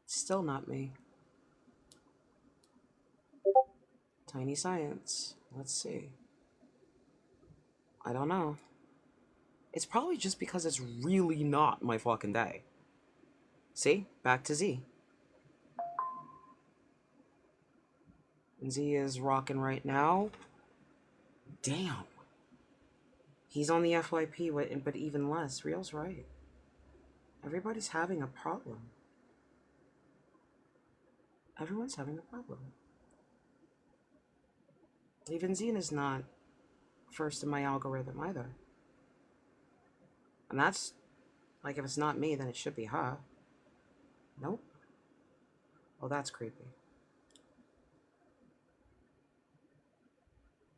Still not me. Tiny science. Let's see. I don't know. It's probably just because it's really not my fucking day. See? Back to Z. And Z is rocking right now. Damn. He's on the FYP, but even less. Real's right. Everybody's having a problem. Everyone's having a problem. Even Zine is not first in my algorithm either. And that's, like, if it's not me, then it should be her. Nope. Oh, that's creepy.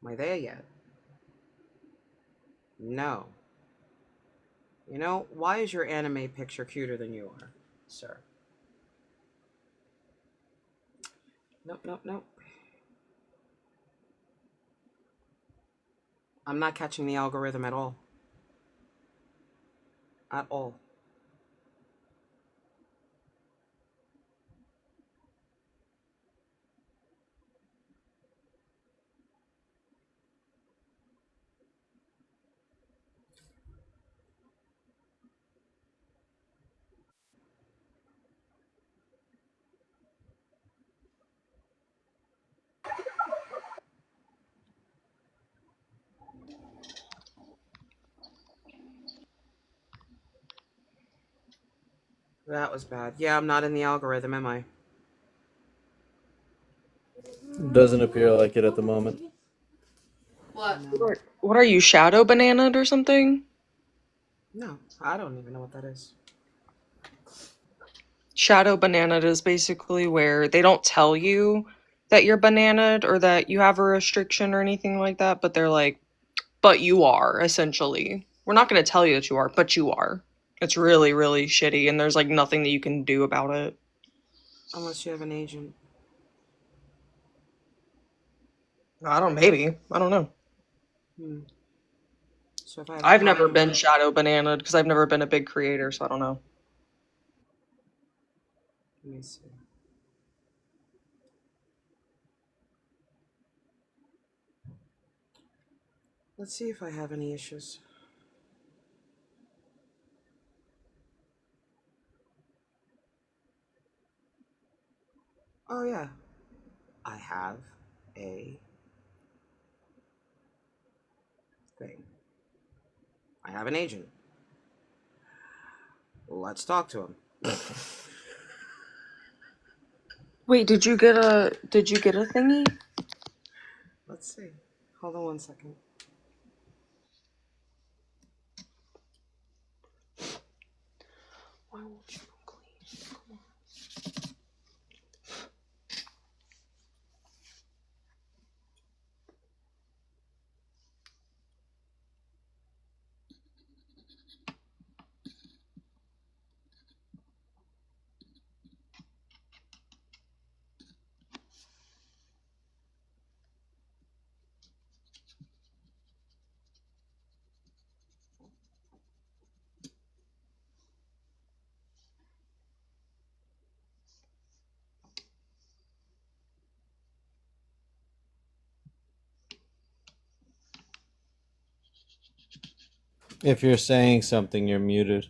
Am I there yet? No. You know, why is your anime picture cuter than you are, sir? Nope, nope, nope. I'm not catching the algorithm at all. At all. That was bad. Yeah, I'm not in the algorithm, am I? Doesn't appear like it at the moment. What? No. What are you, shadow bananaed or something? No, I don't even know what that is. Shadow bananaed is basically where they don't tell you that you're bananaed or that you have a restriction or anything like that, but they're like, but you are, essentially. We're not going to tell you that you are, but you are. It's really, really shitty, and there's like nothing that you can do about it. Unless you have an agent. Maybe. I don't know. Hmm. So if I have a I've never problem, been shadow bananaed because I've never been a big creator, so I don't know. let me see. Let's see if I have any issues. Oh yeah, I have a thing. I have an agent. Let's talk to him. Wait, did you get a thingy? Let's see. Hold on 1 second. Why won't you clean? Come on. If you're saying something, you're muted.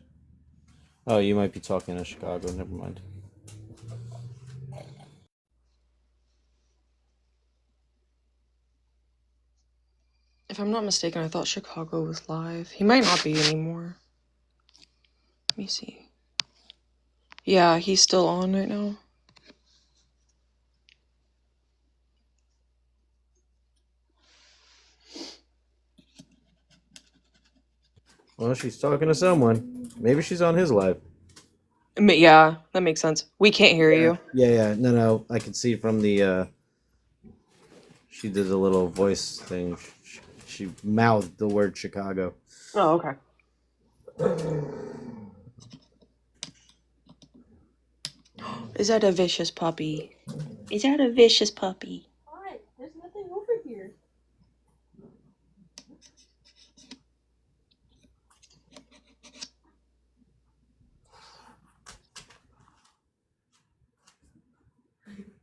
Oh, you might be talking to Chicago. Never mind. If I'm not mistaken, I thought Chicago was live. He might not be anymore. Let me see. Yeah, he's still on right now. Well, she's talking to someone. Maybe she's on his live. Yeah, that makes sense. We can't hear Yeah, you. yeah. No. I can see from the. She did a little voice thing. She mouthed the word Chicago. Oh, okay. Is that a vicious puppy? Is that a vicious puppy? Hi, there's nothing over here.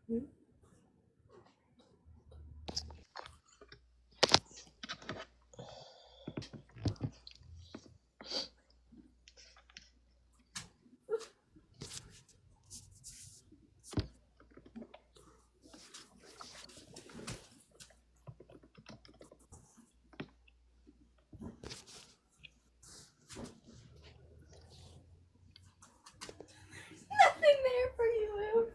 Nothing there for you, Lou.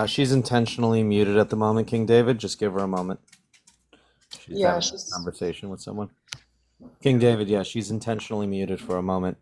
She's intentionally muted at the moment, King David. Just give her a moment. She's Yeah, having a conversation with someone. King David, yeah, she's intentionally muted for a moment.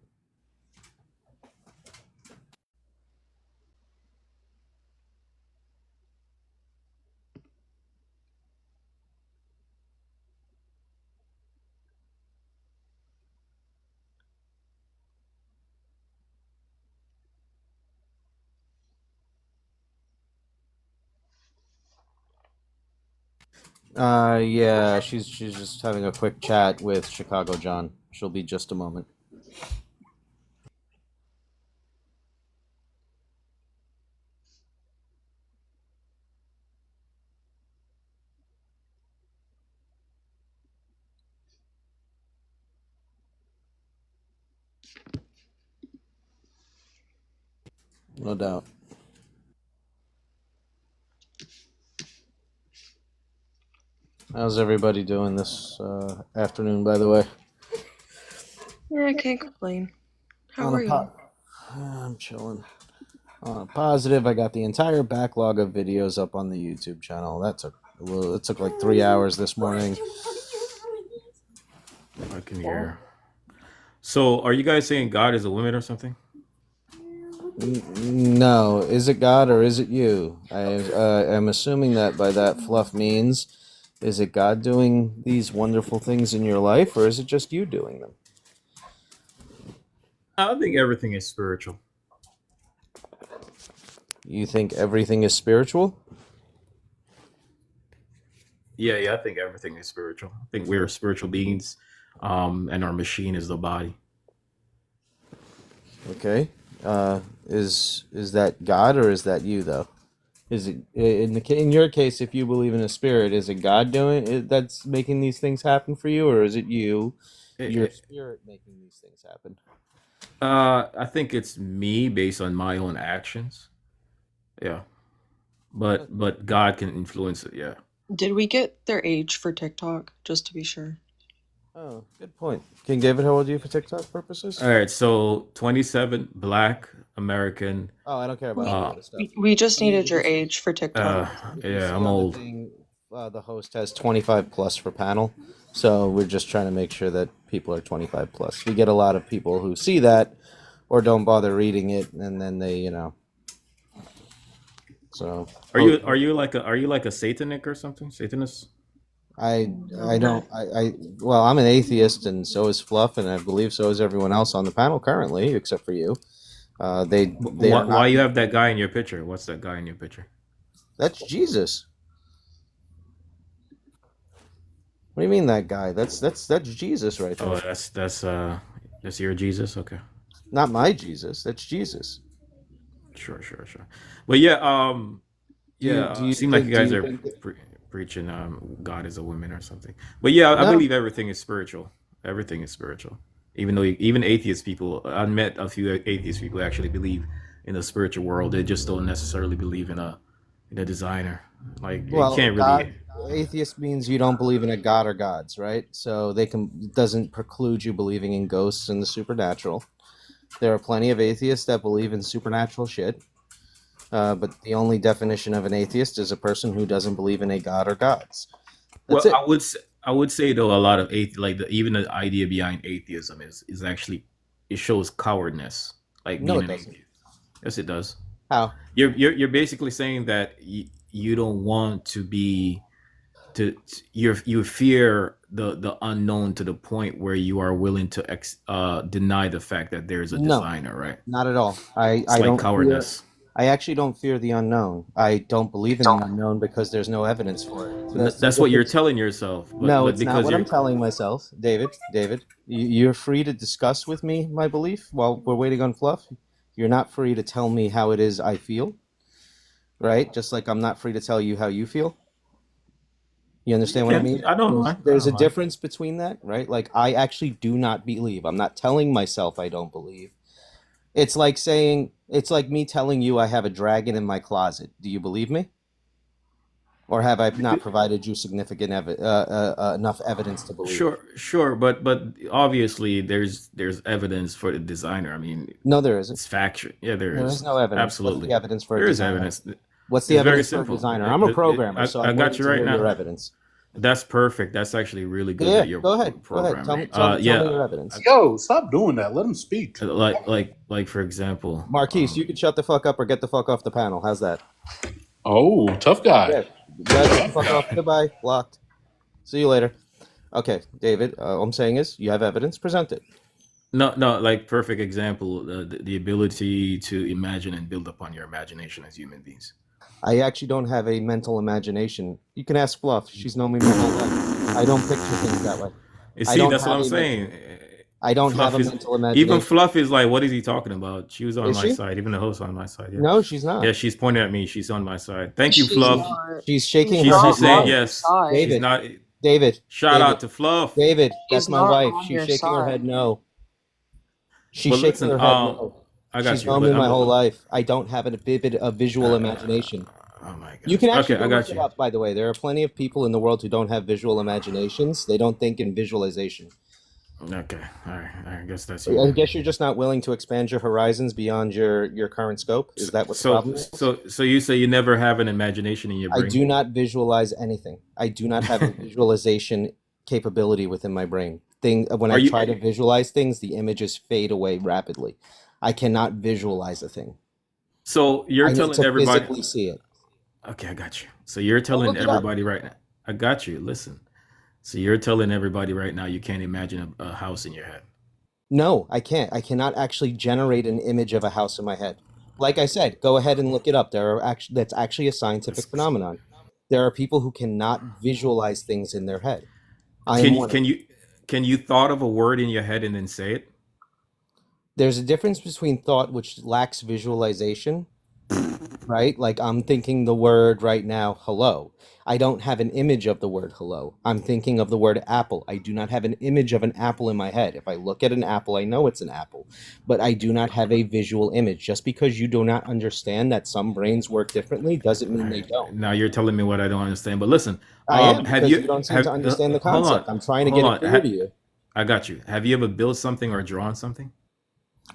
Yeah, she's just having a quick chat with Chicago John. She'll be just a moment. No doubt. How's everybody doing this afternoon, by the way? Yeah, I can't complain. How are you? I'm chilling. On a positive, I got the entire backlog of videos up on the YouTube channel. That took it took like 3 hours this morning. I can hear. So, are you guys saying God is a woman or something? No, is it God or is it you? I'm assuming that by that fluff means, is it God doing these wonderful things in your life, or is it just you doing them? I think everything is spiritual. You think everything is spiritual? Yeah, I think everything is spiritual. I think we're spiritual beings, and our machine is the body. Okay. Is that God or is that you though? Is it in your case, if you believe in a spirit, is it God doing it that's making these things happen for you, or is it you, your spirit, making these things happen? I think it's me based on my own actions. Yeah, but God can influence it. Yeah. Did we get their age for TikTok, just to be sure? Oh, good point. King David, how old are you for TikTok purposes? All right. So 27, Black, American. Oh, I don't care about any of this stuff. We just needed your age for TikTok. Yeah, I'm old. The host has 25 plus for panel, so we're just trying to make sure that people are 25 plus. We get a lot of people who see that or don't bother reading it, and then they, So Are you like a Satanic or something? Satanist? I don't well, I'm an atheist, and so is Fluff, and I believe so is everyone else on the panel currently, except for you. Why you have that guy in your picture? What's that guy in your picture? That's Jesus. What do you mean that guy? That's Jesus right there. Oh, that's your Jesus. Okay. Not my Jesus. That's Jesus. Sure. But yeah, Do you seem like think- you guys do you are think- preaching God is a woman or something. But yeah, I No. believe everything is spiritual. Everything is spiritual. Even though even atheist people, I met a few atheist people who actually believe in the spiritual world. They just don't necessarily believe in a designer. Like Well, you can't really. atheist means you don't believe in a god or gods, right? So it doesn't preclude you believing in ghosts and the supernatural. There are plenty of atheists that believe in supernatural shit. But the only definition of an atheist is a person who doesn't believe in a god or gods. That's Well, it. I would say though a lot of even the idea behind atheism is actually it shows cowardness. Like No, being it an doesn't. atheist. Yes, it does. How? You're basically saying that you don't want to be you fear the unknown to the point where you are willing to deny the fact that there's a No, designer, right? not at all. It's I like don't fear. cowardice. I actually don't fear the unknown. I don't believe in the unknown because there's no evidence for it. So that's the That's what you're difference. telling yourself, No, but it's not because what I'm you're telling myself, David. David, you're free to discuss with me my belief while we're waiting on Fluff. You're not free to tell me how it is I feel, right? Just like I'm not free to tell you how you feel. You you understand what I can. mean? I don't There's mind. I there's don't a mind. difference between that, right? Like I actually do not believe. I'm not telling myself I don't believe. It's like me telling you I have a dragon in my closet. Do you believe me? Or have I not provided you significant enough evidence to believe it? Sure, but obviously there's evidence for the designer. I mean, No, there isn't. it's factual. Yeah, there There is is. no evidence. What's the Absolutely, evidence for a there is designer? evidence. What's the It's very evidence for a simple. designer? I'm a programmer, so I I'm got waiting you to right hear your now. evidence. That's perfect. That's actually really good Yeah, that you're go ahead. Go ahead. programming. Tell me Yeah, your evidence. Yo, stop doing that. Let him speak. like for example, Marquise, you can shut the fuck up or get the fuck off the panel. How's that? Oh, tough guy. Yeah. Get the fuck off. Goodbye. Blocked. See you later. Okay, David, all I'm saying is you have evidence, present it. no, like perfect example, the ability to imagine and build upon your imagination as human beings. I actually don't have a mental imagination. You can ask Fluff. She's known me my whole life. I don't picture things that way. You I see, don't that's what have I'm a men- saying. I don't have Fluff a is mental even imagination. Fluff is like, what is he talking about? She was on Is my she? side. Even the host on my side. Yeah, No, she's not. yeah. She's pointing at me. She's on my side. Thank you, She's Fluff. not. She's shaking She's her She's head not saying on no. your yes. side. She's David, not. David, Shout David, out to Fluff. David, She's that's my not wife. on She's your shaking her side. head no. She's But shaking listen, her head no. I got She's you. known me my whole But life. I don't have a visual imagination. oh my You gosh. can actually Okay, I go look got it you. up, by the way. There are plenty of people in the world who don't have visual imaginations. They don't think in visualization. Okay, all right. I guess that's I you. guess you're just not willing to expand your horizons beyond your current scope. Is that what the problem is? So you say you never have an imagination in your I brain? do not visualize anything. I do not have a visualization capability within my brain. When Are I you? try to visualize things, the images fade away rapidly. I cannot visualize a thing. So you're I need telling to everybody. physically see it. Okay, I got you. So you're Go telling look it up. everybody right now. I got you. Listen. So you're telling everybody right now you can't imagine a house in your head. No, I can't. I cannot actually generate an image of a house in my head. Like I said, go ahead and look it up. That's actually a scientific That's- phenomenon. There are people who cannot visualize things in their head. I am Can one of them. can you thought of a word in your head and then say it? There's a difference between thought which lacks visualization, right? Like I'm thinking the word right now, hello. I don't have an image of the word hello. I'm thinking of the word apple. I do not have an image of an apple in my head. If I look at an apple, I know it's an apple, but I do not have a visual image. Just because you do not understand that some brains work differently doesn't mean they don't. Now you're telling me what I don't understand. But listen, I am, have because you don't seem to understand the hold concept. on, I'm trying to hold get it on. clear to you. I got you. Have you ever built something or drawn something?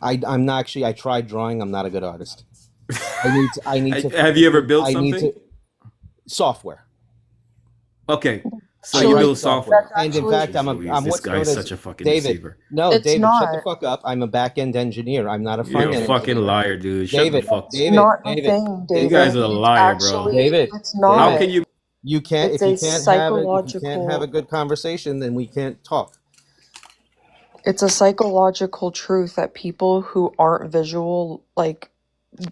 I'm not actually, I tried drawing. I'm not a good artist. I need to. Have you ever built I need something? to. Software. Okay, so I you write build software. software. And in fact, I'm Louise, I'm this what's known guy's as such a fucking David. deceiver. No, It's David, shut the not. fuck up. I'm a back-end engineer. I'm not a You're a front-end fucking engineer. liar, dude. Shut David, the fuck up. It's David, not the David, thing, You David. guys are a It's liar, bro. actually, David, it's How not. can you? you can't It's if a you can't have it, if you can't have a psychological. good conversation, then we can't talk. It's a psychological truth that people who aren't visual, like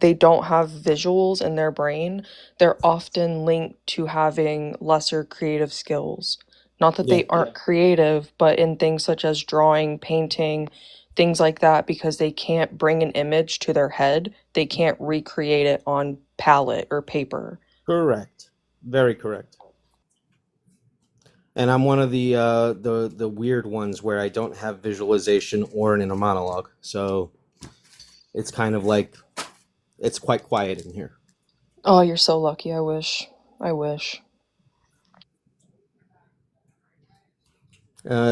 they don't have visuals in their brain, they're often linked to having lesser creative skills. Not that Yeah. they aren't creative, but in things such as drawing, painting, things like that, because they can't bring an image to their head, they can't recreate it on palette or paper. Correct. Very correct. And I'm one of the weird ones where I don't have visualization or an inner monologue. So it's kind of like it's quite quiet in here. Oh, you're so lucky. I wish. I wish.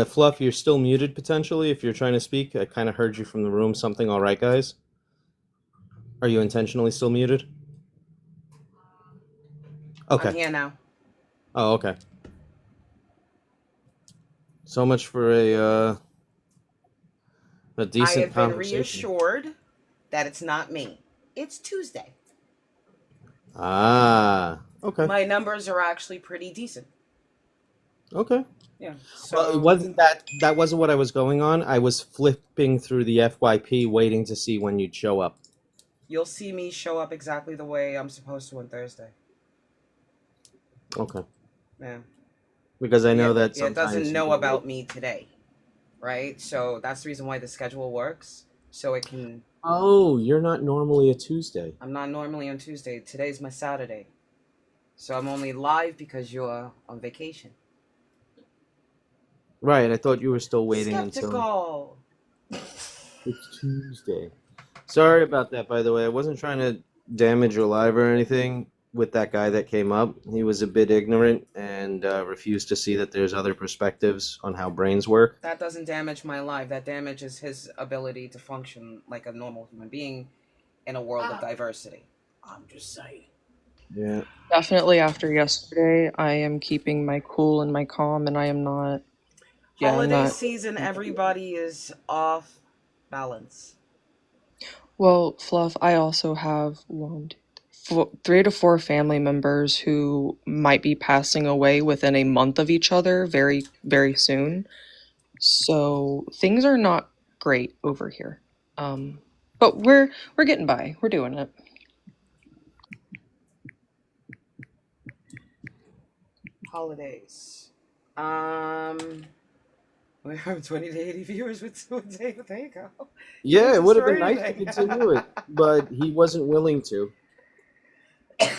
Fluff, you're still muted potentially if you're trying to speak. I kind of heard you from the room. Something all right, guys? Are you intentionally still muted? Okay. I'm here now. Oh, okay. So much for a I decent have been conversation. reassured that it's not me. It's Tuesday. Ah, okay. My numbers are actually pretty decent. Okay. Yeah. Well, it So wasn't that wasn't what I was going on. I was flipping through the FYP waiting to see when you'd show up. you'll see me show up exactly the way I'm supposed to on Thursday. Okay. Yeah. Because I know that It sometimes doesn't you know can about wait. me today, right? So that's the reason why the schedule works. So it can. Oh, you're not normally a Tuesday. I'm not normally on Tuesday. Today's my Saturday. So I'm only live because you're on vacation. Right, I thought you were still waiting until Skeptical. it's Tuesday. Sorry about that, by the way. I wasn't trying to damage your live or anything with that guy that came up. He was a bit ignorant and refused to see that there's other perspectives on how brains work. That doesn't damage my life. That damages his ability to function like a normal human being in a world of diversity. I'm just saying. Yeah. Definitely after yesterday, I am keeping my cool and my calm, and I am not. Yeah, I'm Holiday not. season, everybody is off balance. Well, Fluff, I also have 3 to 4 family members who might be passing away within a month of each other very, very soon. So things are not great over here. But we're getting by. We're doing it. Holidays. We have 20 to 80 viewers with there you go. Yeah, it would have been Destroy nice to everything. continue it, but he wasn't willing to.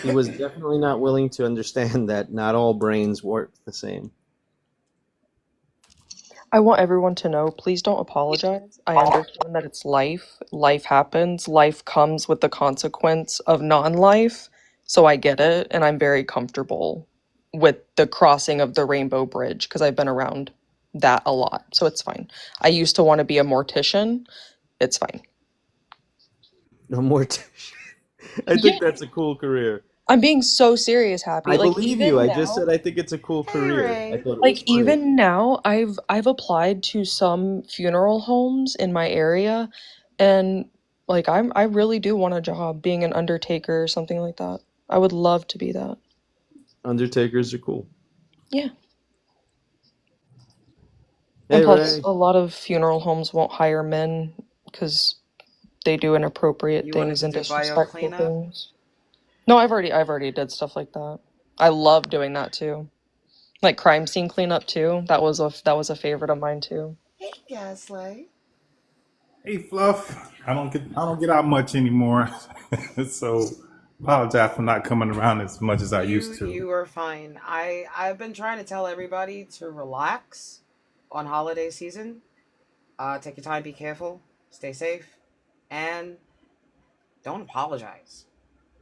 He was definitely not willing to understand that not all brains work the same. I want everyone to know, please don't apologize. I understand that it's life. Life happens. Life comes with the consequence of non-life. So I get it, and I'm very comfortable with the crossing of the rainbow bridge because I've been around that a lot. So it's fine. I used to want to be a mortician. It's fine. No more. I think that's a cool career. I'm being so serious, Happy. I Like believe even you. I now, just said I think it's a cool career. Ray. I thought it was like funny. even now, I've applied to some funeral homes in my area, and like I really do want a job being an undertaker or something like that. I would love to be that. Undertakers are cool. Yeah. Hey, And plus, Ray. a lot of funeral homes won't hire men because they do inappropriate You wanted things to and do bio disrespectful cleanup? things. No, I've already did stuff like that. I love doing that too. Like crime scene cleanup too. That was a favorite of mine too. Hey, Gaslight. Hey Fluff, I don't get out much anymore, so apologize for not coming around as much as I used to. You are fine. I've been trying to tell everybody to relax on holiday season. Take your time, be careful, stay safe, and don't apologize.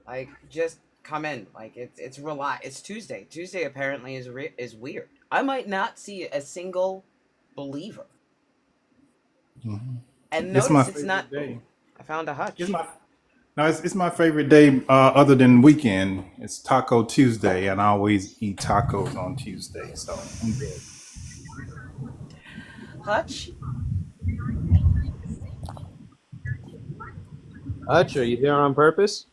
Like just come in. Like it's relax. It's Tuesday. Tuesday apparently is weird. I might not see a single believer. Mhm. And It's my notice it's favorite not. day. I found a hutch. It's my favorite day other than weekend. It's Taco Tuesday, and I always eat tacos on Tuesday, so I'm good. Hutch. Hutch, are you here on purpose?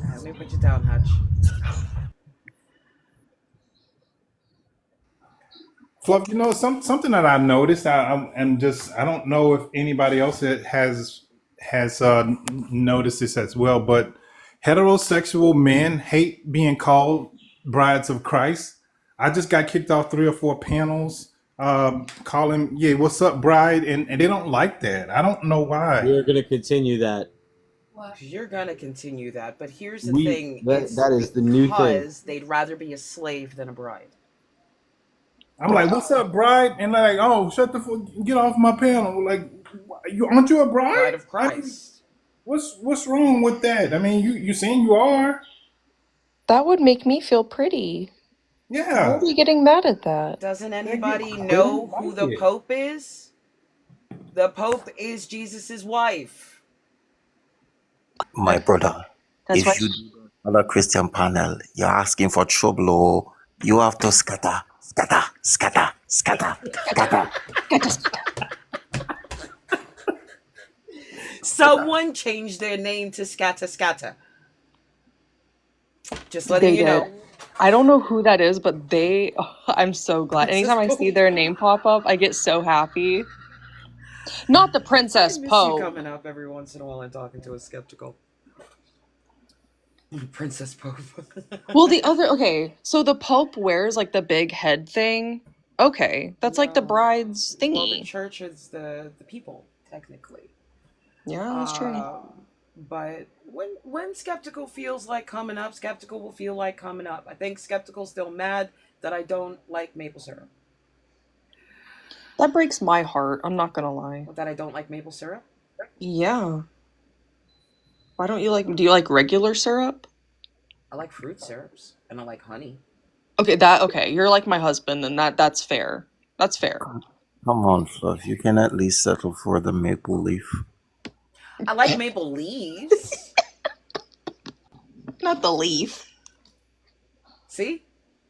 Let me put you down, Hutch. Fluff, something that I noticed. I don't know if anybody else has noticed this as well, but heterosexual men hate being called brides of Christ. I just got kicked off 3 or 4 panels, calling, yeah, what's up, bride, and they don't like that. I don't know why. We're going to continue that. You're gonna continue that, but here's the thing: that is the new thing. because they'd rather be a slave than a bride. I'm like, what's up, bride? And like, oh, shut the fuck, get off my panel. Like, aren't you a bride? Bride of Christ. What's wrong with that? I mean, you saying you are? That would make me feel pretty. Why Yeah. are we getting mad at that? Doesn't anybody know who the Pope is? The Pope is Jesus's wife. My brother, That's why if you do another Christian panel, you're asking for trouble, or you have to scatter, scatter, scatter, scatter, scatter. Someone changed their name to Scatta Scatta. Just letting They you did. know. I don't know who that is, but I'm so glad. Princess Anytime I see Pope. their name pop up, I get so happy. Not the I Princess miss you Pope. coming up every once in a while and talking to a skeptical. Princess Pope. Well, okay, so the Pope wears like the big head thing. Okay, that's like the No. bride's Well, the thingy. church is the people, technically. Yeah, that's true. But when skeptical feels like coming up, skeptical will feel like coming up. I think skeptical's still mad that I don't like maple syrup. That breaks my heart. I'm not gonna lie. That I don't like maple syrup. Yeah. Why don't you like? Do you like regular syrup? I like fruit syrups and I like honey. Okay. You're like my husband, and that's fair. That's fair. Come on, Fluff. You can at least settle for the maple leaf. I like maple leaves. Not the leaf. See?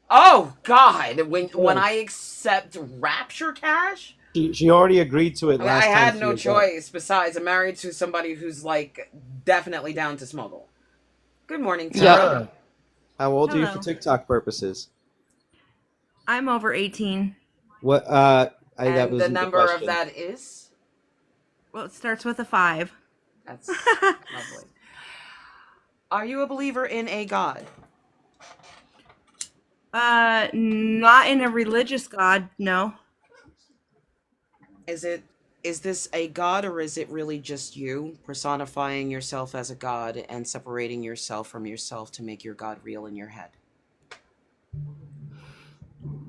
Oh God! When I accept Rapture Cash, She already agreed to it I mean, last I time. had she no was up. choice. Besides, I'm married to somebody who's like definitely down to smuggle. Good morning, Tara. Yeah. How old are you Hello. for TikTok purposes? I'm over 18. What? That And was the the number of question. that is. Well, it starts with a 5. That's lovely. Are you a believer in a God? Not in a religious God, no. Is this a God, or is it really just you personifying yourself as a God and separating yourself from yourself to make your God real in your head?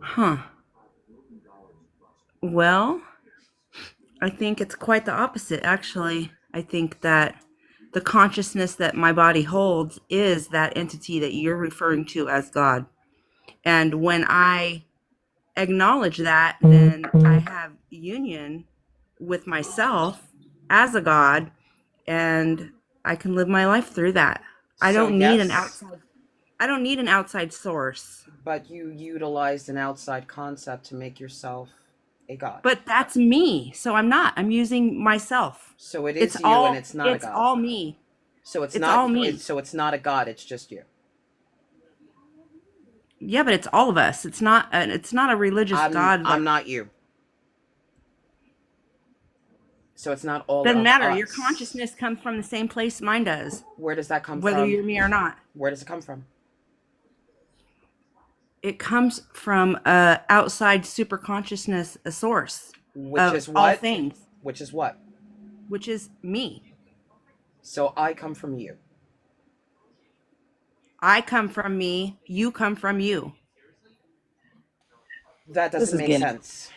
Huh. Well, I think it's quite the opposite, actually. I think that the consciousness that my body holds is that entity that you're referring to as God. And when I acknowledge that, then I have union with myself as a God, and I can live my life through that. I So, don't need an yes, outside source. but you utilized an outside concept to make yourself a God. But that's me. So I'm not. I'm using myself. So it is you, and it's not a It's God. all me. So it's It's not. all me. So it's not a God. It's just you. Yeah, but it's all of us. It's not a religious God. I'm not you. So it's not all Doesn't of matter. us. Your consciousness comes from the same place mine does, Where does that come whether from? you're me or not. Where does it come from? It comes from a outside super consciousness, a source Which of is all what? things, Which is what? which is me. So I come from you. I come from me. You come from you. That This doesn't is make getting- sense.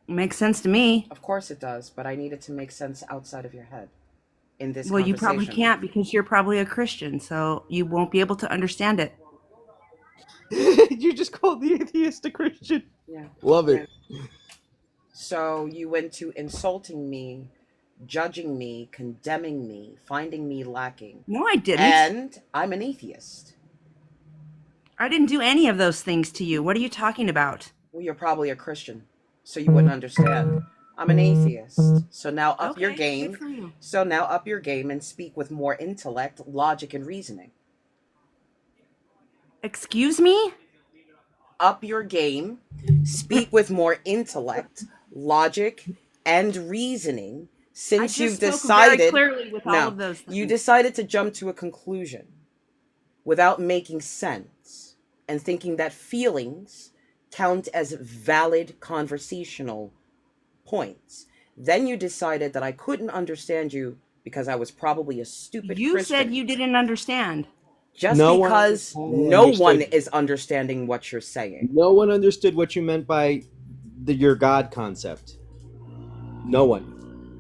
Makes sense to me. Of course it does, but I need it to make sense outside of your head. In this Well, you probably conversation. can't because you're probably a Christian, so you won't be able to understand it. You just called the atheist a Christian. Yeah. Love it. So you went to insulting me, judging me, condemning me, finding me lacking. No, I didn't. And I'm an atheist. I didn't do any of those things to you. What are you talking about? Well, you're probably a Christian, so you wouldn't understand. I'm an atheist. So now up your Okay, game. good for you. So now up your game and speak with more intellect, logic, and reasoning. Excuse me? Up your game, speak with more intellect, logic, and reasoning. Since I you've just spoke very decided, clearly with all no, of those things. you decided to jump to a conclusion without making sense and thinking that feelings count as valid conversational points. Then you decided that I couldn't understand you because I was probably a stupid You Christian. said you didn't understand. Just No one because understood. no one is understanding what you're saying. No one understood what you meant by your God concept. No one.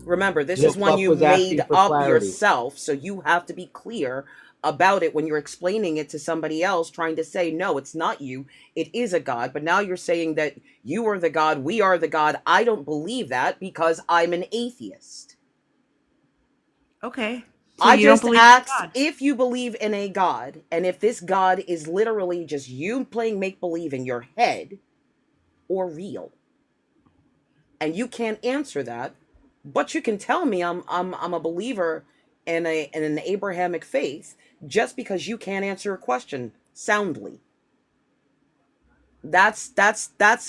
Remember, this No, is one Fluff you was asking made for up clarity. yourself, so you have to be clear about it when you're explaining it to somebody else, trying to say, no, it's not you, it is a God. But now you're saying that you are the God, we are the God. I don't believe that because I'm an atheist. Okay. So I you don't just believe in asked God. if you believe in a God, and if this God is literally just you playing make-believe in your head or real. And you can't answer that. But you can tell me I'm a believer in an Abrahamic faith just because you can't answer a question soundly. That's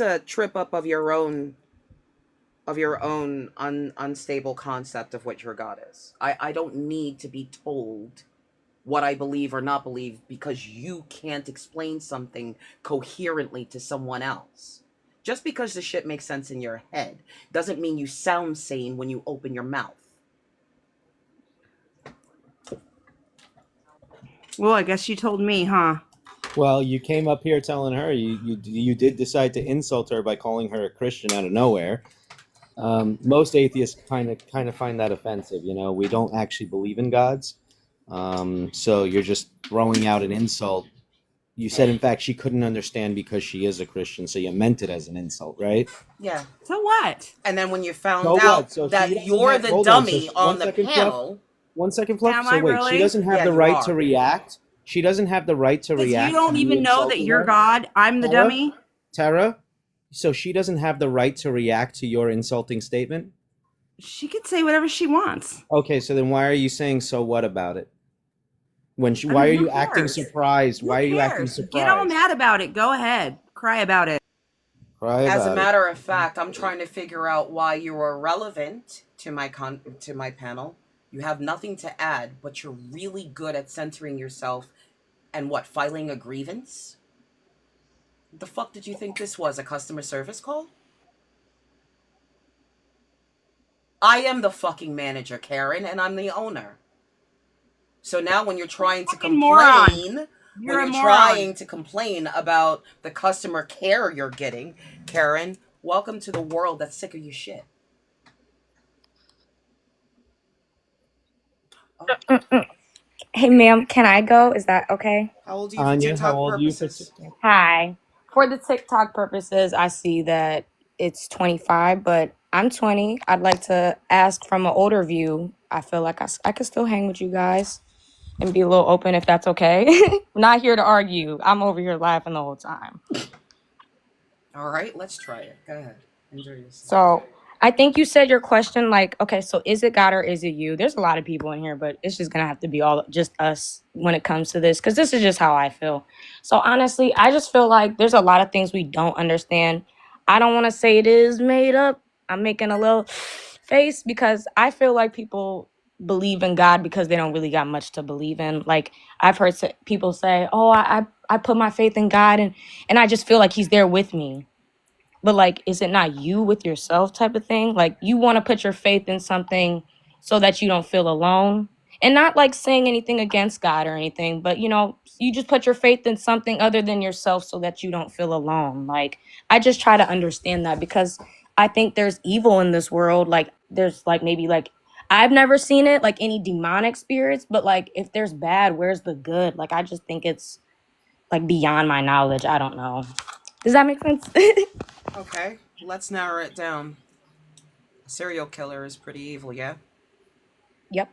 a trip up of your own unstable concept of what your God is. I don't need to be told what I believe or not believe because you can't explain something coherently to someone else. Just because the shit makes sense in your head doesn't mean you sound sane when you open your mouth. Well, I guess you told me, huh? Well, you came up here telling her you did decide to insult her by calling her a Christian out of nowhere. Most atheists kind of find that offensive. You know, we don't actually believe in gods, so you're just throwing out an insult. You said, in fact, she couldn't understand because she is a Christian, so you meant it as an insult, right? Yeah. So what? And then when you found So out what? So she that doesn't you're have- the hold on. So dummy she- on one the second, Fluff. panel, 1 second, Fluff. Am So I wait, she really? doesn't have Yeah, the you right are. to react. She doesn't have the right to Because react. you don't to even know that insulting you're her? God. I'm the Tara? dummy. Tara, so she doesn't have the right to react to your insulting statement? She could say whatever she wants. Okay, so then why are you saying so what about it? When she, I why mean, are who you acting cares? surprised? Who Why are you acting cares? Get all surprised? mad about it. Go ahead. Cry about it. Cry as a about it. matter of fact, I'm trying to figure out why you are relevant to my panel. You have nothing to add, but you're really good at centering yourself and filing a grievance? The fuck did you think this was, a customer service call? I am the fucking manager, Karen, and I'm the owner. So now when you're trying to Fucking moron. complain, You're when a you're moron. trying to complain about the customer care you're getting, Karen, welcome to the world that's sick of your shit. Oh, Hey, ma'am, can I go? Is that okay? how old are you for Anya, TikTok how old are you for purposes? TikTok? Hi. For the TikTok purposes, I see that it's 25, but I'm 20. I'd like to ask from an older view. I feel like I could still hang with you guys and be a little open if that's okay. I'm not here to argue. I'm over here laughing the whole time. All right, let's try it. Go ahead. Enjoy yourself. So I think you said your question like, okay, so is it God or is it you? There's a lot of people in here, but it's just gonna have to be all just us when it comes to this, because this is just how I feel. So honestly, I just feel like there's a lot of things we don't understand. I don't want to say it is made up. I'm making a little face because I feel like people believe in God because they don't really got much to believe in. Like I've heard people say, "Oh, I put my faith in God and I just feel like He's there with me." But like, is it not you with yourself type of thing? Like you want to put your faith in something so that you don't feel alone. And not like saying anything against God or anything, but you just put your faith in something other than yourself so that you don't feel alone. Like I just try to understand that because I think there's evil in this world. Like there's like maybe like I've never seen it like any demonic spirits, but like if there's bad, where's the good? Like I just think it's like beyond my knowledge. I don't know. Does that make sense? Okay, let's narrow it down. A serial killer is pretty evil, yeah? Yep.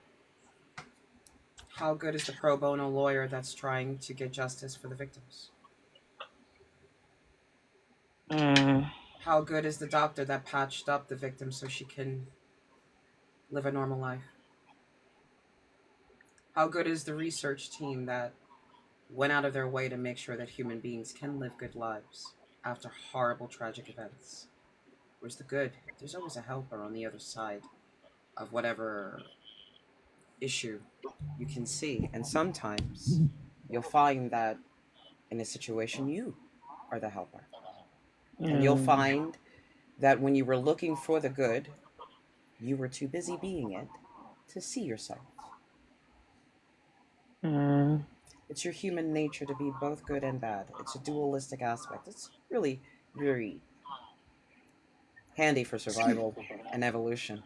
How good is the pro bono lawyer that's trying to get justice for the victims? How good is the doctor that patched up the victim so she can live a normal life? How good is the research team that went out of their way to make sure that human beings can live good lives after horrible, tragic events? Where's the good? There's always a helper on the other side of whatever issue you can see. And sometimes you'll find that in a situation you are the helper. And you'll find that when you were looking for the good, you were too busy being it to see yourself. It's your human nature to be both good and bad. It's a dualistic aspect. It's really very handy for survival and evolution.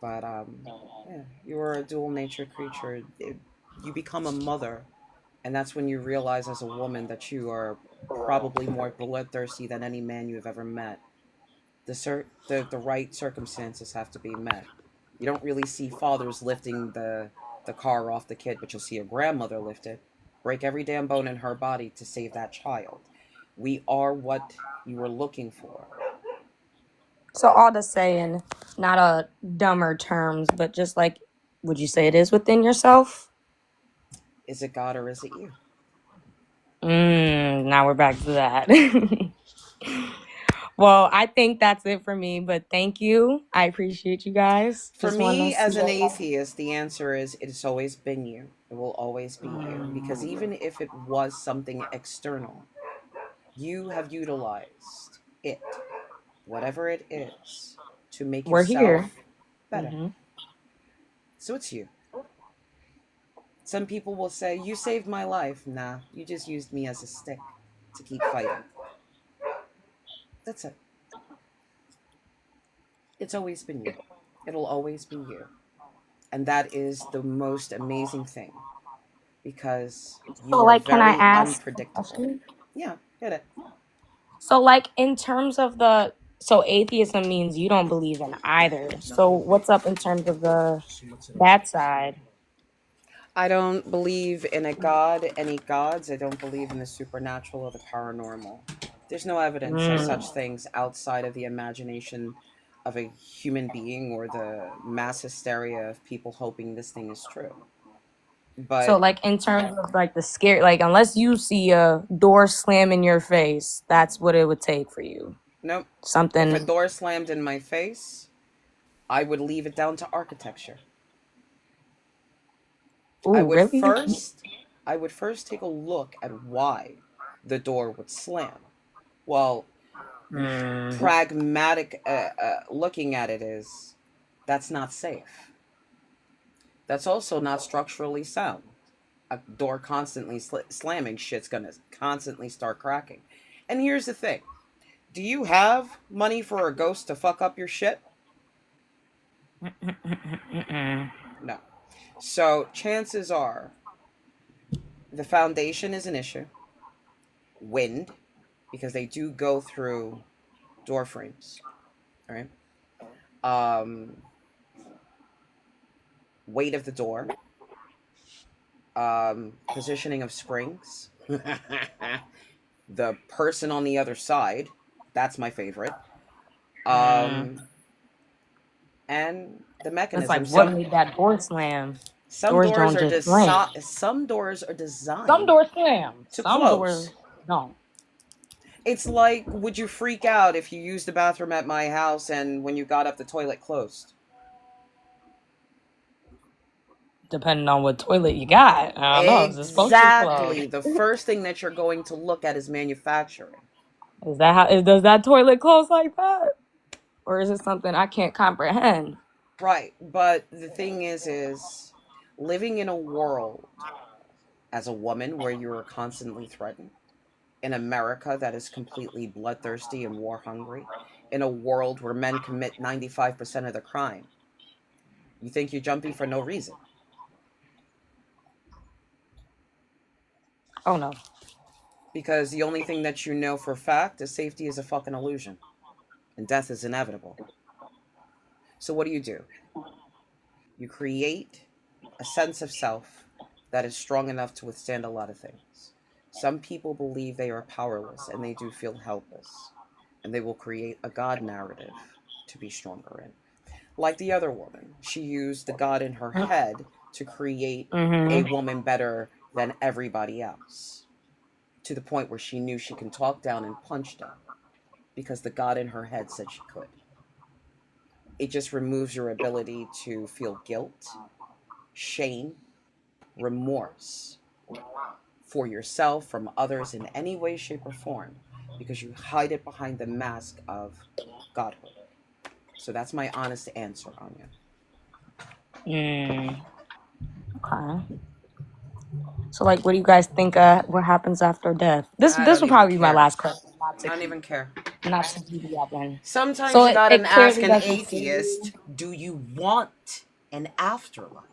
But yeah, you are a dual nature creature. You become a mother, and that's when you realize as a woman that you are probably more bloodthirsty than any man you've ever met. The right circumstances have to be met. You don't really see fathers lifting the car off the kid, but you'll see a grandmother lift it, break every damn bone in her body to save that child. We are what you were looking for. So all to say in not a dumber terms, but just like, would you say it is within yourself? Is it God or is it you? Now we're back to that. Well, I think that's it for me, but thank you. I appreciate you guys. For Just want to me, as see an what atheist, the answer is it's always been you. It will always be you. Because even if it was something external, you have utilized it, whatever it is, to make we're here. yourself better. Mhm. So it's you. Some people will say, you saved my life. Nah, you just used me as a stick to keep fighting. That's it. It's always been you. It'll always be you. And that is the most amazing thing because So, you are like, can I very ask a unpredictable. question? Yeah, hit it. So, like, in terms of so atheism means you don't believe in either. So, what's up in terms of that side? I don't believe in a god, any gods. I don't believe in the supernatural or the paranormal. There's no evidence of such things outside of the imagination of a human being or the mass hysteria of people hoping this thing is true. So, But like, in terms of like the scare, like, unless you see a door slam in your face, that's what it would take for you. nope. If a Something. door slammed in my face, I would leave it down to architecture. I Ooh, would really? first take a look at why the door would slam. Well, pragmatic looking at it is that's not safe. That's also not structurally sound. A door constantly slamming, shit's gonna constantly start cracking. And here's the thing: do you have money for a ghost to fuck up your shit? No. So chances are the foundation is an issue. Wind, because they do go through door frames. All right. Weight of the door. Positioning of springs. The person on the other side. That's my favorite. And the It's mechanism. like, what made that door slam? Some Doors doors don't are just slam. some doors are Some designed doors slam. to Some doors close. don't. It's like, would you freak out if you used the bathroom at my house and when you got up the toilet closed? Depending on what toilet you got. I don't know. Is it supposed to close? Exactly. The first thing that you're going to look at is manufacturing. Is that how? Does that toilet close like that, or is it something I can't comprehend? Right. But the thing is living in a world as a woman where you are constantly threatened, in America that is completely bloodthirsty and war hungry, in a world where men commit 95% of the crime, you think you're jumping for no reason. Oh no. Because the only thing that you know for a fact is safety is a fucking illusion and death is inevitable. So what do? You create a sense of self that is strong enough to withstand a lot of things. Some people believe they are powerless and they do feel helpless, and they will create a God narrative to be stronger in. Like the other woman, she used the God in her head to create a woman better than everybody else, to the point where she knew she can talk down and punch down because the God in her head said she could. It just removes your ability to feel guilt, shame, remorse for yourself, from others in any way, shape, or form, because you hide it behind the mask of godhood. So that's my honest answer, Anya. Okay. So, like, what do you guys think? What happens after death? This I this don't will even probably be my care. last question. I don't even care. Not to keep you up in. Sometimes So you gotta it ask clearly an doesn't atheist, do you want an afterlife?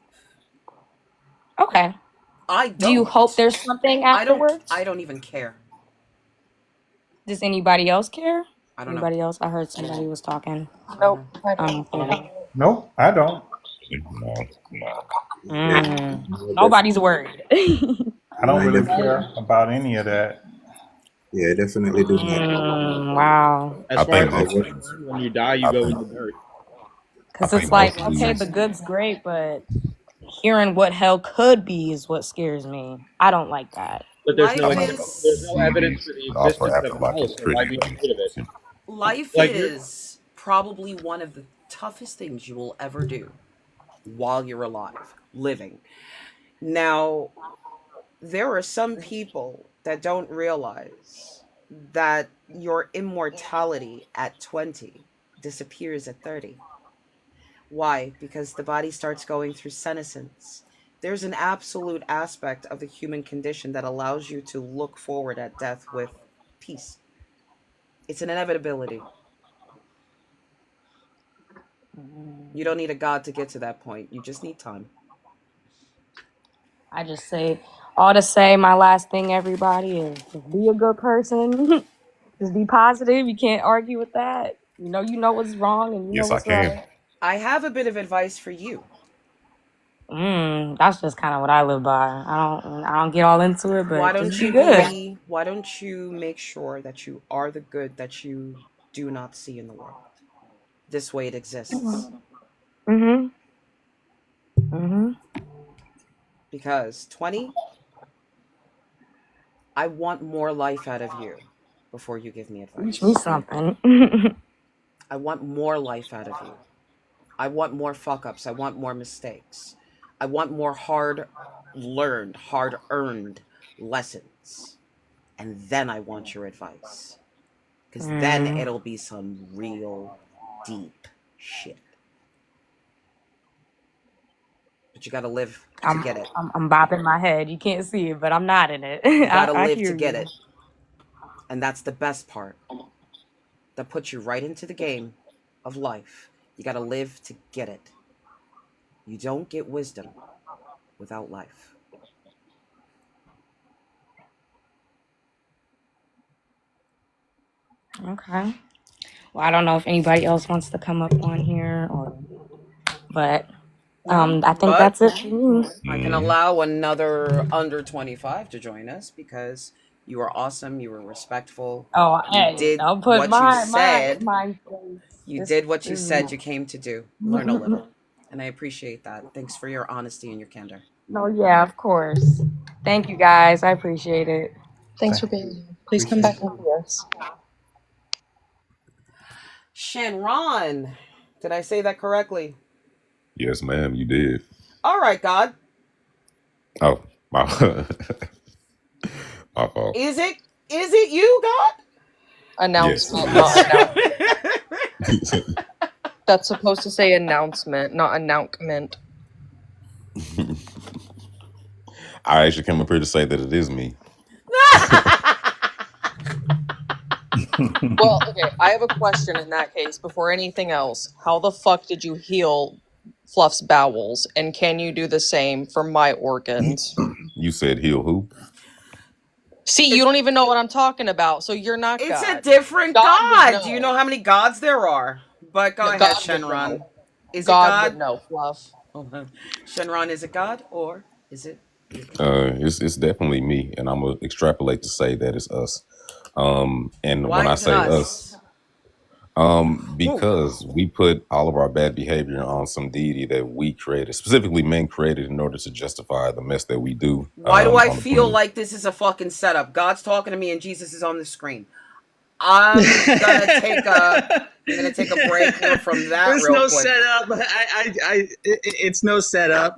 Okay. I Do you don't. hope there's something afterwards? I don't even care. Does anybody else care? I don't know. Anybody else? I heard somebody was talking. Nope. Nope, I don't. Nobody's worried. I don't really care about any of that. Yeah, definitely do not. Wow. As I far think as But I'm what? mostly. concerned, when you die, you I go in think. the dirt. I Because think it's like, mostly. okay, the good's great, but hearing what hell could be is what scares me. I don't like that. But there's I no Life think there's is no evidence for movies, the but also existence of afterlife hell. is So why pretty be good. afraid of it? life Like you're is probably one of the toughest things you will ever do while you're alive, living. Now, there are some people that don't realize that your immortality at 20 disappears at 30. Why? Because the body starts going through senescence. There's an absolute aspect of the human condition that allows you to look forward at death with peace. It's an inevitability. You don't need a god to get to that point. You just need time. I just say, all to say, my last thing, everybody, is just be a good person. Just be positive. You can't argue with that. You know what's wrong and you know Yes, I what's can. right. I have a bit of advice for you. That's just kind of what I live by. I don't get all into it, Why but just don't be you good. be why don't you make sure that you are the good that you do not see in the world? This way it exists. Mhm. Mhm. Because 20, I want more life out of you before you give me Teach me advice. something. I want more life out of you. I want more fuck ups. I want more mistakes. I want more hard learned, hard earned lessons. And then I want your advice. Because then Mm. it'll be some real deep shit. But you gotta live to I'm, get it. I'm bopping my head. You can't see it, but I'm nodding it. You gotta I live to hear get you. it. And that's the best part. That puts you right into the game of life. You gotta live to get it. You don't get wisdom without life. Okay. Well, I don't know if anybody else wants to come up on here, but No, I think but that's it for me. I can allow another under 25 to join us because you were awesome. You were respectful. Oh, You hey, did don't put what you my said. You This did what you is said you came to do. Learn a little. And I appreciate that. Thanks for your honesty and your candor. no, yeah, of course. Thank you guys. I appreciate it. Thanks for being here. Please come back and see us. Shenron. Did I say that correctly? Yes, ma'am, you did. All right, God. Oh, my, my fault. Is it you, God? Yes. Announcement, not announcement. That's supposed to say announcement, not announcement. I actually came up here to say that it is me. Well, okay, I have a question in that case before anything else. How the fuck did you heal Fluff's bowels? And can you do the same for my organs? You said heal who? See, you don't even know what I'm talking about, so you're not It's God. a different God God. would Do you know. know how many gods there are? But go No, ahead, God would Shenron. know. Is God it God? would know, Fluff. Shenron, is it God or is it you? It's definitely me, and I'm gonna extrapolate to say that it's us. And when Why I is it say us, us? because we put all of our bad behavior on some deity that we created, specifically men created, in order to justify the mess that we do. Why do I On the feel planet. like this is a fucking setup? God's talking to me and Jesus is on the screen. I'm gonna take a break from that There's real no quick. setup. It's no setup.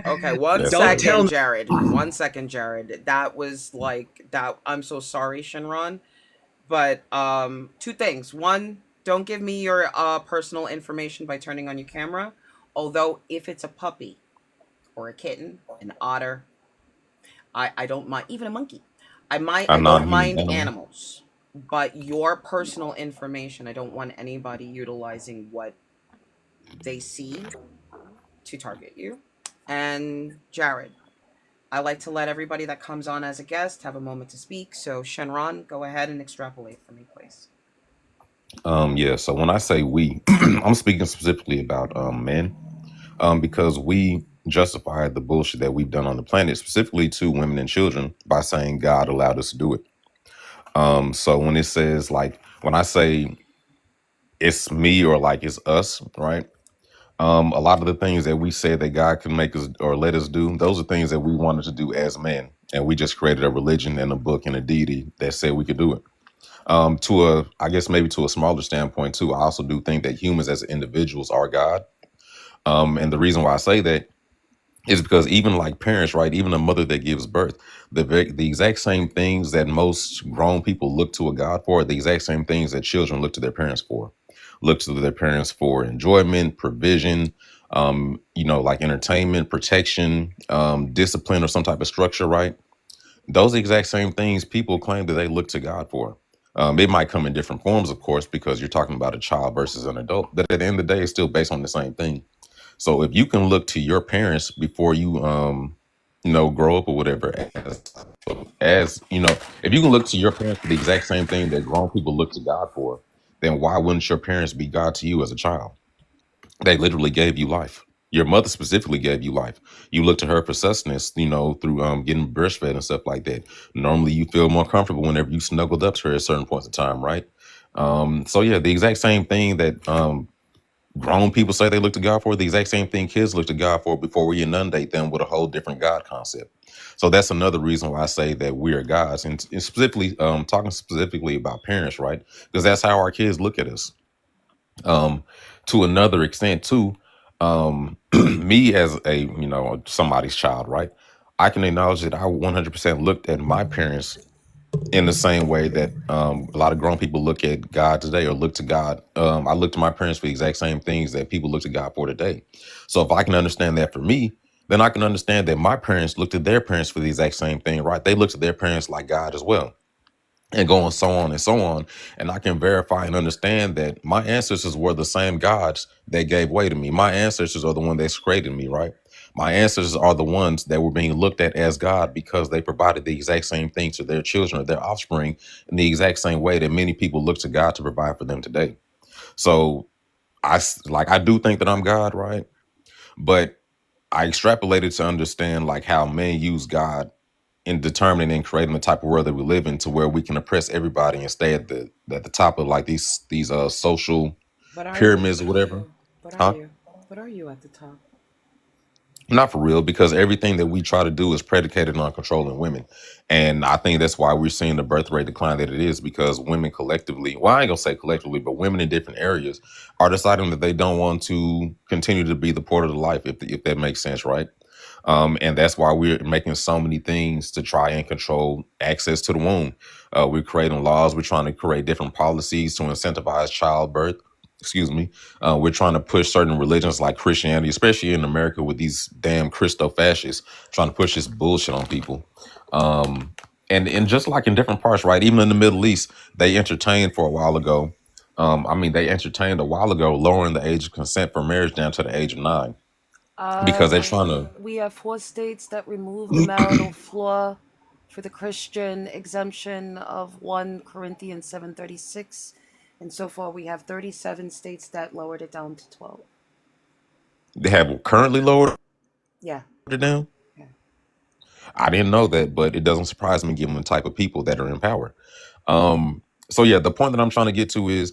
Okay, one That's second, okay. Jared. 1 second, Jared. That was like that. I'm so sorry, Shenron. But two things. One, don't give me your personal information by turning on your camera. Although if it's a puppy or a kitten, an otter, I don't mind. Even a monkey, I don't non-human mind animal. animals. But your personal information, I don't want anybody utilizing what they see to target you. And Jared, I like to let everybody that comes on as a guest have a moment to speak. So Shenron, go ahead and extrapolate for me, please. Yeah. So when I say we, I'm speaking specifically about men, because we justify the bullshit that we've done on the planet, specifically to women and children, by saying God allowed us to do it. So when it says like when I say it's me or like it's us, right? A lot of the things that we said that God can make us or let us do, those are things that we wanted to do as men, and we just created a religion and a book and a deity that said we could do it. To a, I guess maybe to a smaller standpoint too, I also do think that humans as individuals are God. And the reason why I say that is because even like parents, right? Even a mother that gives birth, the exact same things that most grown people look to a God for, are the exact same things that children look to their parents for. Look to their parents for enjoyment, provision, like entertainment, protection, discipline, or some type of structure, right? Those exact same things people claim that they look to God for. It might come in different forms, of course, because you're talking about a child versus an adult, but at the end of the day, it's still based on the same thing. So if you can look to your parents before you grow up or whatever, as if you can look to your parents for the exact same thing that grown people look to God for, then why wouldn't your parents be God to you as a child? They literally gave you life. Your mother specifically gave you life. You look to her for sustenance, through getting breastfed and stuff like that. Normally you feel more comfortable whenever you snuggled up to her at certain points of time, right? So yeah, the exact same thing that grown people say they look to God for, the exact same thing kids look to God for before we inundate them with a whole different God concept. So that's another reason why I say that we are gods, and specifically talking specifically about parents, right? Because that's how our kids look at us. Um, to another extent, too, me as a somebody's child, right? I can acknowledge that I 100% looked at my parents in the same way that a lot of grown people look at God today or look to God. I look to my parents for the exact same things that people look to God for today. So if I can understand that for me, then I can understand that my parents looked at their parents for the exact same thing, right? They looked at their parents like God as well, and go on so on and so on. And I can verify and understand that my ancestors were the same gods that gave way to me. My ancestors are the one that created me, right? My ancestors are the ones that were being looked at as God because they provided the exact same thing to their children or their offspring in the exact same way that many people look to God to provide for them today. So I do think that I'm God, right? But I extrapolated to understand like how men use God in determining and creating the type of world that we live in, to where we can oppress everybody and stay at the top of like these social But are you? pyramids or whatever. But are Huh? you? But are you at the top? Not for real, because everything that we try to do is predicated on controlling women. And I think that's why we're seeing the birth rate decline that it is, because women collectively, well, I ain't gonna say collectively, but women in different areas are deciding that they don't want to continue to be the port of the life, if that makes sense, right? And that's why we're making so many things to try and control access to the womb. We're creating laws. We're trying to create different policies to incentivize childbirth. Excuse me. We're trying to push certain religions like Christianity, especially in America with these damn Christo fascists trying to push this bullshit on people. And just like in different parts, right? Even in the Middle East, they entertained for a while ago. They entertained a while ago lowering the age of consent for marriage down to the age of 9 because they're trying to. We have 4 states that remove the marital flaw for the Christian exemption of 1 Corinthians 7:36, and so far we have 37 states that lowered it down to 12. They have currently lowered Yeah, it down. yeah. I didn't know that, but it doesn't surprise me given the type of people that are in power. So yeah, the point that I'm trying to get to is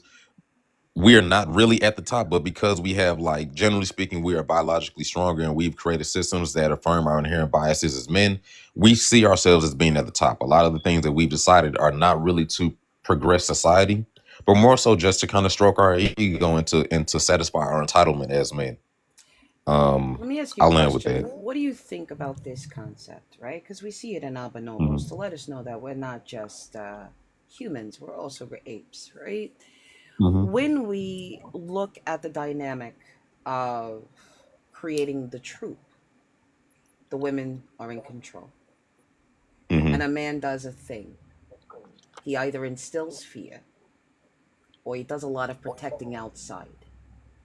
we are not really at the top, but because we have, like, generally speaking, we are biologically stronger and we've created systems that affirm our inherent biases as men, we see ourselves as being at the top. A lot of the things that we've decided are not really to progress society, but more so just to kind of stroke our ego and to satisfy our entitlement as men. Let me ask you a I'll land with question. that. What do you think about this concept, right? Because we see it in our Mhm. bonobos to let us know that we're not just humans, we're also apes, right? Mhm. When we look at the dynamic of creating the troop, the women are in control. And Mhm. a man does a thing. He either instills fear or he does a lot of protecting outside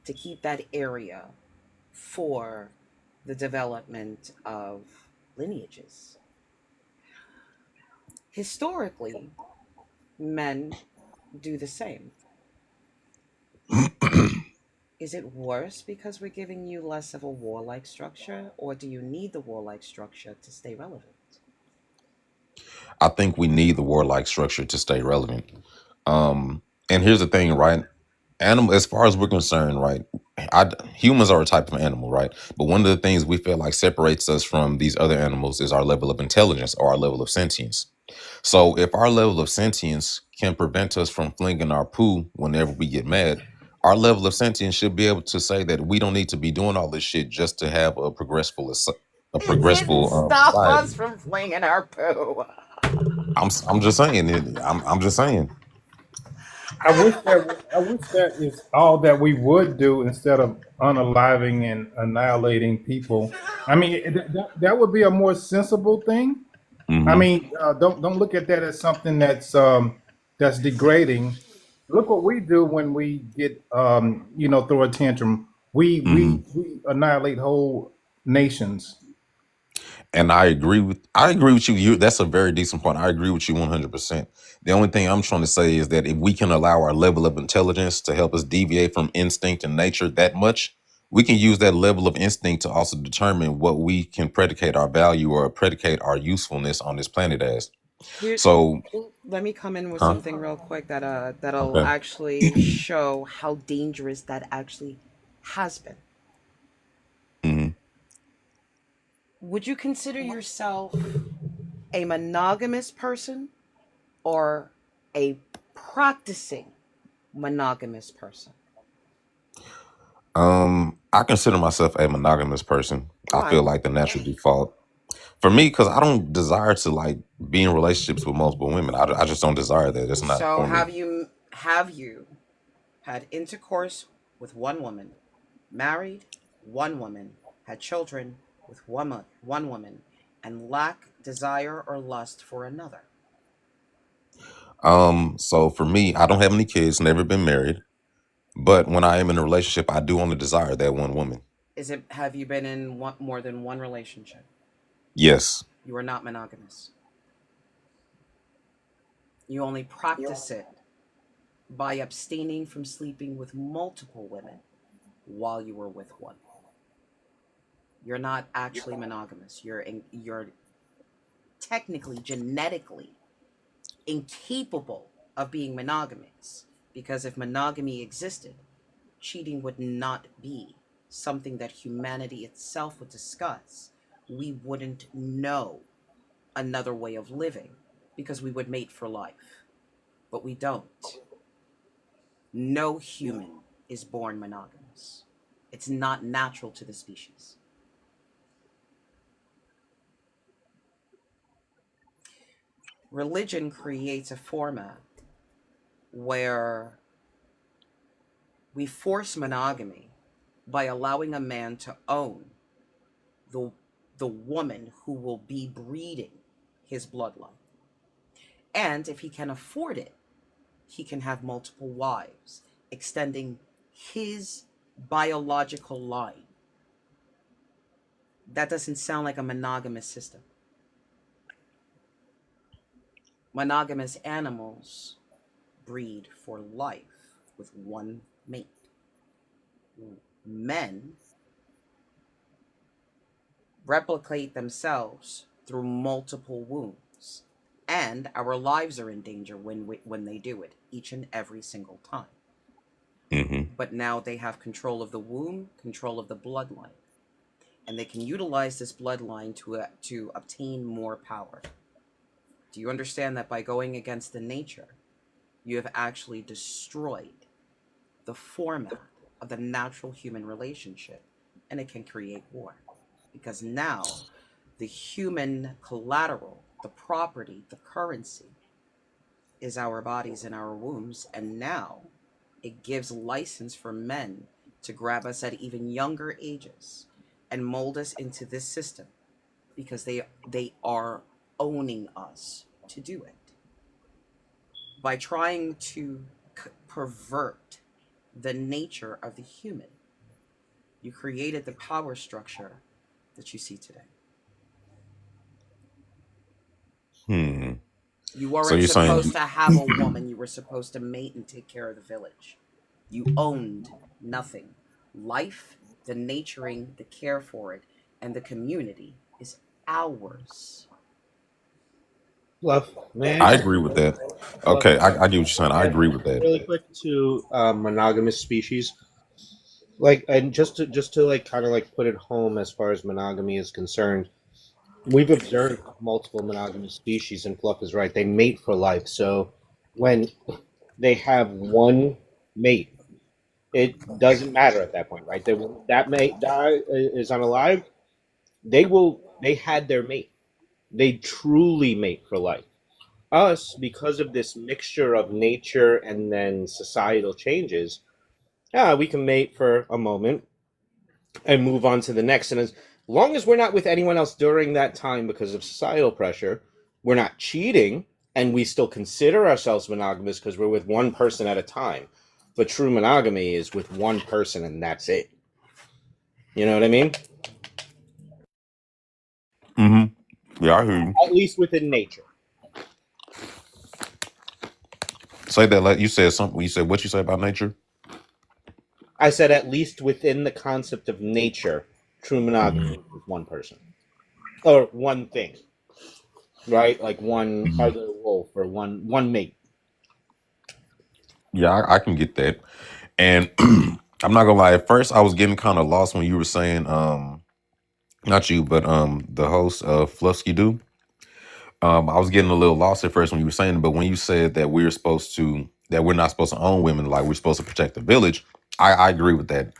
to keep that area for the development of lineages. Historically, men do the same. Is it worse because we're giving you less of a warlike structure, or do you need the warlike structure to stay relevant? I think we need the warlike structure to stay relevant. And here's the thing, right? Animal, as far as we're concerned, right? Humans are a type of animal, right? But one of the things we feel like separates us from these other animals is our level of intelligence or our level of sentience. So if our level of sentience can prevent us from flinging our poo whenever we get mad, our level of sentience should be able to say that we don't need to be doing all this shit just to have a a It didn't progressive stop society. us from flinging our poo. I'm just saying it. I'm just saying. I wish that is all that we would do instead of unaliving and annihilating people. I mean, that would be a more sensible thing. I Hmm. mean, don't look at that as something that's degrading. Look what we do when we get throw a tantrum. Hmm. We annihilate whole nations. And I agree with you. That's a very decent point. I agree with you 100%. The only thing I'm trying to say is that if we can allow our level of intelligence to help us deviate from instinct and nature that much, we can use that level of instinct to also determine what we can predicate our value or predicate our usefulness on this planet as. Here, So, let me come in with huh? something real quick that'll Okay. actually show how dangerous that actually has been. Hmm. Would you consider yourself a monogamous person or a practicing monogamous person? I consider myself a monogamous person. I feel Why? like the natural default for me, because I don't desire to like be in relationships with multiple women. I just don't desire that. It's not So for me. have you had intercourse with one woman, married one woman, had children with one woman, and lack desire or lust for another? So for me, I don't have any kids, never been married. But when I am in a relationship, I do only desire that one woman. Have you been in more than one relationship? Yes. You are not monogamous. You only practice it by abstaining from sleeping with multiple women while you were with one. You're not actually monogamous. You're technically genetically incapable of being monogamous, because if monogamy existed, cheating would not be something that humanity itself would discuss. We wouldn't know another way of living because we would mate for life, but we don't. No human is born monogamous. It's not natural to the species. Religion creates a format where we force monogamy by allowing a man to own the the woman who will be breeding his bloodline. And if he can afford it, he can have multiple wives, extending his biological line. That doesn't sound like a monogamous system. Monogamous animals breed for life with one mate. Men replicate themselves through multiple wombs, and our lives are in danger when they do it, each and every single time. Hmm. But now they have control of the womb, control of the bloodline, and they can utilize this bloodline to obtain more power. Do you understand that by going against the nature, you have actually destroyed the format of the natural human relationship, and it can create war? Because now the human collateral, the property, the currency is our bodies and our wombs, and now it gives license for men to grab us at even younger ages and mold us into this system, because they are owning us to do it by trying to pervert the nature of the human. You created the power structure that you see today. Hmm. You So weren't you're saying, supposed to have a woman. You were supposed to mate and take care of the village. You owned nothing. Life, the naturing, the care for it, and the community is ours. Fluff, man. I agree with that. Fluff, Okay, I get what you're saying. I agree with that. really quick to monogamous species. Like, and just to like kind of like put it home as far as monogamy is concerned, we've observed multiple monogamous species, and Fluff is right. They mate for life. So when they have one mate, it doesn't matter at that point, right? That mate is unalive. They had their mate. They truly mate for life. Us, because of this mixture of nature and then societal changes, yeah, we can mate for a moment and move on to the next. And as long as we're not with anyone else during that time because of societal pressure, we're not cheating, and we still consider ourselves monogamous because we're with one person at a time. But true monogamy is with one person and that's it. You know what I mean? Mm-hmm. Yeah, I hear you. At least within nature. Say that. Like you said something. You said what you say about nature. I said at least within the concept of nature, true monogamy is with one person. Or one thing. Right? Like one Mhm. other wolf or one mate. Yeah, I can get that. And I'm not gonna lie. At first, I was getting kind of lost when you were saying, not you, but the host of FluffSkidoo. I was getting a little lost at first when you were saying it, but when you said that we're not supposed to own women, like we're supposed to protect the village, I agree with that.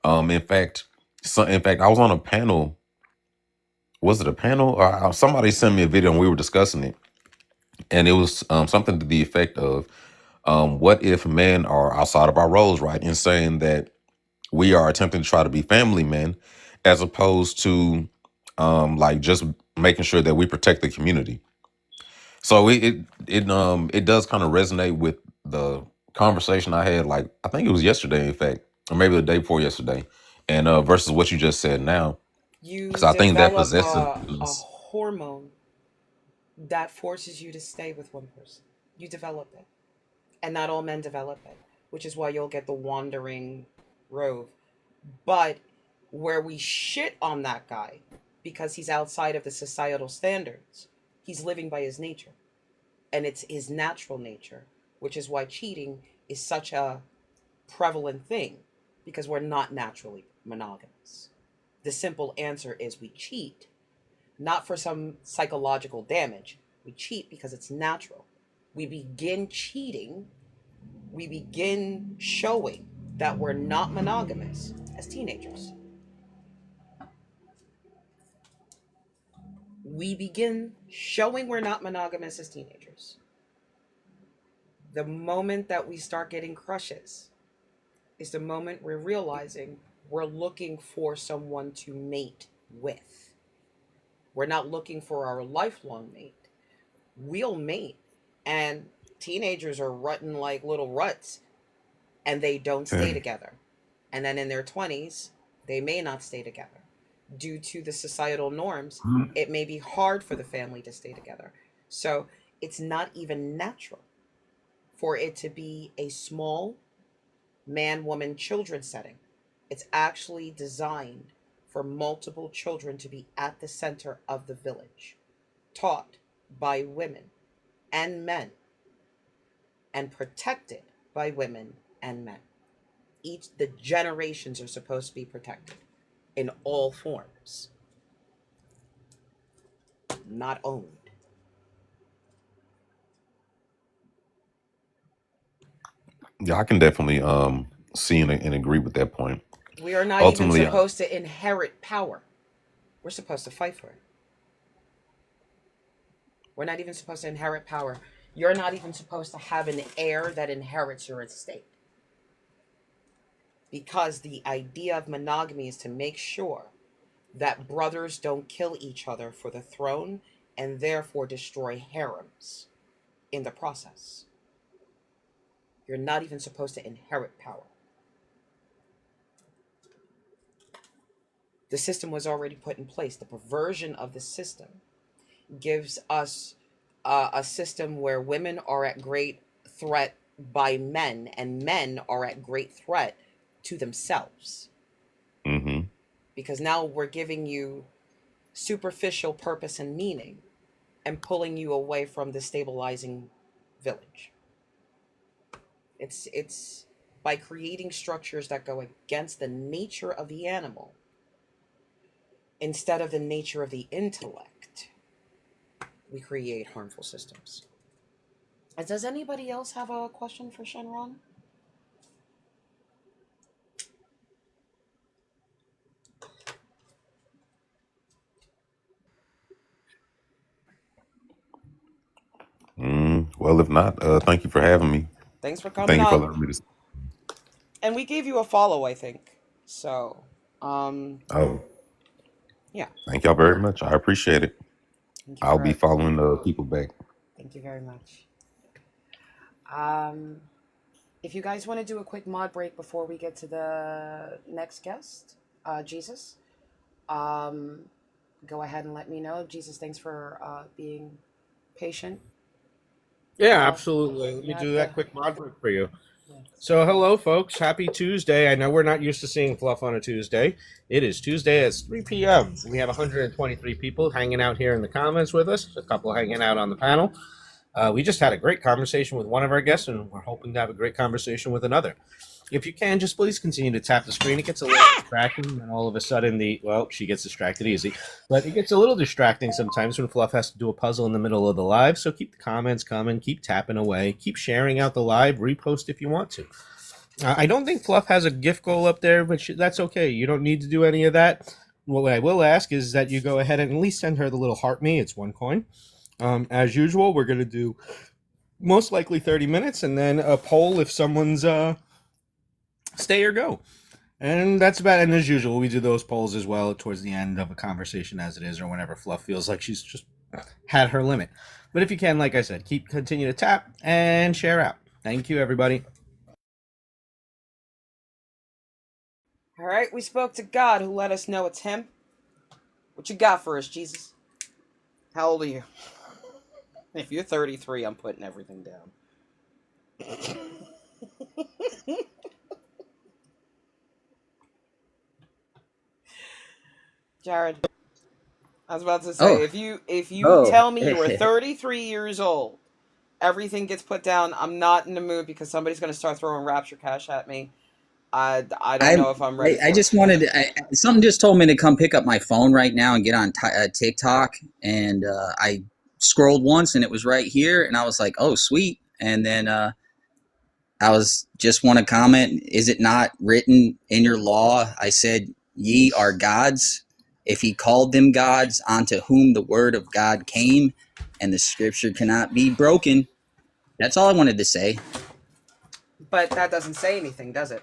In fact, I was on a panel. Was it a panel? Or somebody sent me a video and we were discussing it, and it was something to the effect of, what if men are outside of our roles, right? And saying that we are attempting to try to be family men, as opposed to like just making sure that we protect the community. So it does kind of resonate with the conversation I had, like I think it was yesterday, in fact, or maybe the day before yesterday, and versus what you just said now, because You I think that develop possessive a is. hormone that forces you to stay with one person. You develop it. And not all men develop it, which is why you'll get the wandering rove. But where we shit on that guy because he's outside of the societal standards, he's living by his nature. And it's his natural nature, which is why cheating is such a prevalent thing because we're not naturally monogamous. The simple answer is we cheat, not for some psychological damage. We cheat because it's natural. We begin cheating, we begin showing that we're not monogamous as teenagers. We begin showing we're not monogamous as teenagers. The moment that we start getting crushes is the moment we're realizing we're looking for someone to mate with. We're not looking for our lifelong mate. We'll mate. And teenagers are rutting like little ruts and they don't stay together. And then in their 20s, they may not stay together. Due to the societal norms, it may be hard for the family to stay together. So it's not even natural for it to be a small man, woman, children setting. It's actually designed for multiple children to be at the center of the village, taught by women and men, and protected by women and men. The generations are supposed to be protected in all forms, not owned. Yeah, I can definitely see and agree with that point. We are not even Ultimately, supposed to inherit power. We're supposed to fight for it. We're not even supposed to inherit power. You're not even supposed to have an heir that inherits your estate. Because the idea of monogamy is to make sure that brothers don't kill each other for the throne and therefore destroy harems in the process. You're not even supposed to inherit power. The system was already put in place. The perversion of the system gives us a system where women are at great threat by men and men are at great threat to themselves. hmm Because now we're giving you superficial purpose and meaning and pulling you away from the stabilizing village. It's by creating structures that go against the nature of the animal instead of the nature of the intellect, we create harmful systems. Does anybody else have a question for Shenron? Well, if not, thank you for having me. Thanks for coming Thank you for up. allowing me to. And we gave you a follow, I think. So, Oh, yeah. thank y'all very much. I appreciate it. Thank you I'll be for following the people back. Thank you very much. If you guys want to do a quick mod break before we get to the next guest, Jesus, go ahead and let me know. Jesus, thanks for being patient. Yeah, absolutely. Let me do that quick mod break for you. So, hello, folks. Happy Tuesday. I know we're not used to seeing Fluff on a Tuesday. It is Tuesday at 3 p.m. We have 123 people hanging out here in the comments with us, a couple hanging out on the panel. We just had a great conversation with one of our guests, and we're hoping to have a great conversation with another. If you can, just please continue to tap the screen. It gets a little distracting, and all of a sudden she gets distracted easy. But it gets a little distracting sometimes when Fluff has to do a puzzle in the middle of the live. So keep the comments coming, keep tapping away, keep sharing out the live, repost if you want to. I don't think Fluff has a gift goal up there, but that's okay. You don't need to do any of that. What I will ask is that you go ahead and at least send her the little heart me. It's 1 coin. As usual, we're going to do most likely 30 minutes and then a poll if someone's stay or go. And that's about it. And as usual, we do those polls as well towards the end of a conversation as it is, or whenever Fluff feels like she's just had her limit. But if you can, like I said, continue to tap and share out. Thank you, everybody. All right, we spoke to God who let us know it's him. What you got for us, Jesus? How old are you? If you're 33, I'm putting everything down. Jared, I was about to say, if you tell me you were 33 years old, everything gets put down. I'm not in the mood because somebody's going to start throwing Rapture Cash at me. I don't know if I'm ready. I just wanted something just told me to come pick up my phone right now and get on TikTok, and I scrolled once and it was right here, and I was like, oh sweet. And then I was just want to comment, is it not written in your law? I said, ye are gods, if he called them gods, unto whom the word of God came, and the scripture cannot be broken. That's all I wanted to say. But that doesn't say anything, does it?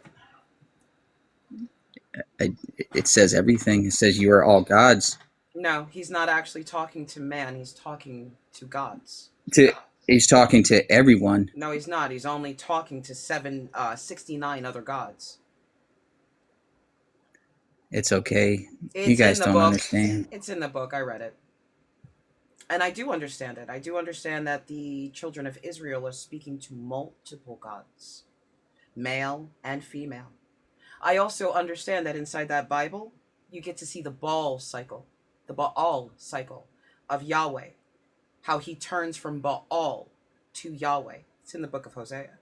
It says everything. It says you are all gods. No, he's not actually talking to man. He's talking to gods. He's talking to everyone. No, he's not. He's only talking to 69 other gods. It's okay. It's you guys in the don't book. understand. It's in the book. I read it. And I do understand it. I do understand that the children of Israel are speaking to multiple gods, male and female. I also understand that inside that Bible, you get to see the Baal cycle of Yahweh, how he turns from Baal to Yahweh. It's in the book of Hosea.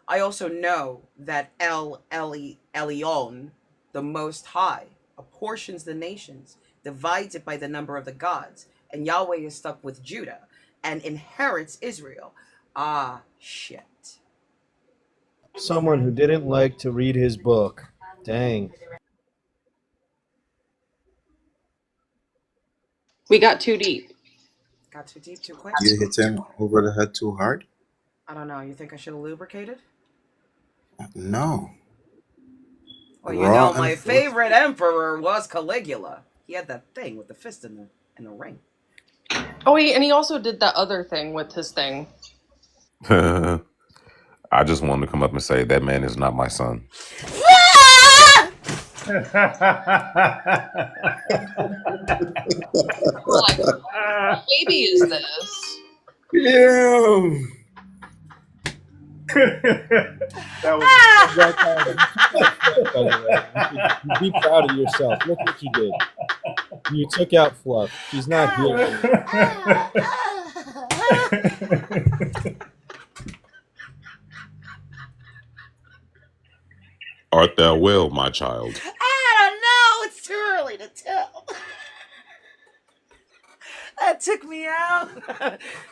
I also know that El Elyon, the Most High, apportions the nations, divides it by the number of the gods, and Yahweh is stuck with Judah and inherits Israel. Ah, shit. Someone who didn't like to read his book. Dang. We got too deep. Got too deep too quick? You hit him over the head too hard? I don't know. You think I should have lubricated? No. Well, you know, my favorite emperor was Caligula. He had that thing with the fist in the ring. Oh, and he also did that other thing with his thing. I just wanted to come up and say that man is not my son. What baby is this? Yeah. That was be proud of yourself. Look what you did. You took out Fluff. She's not here. Art thou well, my child? I don't know. It's too early to tell. That took me out.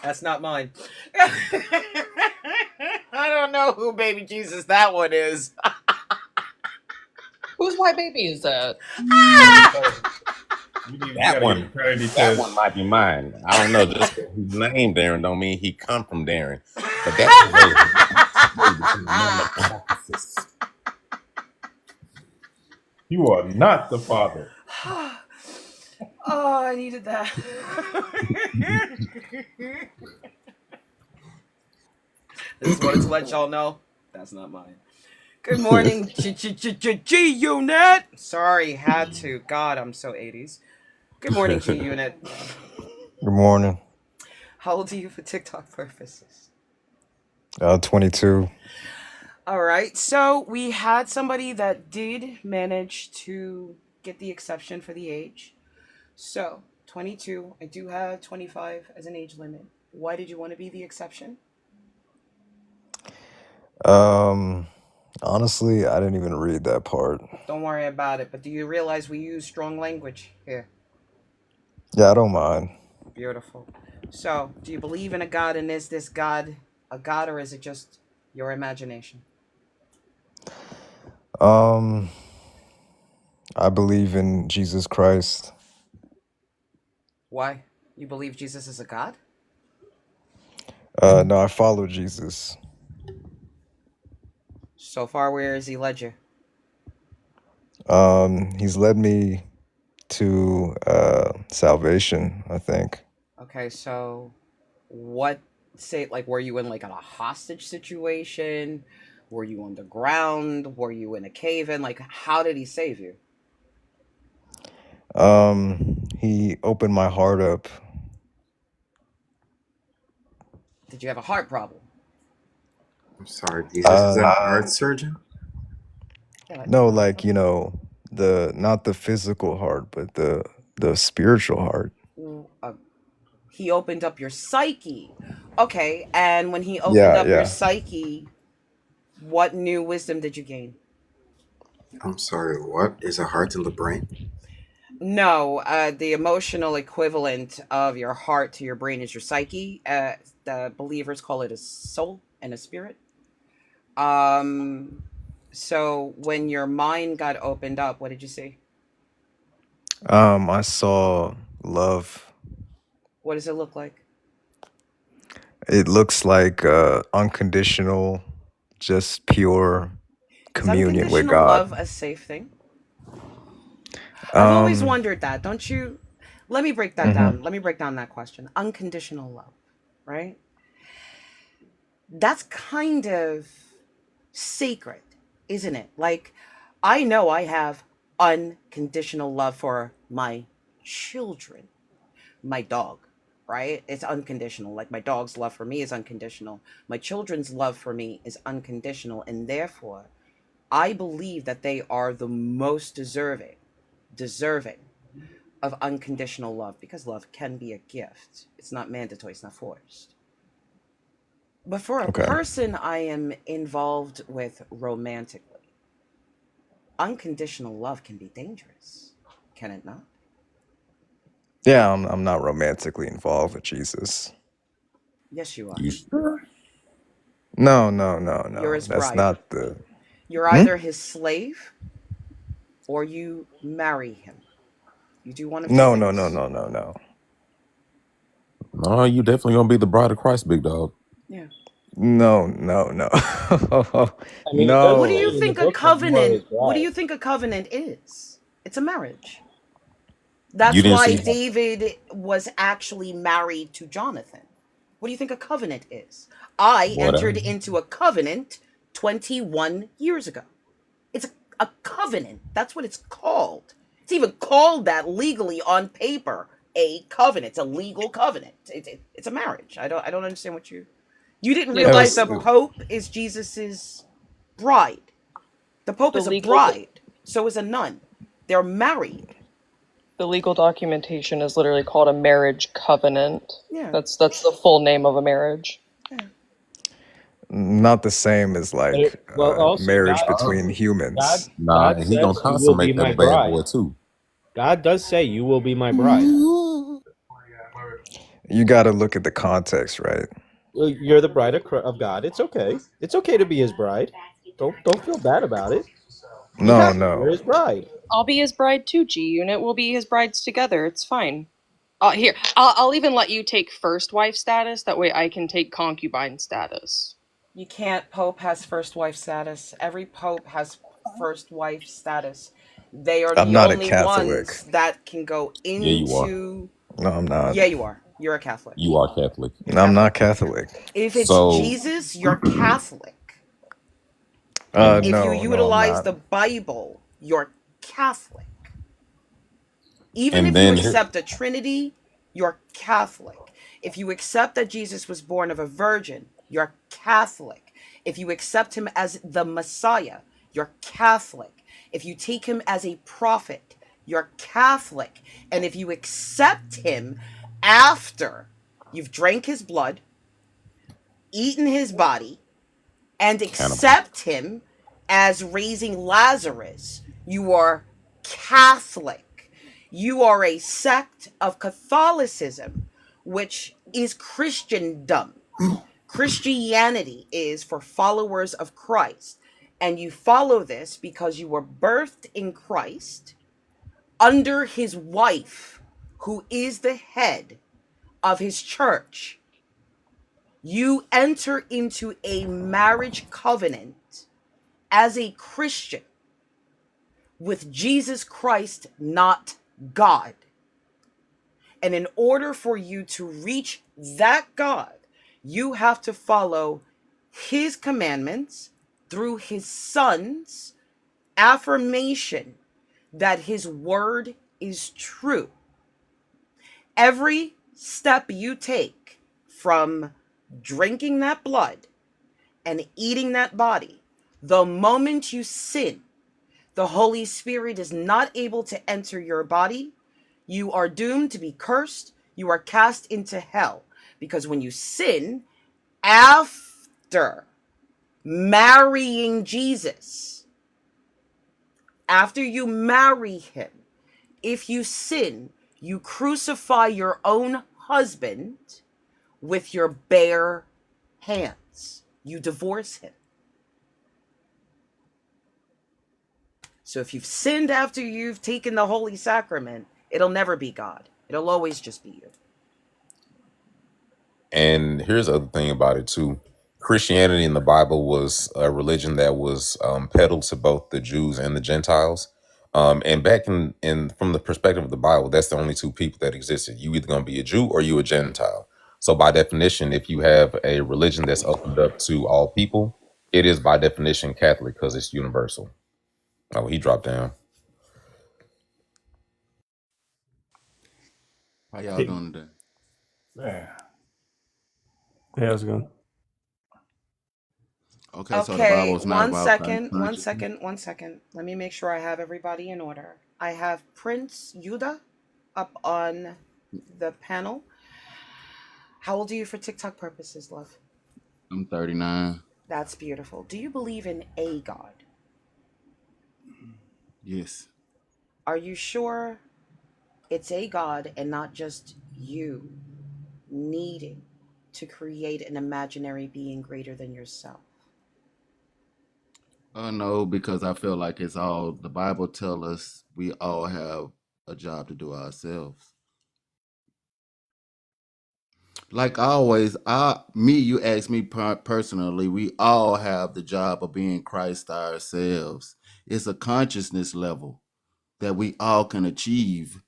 That's not mine. I don't know who baby Jesus that one is. Whose white baby is that? That one might be mine. I don't know. Just 'cause he's named Darren don't mean he come from Darren. But that's You are not the father. Oh, I needed that. This is what it's let y'all know. That's not mine. Good morning, G-Unit. Sorry, had to. God, I'm so 80s. Good morning, G-Unit. Good morning. How old are you for TikTok purposes? 22. All right, so we had somebody that did manage to get the exception for the age. So, 22. I do have 25 as an age limit. Why did you want to be the exception? Honestly, I didn't even read that part. Don't worry about it, but do you realize we use strong language here? Yeah, I don't mind. Beautiful. So, do you believe in a God, and is this God a God, or is it just your imagination? I believe in Jesus Christ. Why? You believe Jesus is a God? No, I follow Jesus. So far, where has he led you? He's led me to salvation, I think. Okay, so what, say, like, were you in like a hostage situation? Were you underground? Were you in a cave-in? Like, how did he save you? He opened my heart up. Did you have a heart problem? I'm sorry, Jesus is a heart surgeon? No, like, not the physical heart, but the spiritual heart. He opened up your psyche. Okay, and when he opened up your psyche, what new wisdom did you gain? I'm sorry, what? Is a heart in the brain? No, the emotional equivalent of your heart to your brain is your psyche. The believers call it a soul and a spirit. So when your mind got opened up, what did you see? I saw love. What does it look like? It looks like unconditional, just pure communion with Unconditional God. love a safe thing? I've always wondered that, don't you? Let me break that down. Let me break down that question. Unconditional love, right? That's kind of sacred, isn't it? Like, I know I have unconditional love for my children, my dog, right? It's unconditional. Like, my dog's love for me is unconditional. My children's love for me is unconditional. And therefore, I believe that they are the most deserving of unconditional love, because love can be a gift. It's not mandatory. It's not forced. But for a person I am involved with romantically, unconditional love can be dangerous. Can it not? Yeah, I'm not romantically involved with Jesus. Yes, you are. You sure? No. You're his That's bride. not the. You're either his slave or you marry him. You do one of two No. No, you definitely gonna be the bride of Christ, big dog. Yeah. No. I mean, No. What do you in the think a book that you are covenant? his What do bride. you think a covenant is? It's a marriage. That's You didn't why see David was actually married to Jonathan. What do you think a covenant is? I entered into a covenant 21 years ago. It's a covenant. That's what it's called. It's even called that legally on paper. A covenant. It's a legal covenant. It's a marriage. I don't understand what you didn't Yeah, realize the the Pope is Jesus's bride. The Pope is a legal bride. So is a nun. They're married. The legal documentation is literally called a marriage covenant. Yeah. That's the full name of a marriage. Not the same as like Well, also marriage God, between humans. Nah, God and he gonna says you will be consummate my that bad bride. boy too. God does say you will be my bride. You got to look at the context, right? You're the bride of God. It's okay. It's okay to be his bride. Don't feel bad about it. Be No, happy. no. You're his bride. I'll be his bride too, G-Unit. We'll be his brides together. It's fine. Here, I'll even let you take first wife status. That way I can take concubine status. You can't. Pope has first wife status. Every pope has first wife status. They are I'm the not a only Catholic. ones that can go Yeah, you are. into. No, I'm not. Yeah, you are. You're a Catholic. You are Catholic. No, I'm not Catholic. If it's So Jesus, you're Catholic. and If you No, I'm utilize not. the Bible, you're Catholic. Even and if you then here, accept the Trinity, you're Catholic. If you accept that Jesus was born of a virgin, you're Catholic. If you accept him as the Messiah, you're Catholic. If you take him as a prophet, you're Catholic. And if you accept him after you've drank his blood, eaten his body, and accept him as raising Lazarus, you are Catholic. You are a sect of Catholicism, which is Christendom. Christianity is for followers of Christ. And you follow this because you were birthed in Christ under his wife, who is the head of his church. You enter into a marriage covenant as a Christian with Jesus Christ, not God. And in order for you to reach that God, you have to follow his commandments through his son's affirmation that his word is true. Every step you take from drinking that blood and eating that body, the moment you sin, the Holy Spirit is not able to enter your body. You are doomed to be cursed. You are cast into hell. Because when you sin, after marrying Jesus, after you marry him, if you sin, you crucify your own husband with your bare hands. You divorce him. So if you've sinned after you've taken the Holy Sacrament, it'll never be God. It'll always just be you. and here's the other thing about it too. Christianity in the Bible was a religion that was peddled to both the Jews and the Gentiles. And back in from the perspective of the Bible, that's the only two people that existed. You either gonna be a Jew or you a Gentile. So by definition, if you have a religion that's opened up to all people, it is by definition Catholic because it's universal. Oh, he dropped down. How y'all doing today? Yeah. Hey, how's it going? Okay, so the Okay, Bible's not about one second. Let me make sure I have everybody in order. I have Prince Yuda up on the panel. How old are you for TikTok purposes, love? I'm 39. That's beautiful. Do you believe in a God? Yes. Are you sure it's a God and not just you needing to create an imaginary being greater than yourself? No, because I feel like it's all the Bible tell us we all have a job to do ourselves. Like always, you ask me personally, we all have the job of being Christ ourselves. It's a consciousness level that we all can achieve.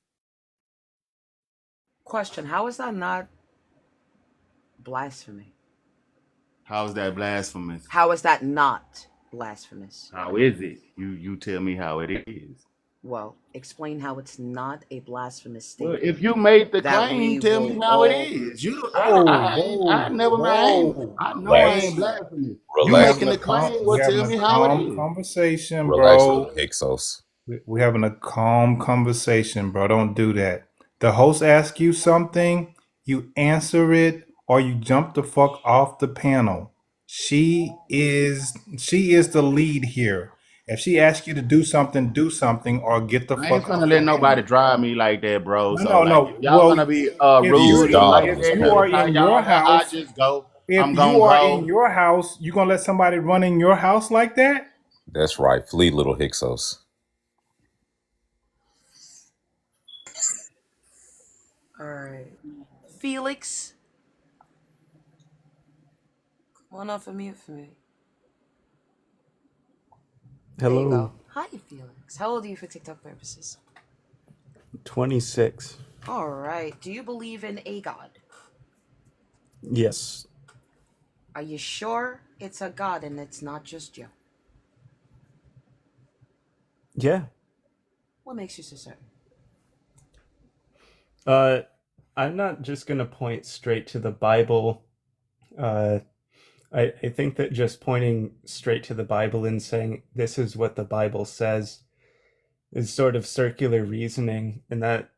Question, how is that not blasphemy? How is that blasphemous? How is that not blasphemous? How is it? You tell me how it is. Well, explain how it's not a blasphemous Well, statement. if you made the That claim, we tell me will how it all- is. You, Whoa, I never mind. whoa, I know I ain't Relax. blasphemous. You We Relax. making having the a calm, claim? we Well, having tell a me how it calm is. conversation, Relax, bro. little Hixos. We're having a calm conversation, bro. Don't do that. The host asks you something, you answer it, or you jump the fuck off the panel. She is the lead here. If she asks you to do something, or get the I ain't fuck finna off the let nobody panel. drive me like that, bro. No, So no, like, no. if y'all Well, gonna be if He's you're rude and God like on if this that you every are panel. time in your y'all, I house, just go. if I'm you gonna are in go. your house, you gonna let somebody run in your house like that? That's right. Flee, little Hyksos. All right. Felix, come on off of mute for me. There you Hello. go. Hi, Felix. How old are you for TikTok purposes? 26. All right. Do you believe in a god? Yes. Are you sure it's a god and it's not just you? Yeah. What makes you so certain? I'm not just going to point straight to the Bible. I think that just pointing straight to the Bible and saying this is what the Bible says is sort of circular reasoning, and that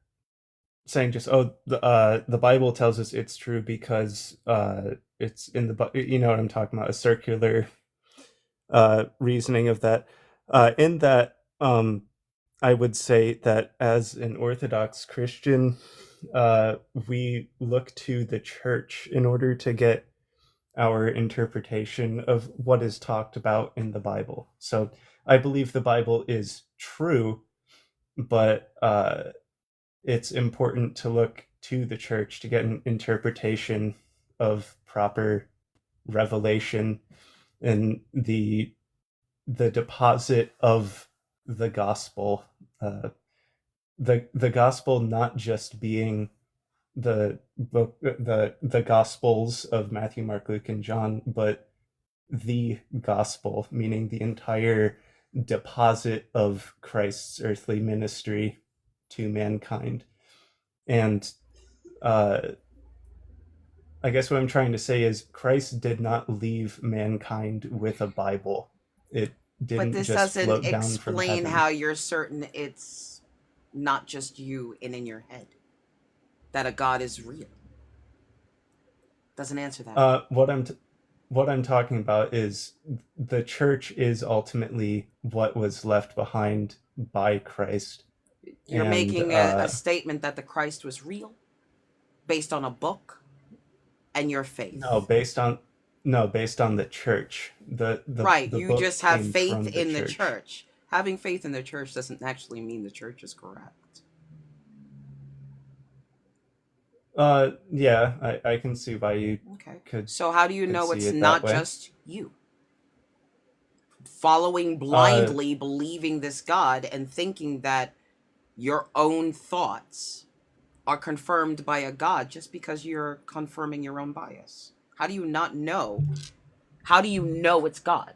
saying just the Bible tells us it's true because it's in the you know what I'm talking about, a circular reasoning of that. In that, I would say that as an Orthodox Christian, we look to the church in order to get our interpretation of what is talked about in the Bible. So I believe the Bible is true, but it's important to look to the church to get an interpretation of proper revelation and the deposit of the gospel. The gospel not just being the book, the gospels of Matthew, Mark, Luke, and John, but the gospel, meaning the entire deposit of Christ's earthly ministry to mankind. And I guess what I'm trying to say is Christ did not leave mankind with a Bible. It But didn't this just doesn't float down from explain heaven. how you're certain it's not just you and in your head. That a god is real. Doesn't answer that. What I'm talking about is the church is ultimately what was left behind by Christ. You're And making a statement that the Christ was real based on a book and your faith. based on the church. The Right, the you book just have came faith from in the church. Having faith in the church doesn't actually mean the church is correct. Yeah, I can see why you could. So how do you could know see it's it not that way. just you? Following blindly, believing this God and thinking that your own thoughts are confirmed by a God just because you're confirming your own bias. How do you not know? How do you know it's God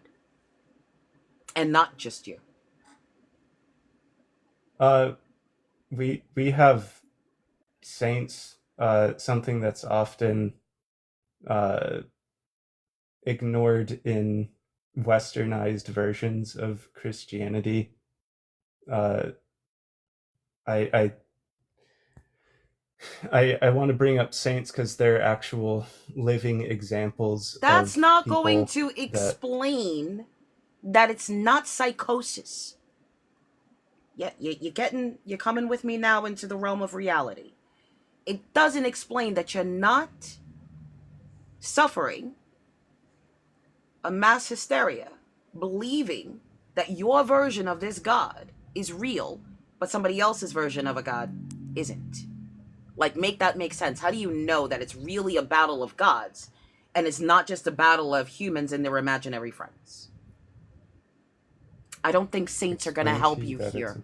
and not just you? We have saints. Something that's often ignored in westernized versions of Christianity. I want to bring up saints because they're actual living examples. That's of not people going to that explain that it's not psychosis. Yeah, you're coming with me now into the realm of reality. It doesn't explain that you're not suffering a mass hysteria, believing that your version of this God is real, but somebody else's version of a God isn't. Like, make that make sense. How do you know that it's really a battle of gods and it's not just a battle of humans and their imaginary friends? I don't think saints are going to help you here.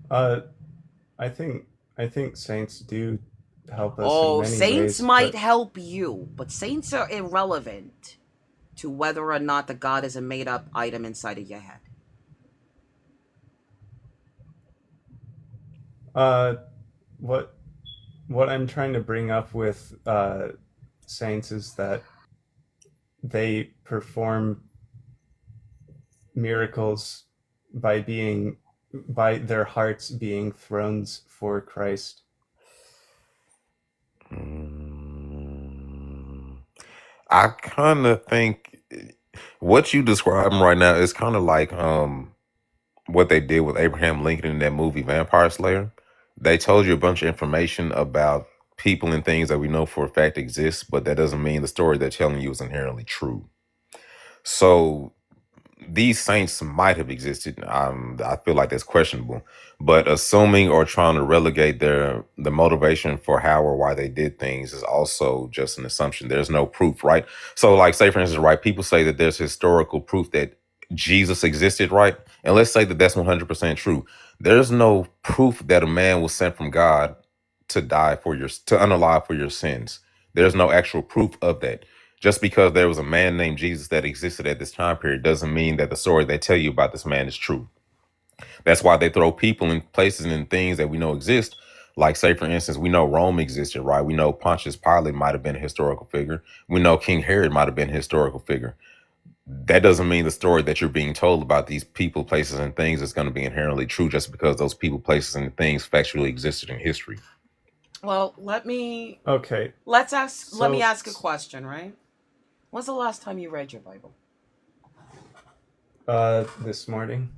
I think saints do help us in Oh, many saints ways, might but help you, but saints are irrelevant to whether or not the God is a made-up item inside of your head. what I'm trying to bring up with saints is that they perform miracles by their hearts being thrones for Christ. I kind of think what you describing right now is kind of like what they did with Abraham Lincoln in that movie Vampire Slayer. They told you a bunch of information about people and things that we know for a fact exist, but that doesn't mean the story they're telling you is inherently true. So these saints might have existed. I feel like that's questionable, but assuming or trying to relegate the motivation for how or why they did things is also just an assumption. There's no proof, right? So, like, say for instance, right? People say that there's historical proof that Jesus existed, right? And let's say that that's 100% true. There's no proof that a man was sent from God to die for to unalive for your sins. There's no actual proof of that. Just because there was a man named Jesus that existed at this time period doesn't mean that the story they tell you about this man is true. That's why they throw people in places and things that we know exist. Like, say, for instance, we know Rome existed, right? We know Pontius Pilate might have been a historical figure. We know King Herod might have been a historical figure. That doesn't mean the story that you're being told about these people, places, and things is going to be inherently true just because those people, places, and things factually existed in history. Well, let me Okay. let me So ask a question, right? When's the last time you read your Bible? this morning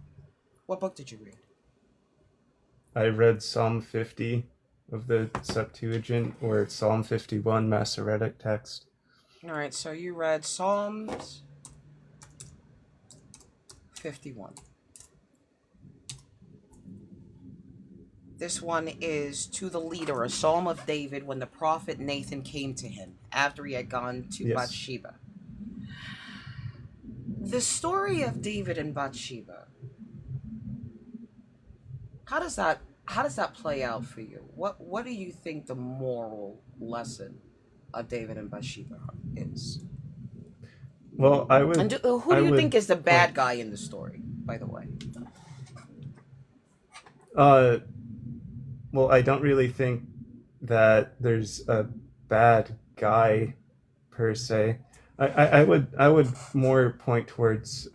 What book did you read? I read Psalm 50 of the Septuagint, or Psalm 51 Masoretic text. All right, so you read Psalms 51. This one is to the leader, a psalm of David when the prophet Nathan came to him after he had gone to Yes. Bathsheba. The story of David and Bathsheba, how does that play out for you? What do you think the moral lesson of David and Bathsheba is? Well, And who do you would think is the bad point- guy in the story, by the way? Well, I don't really think that there's a bad guy per se. I would more point towards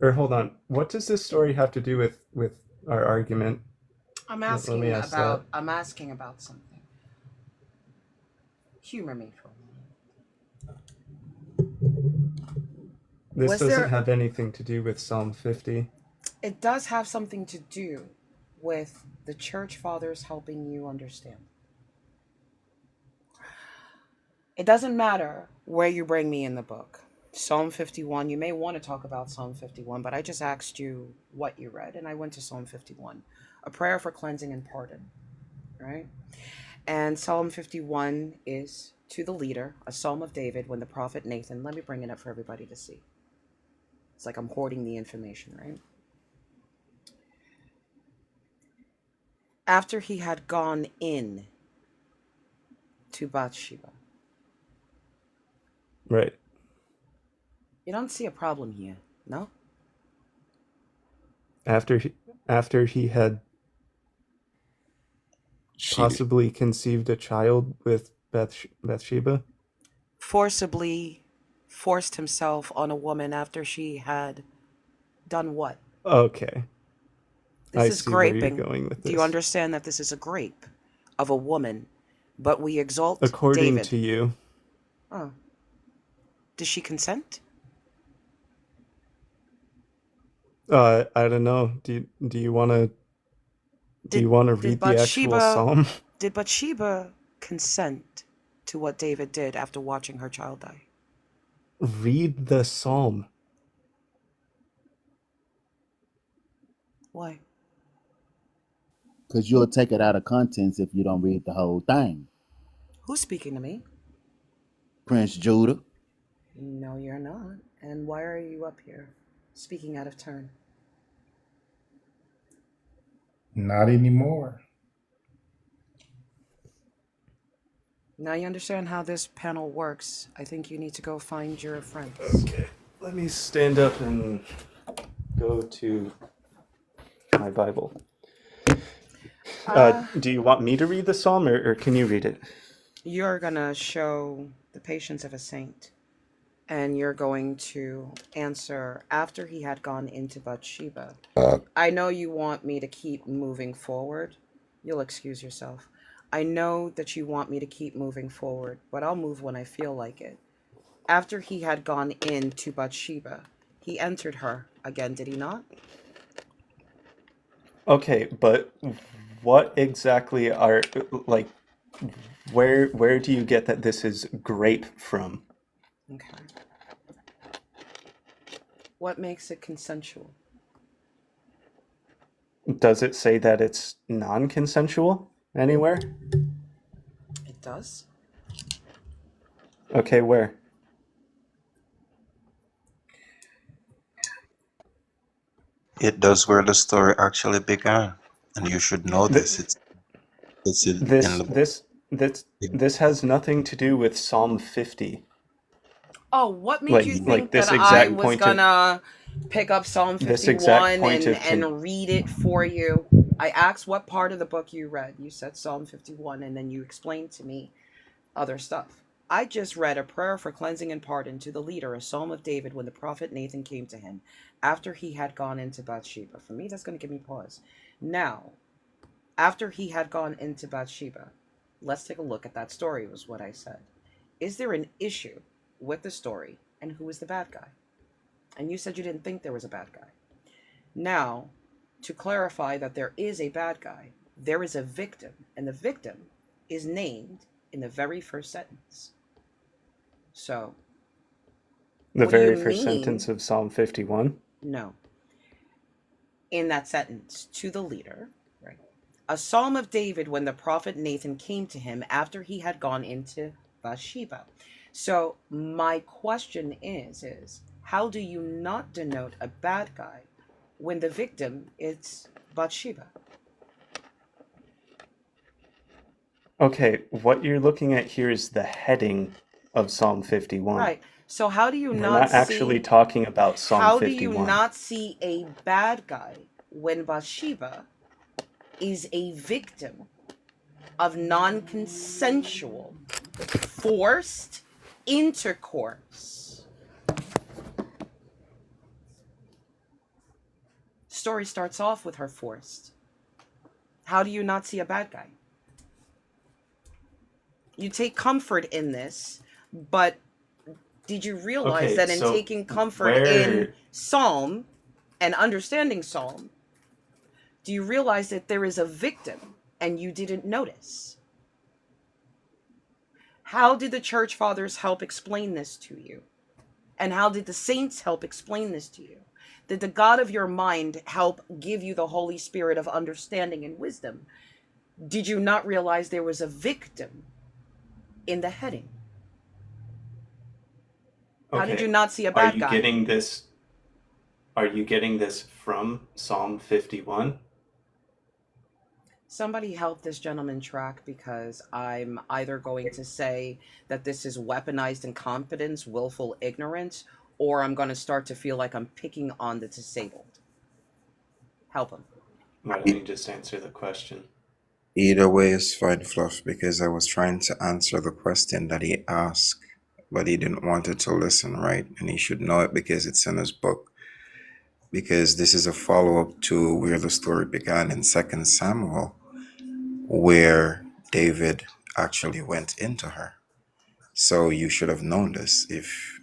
or hold on. What does this story have to do with our argument? I'm Let asking me ask that. about something. Humor me for a moment. This Was doesn't there- have anything to do with Psalm 50. It does have something to do with the church fathers helping you understand. It doesn't matter where you bring me in the book. Psalm 51, you may want to talk about Psalm 51, but I just asked you what you read, and I went to Psalm 51, a prayer for cleansing and pardon, right? And Psalm 51 is to the leader, a psalm of David when the prophet Nathan, let me bring it up for everybody to see. It's like I'm hoarding the information, right? After he had gone in to Bathsheba. Right. You don't see a problem here, no? After he had possibly conceived a child with Bathsheba. Forcibly forced himself on a woman after she had done what? Okay. This is see where you're graping. going with Do you this. understand that this is a grape of a woman, but we exalt According David? to you. Oh. Did she consent? I don't know. Do you want to read the actual psalm? Did Bathsheba consent to what David did after watching her child die? Read the psalm. Why? Because you'll take it out of context if you don't read the whole thing. Who's speaking to me? Prince Judah. No, you're not. And why are you up here speaking out of turn? Not anymore. Now you understand how this panel works. I think you need to go find your friends. Okay. Let me stand up and go to my Bible. Do you want me to read the psalm, or can you read it? You're gonna show the patience of a saint. And you're going to answer after he had gone into Bathsheba. Uh, I know you want me to keep moving forward. You'll excuse yourself. I know that you want me to keep moving forward, but I'll move when I feel like it. After he had gone into Bathsheba, he entered her again, did he not? Okay, but what exactly are like where do you get that this is grape from? Okay. What makes it consensual? Does it say that it's non-consensual anywhere? It does. Okay, where? It does where the story actually began, and you should know this. Th- It's in This the book. this this this has nothing to do with Psalm 50. Oh, what made you Like think that this I exact was point of gonna pick up Psalm this exact 51 point of and read it for you? I asked what part of the book you read. You said Psalm 51, and then you explained to me other stuff. I just read a prayer for cleansing and pardon to the leader, a psalm of David when the prophet Nathan came to him after he had gone into Bathsheba. For me, that's going to give me pause. Now, after he had gone into Bathsheba, let's take a look at that story, was what I said. Is there an issue with the story, and who is the bad guy? And you said you didn't think there was a bad guy. Now, to clarify that there is a bad guy, there is a victim, and the victim is named in the very first sentence. So, the what do you very first mean? sentence of Psalm 51. No. In that sentence, to the leader, right? A psalm of David when the prophet Nathan came to him after he had gone into Bathsheba. So, my question is how do you not denote a bad guy when the victim is Bathsheba? Okay, what you're looking at here is the heading of Psalm 51. Right. So how do you We're not not actually see talking about Psalm how do you 51. not see a bad guy when Bathsheba is a victim of non-consensual forced intercourse? Story starts off with her forced. How do you not see a bad guy? You take comfort in this, but did you realize Okay, that in so taking comfort in where Psalm and understanding Psalm, do you realize that there is a victim and you didn't notice? How did the church fathers help explain this to you? And how did the saints help explain this to you? Did the God of your mind help give you the Holy Spirit of understanding and wisdom? Did you not realize there was a victim in the heading? How did you Okay, not see a are bad you guy? getting this from Psalm 51? Somebody help this gentleman track, because I'm either going to say that this is weaponized incompetence, willful ignorance, or I'm going to start to feel like I'm picking on the disabled. Help him. Why don't you just answer the question? Either way is fine, Fluff, because I was trying to answer the question that he asked, but he didn't want it to listen, right? And he should know it because it's in his book. Because this is a follow-up to where the story began in 2 Samuel, where David actually went into her. So you should have known this if,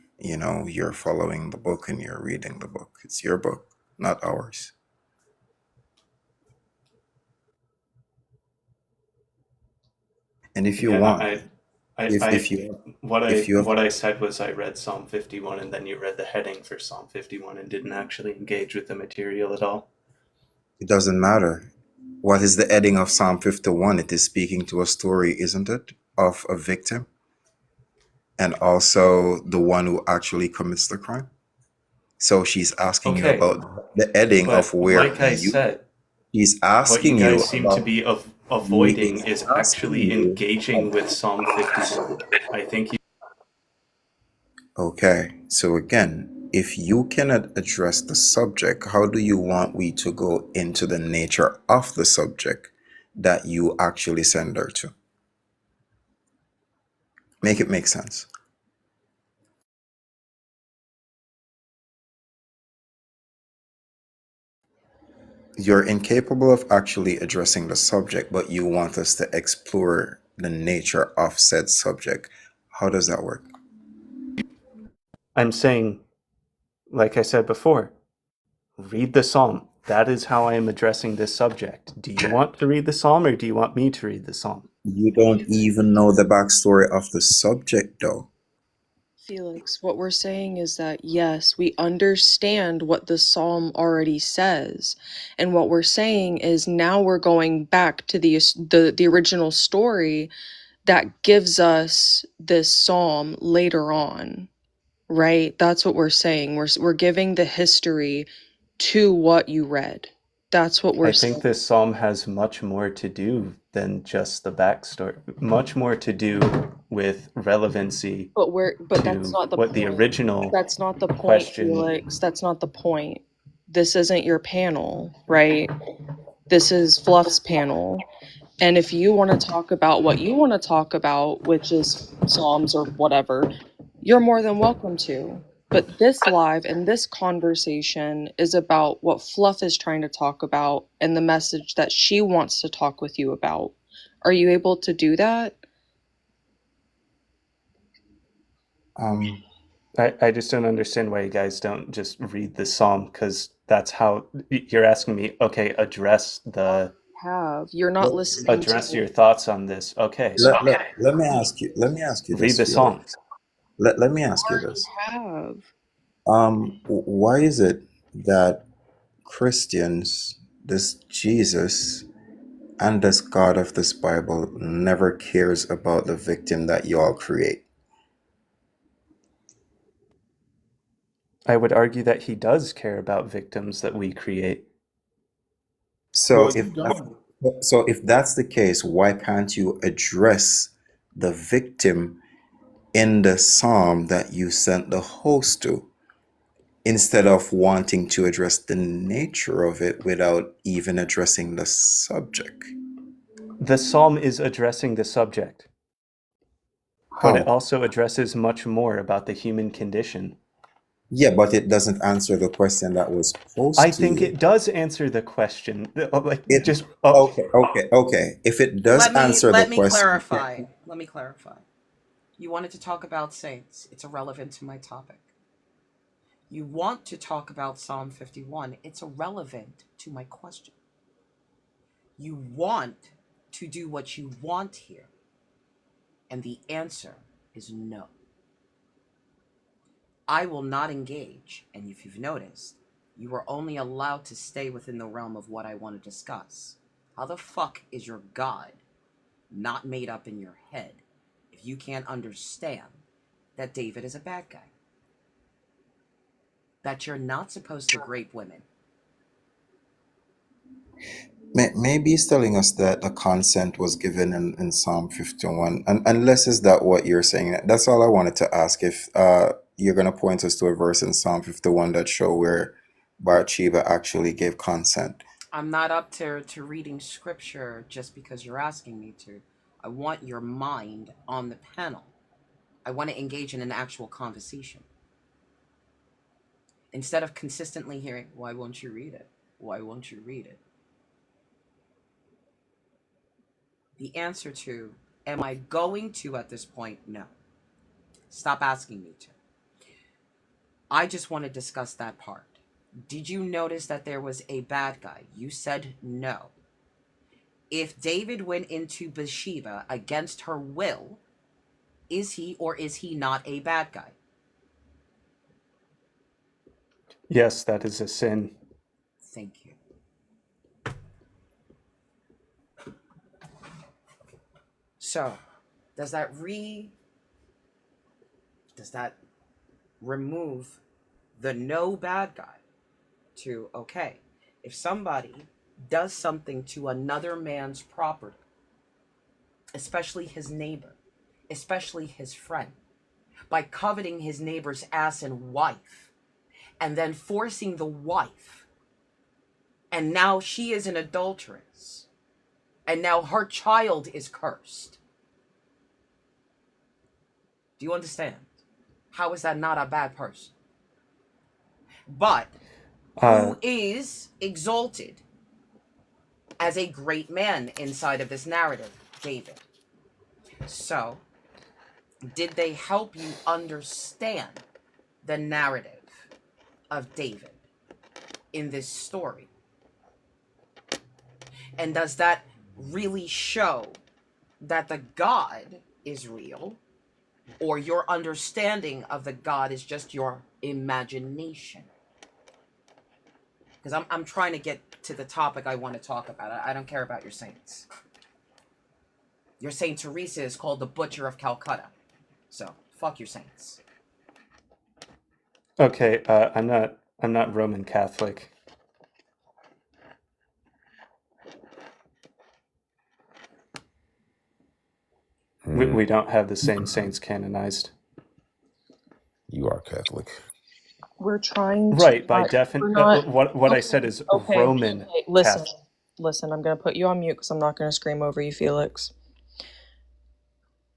you're following the book and you're reading the book. It's your book, not ours. And if you Again, want, if you have what I said was I read Psalm 51 and then you read the heading for Psalm 51 and didn't actually engage with the material at all. it doesn't matter. What is the heading of Psalm 51? It is speaking to a story, isn't it, of a victim and also the one who actually commits the crime. So she's asking you Okay, about the heading of but where like I said, she's what you asking you guys seem to about, be he avoiding is is asking actually you engaging with Psalm 51. I think you Okay, so again, if you cannot address the subject, how do you want we to go into the nature of the subject that you actually send her to? Make it make sense. You're incapable of actually addressing the subject, but you want us to explore the nature of said subject. How does that work? I'm saying, like I said before, read the psalm. That is how I am addressing this subject. Do you want to read the psalm or do you want me to read the psalm? You don't even know the backstory of the subject, though. Felix, what we're saying is that yes, we understand what the psalm already says, and what we're saying is now we're going back to the original story that gives us this psalm later on, right? That's what we're saying. We're giving the history to what you read. That's what we're I think saying. this psalm has much more to do than just the backstory. Much more to do with relevancy But that's to not the what the point. original That's not the point, question. Felix. That's not the point. This isn't your panel, right? This is Fluff's panel. And if you want to talk about what you want to talk about, which is Psalms or whatever, you're more than welcome to. But this live and this conversation is about what Fluff is trying to talk about and the message that she wants to talk with you about. Are you able to do that? I just don't understand why you guys don't just read the psalm, because that's how you're asking me, okay, address You're not listening to your thoughts on this. Okay. Let me ask you. Let me ask you Read this, the psalm. Felix. Let me ask you this. have. Why is it that Christians, this Jesus, and this God of this Bible never cares about the victim that you all create? I would argue that he does care about victims that we create. So No, you don't. if that's the case, why can't you address the victim in the psalm that you sent the host to, instead of wanting to address the nature of it without even addressing the subject? The psalm is addressing the subject, but it How? also addresses much more about the human condition. Yeah, but it doesn't answer the question that was posed I to think you. it does answer the question. Okay. If it does answer the Let me question, clarify. Let me clarify. You wanted to talk about saints. It's irrelevant to my topic. You want to talk about Psalm 51. It's irrelevant to my question. You want to do what you want here. And the answer is no. I will not engage. And if you've noticed, you are only allowed to stay within the realm of what I want to discuss. How the fuck is your God not made up in your head if you can't understand that David is a bad guy? That you're not supposed to rape women. maybe he's telling us that the consent was given in Psalm 51. And unless is that what you're saying? That's all I wanted to ask. If you're going to point us to a verse in Psalm 51 that show where Bathsheba actually gave consent. I'm not up to reading scripture just because you're asking me to. I want your mind on the panel. I want to engage in an actual conversation. Instead of consistently hearing, why won't you read it? Why won't you read it? The answer to, am I going to at this point? No. Stop asking me to. I just want to discuss that part. Did you notice that there was a bad guy? You said no. If David went into Bathsheba against her will, is he or is he not a bad guy? Yes, that is a sin. Thank you. So, does that remove the no bad guy to, okay, if somebody does something to another man's property, especially his neighbor, especially his friend, by coveting his neighbor's ass and wife, and then forcing the wife, and now she is an adulteress, and now her child is cursed. Do you understand? How is that not a bad person? But who is exalted as a great man inside of this narrative, David. So, did they help you understand the narrative of David in this story? And does that really show that the God is real, or your understanding of the God is just your imagination? Because I'm trying to get to the topic I want to talk about. I don't care about your saints. Your Saint Teresa is called the Butcher of Calcutta. So, fuck your saints. Okay, I'm not Roman Catholic. We don't have the same saints canonized. You are Catholic. We're trying to Right, by not, we're definition. not. What I Okay, said is okay, Roman okay. Listen, Catholic. listen. I'm gonna put you on mute because I'm not gonna scream over you, Felix.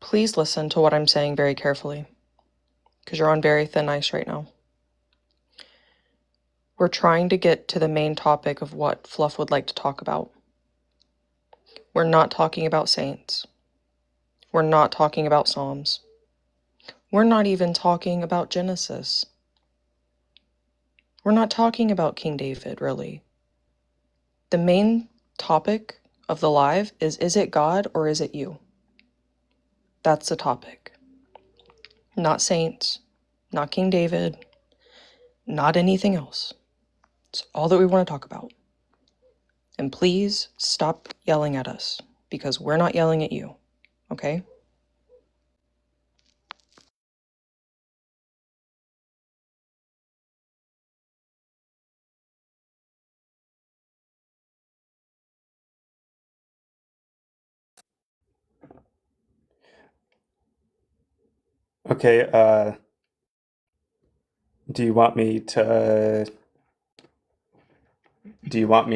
Please listen to what I'm saying very carefully, because you're on very thin ice right now. We're trying to get to the main topic of what Fluff would like to talk about. We're not talking about saints. We're not talking about Psalms. We're not even talking about Genesis. We're not talking about King David, really. The main topic of the live is it God or is it you? That's the topic. Not saints, not King David, not anything else. It's all that we want to talk about. And please stop yelling at us, because we're not yelling at you, okay? Okay, do you want me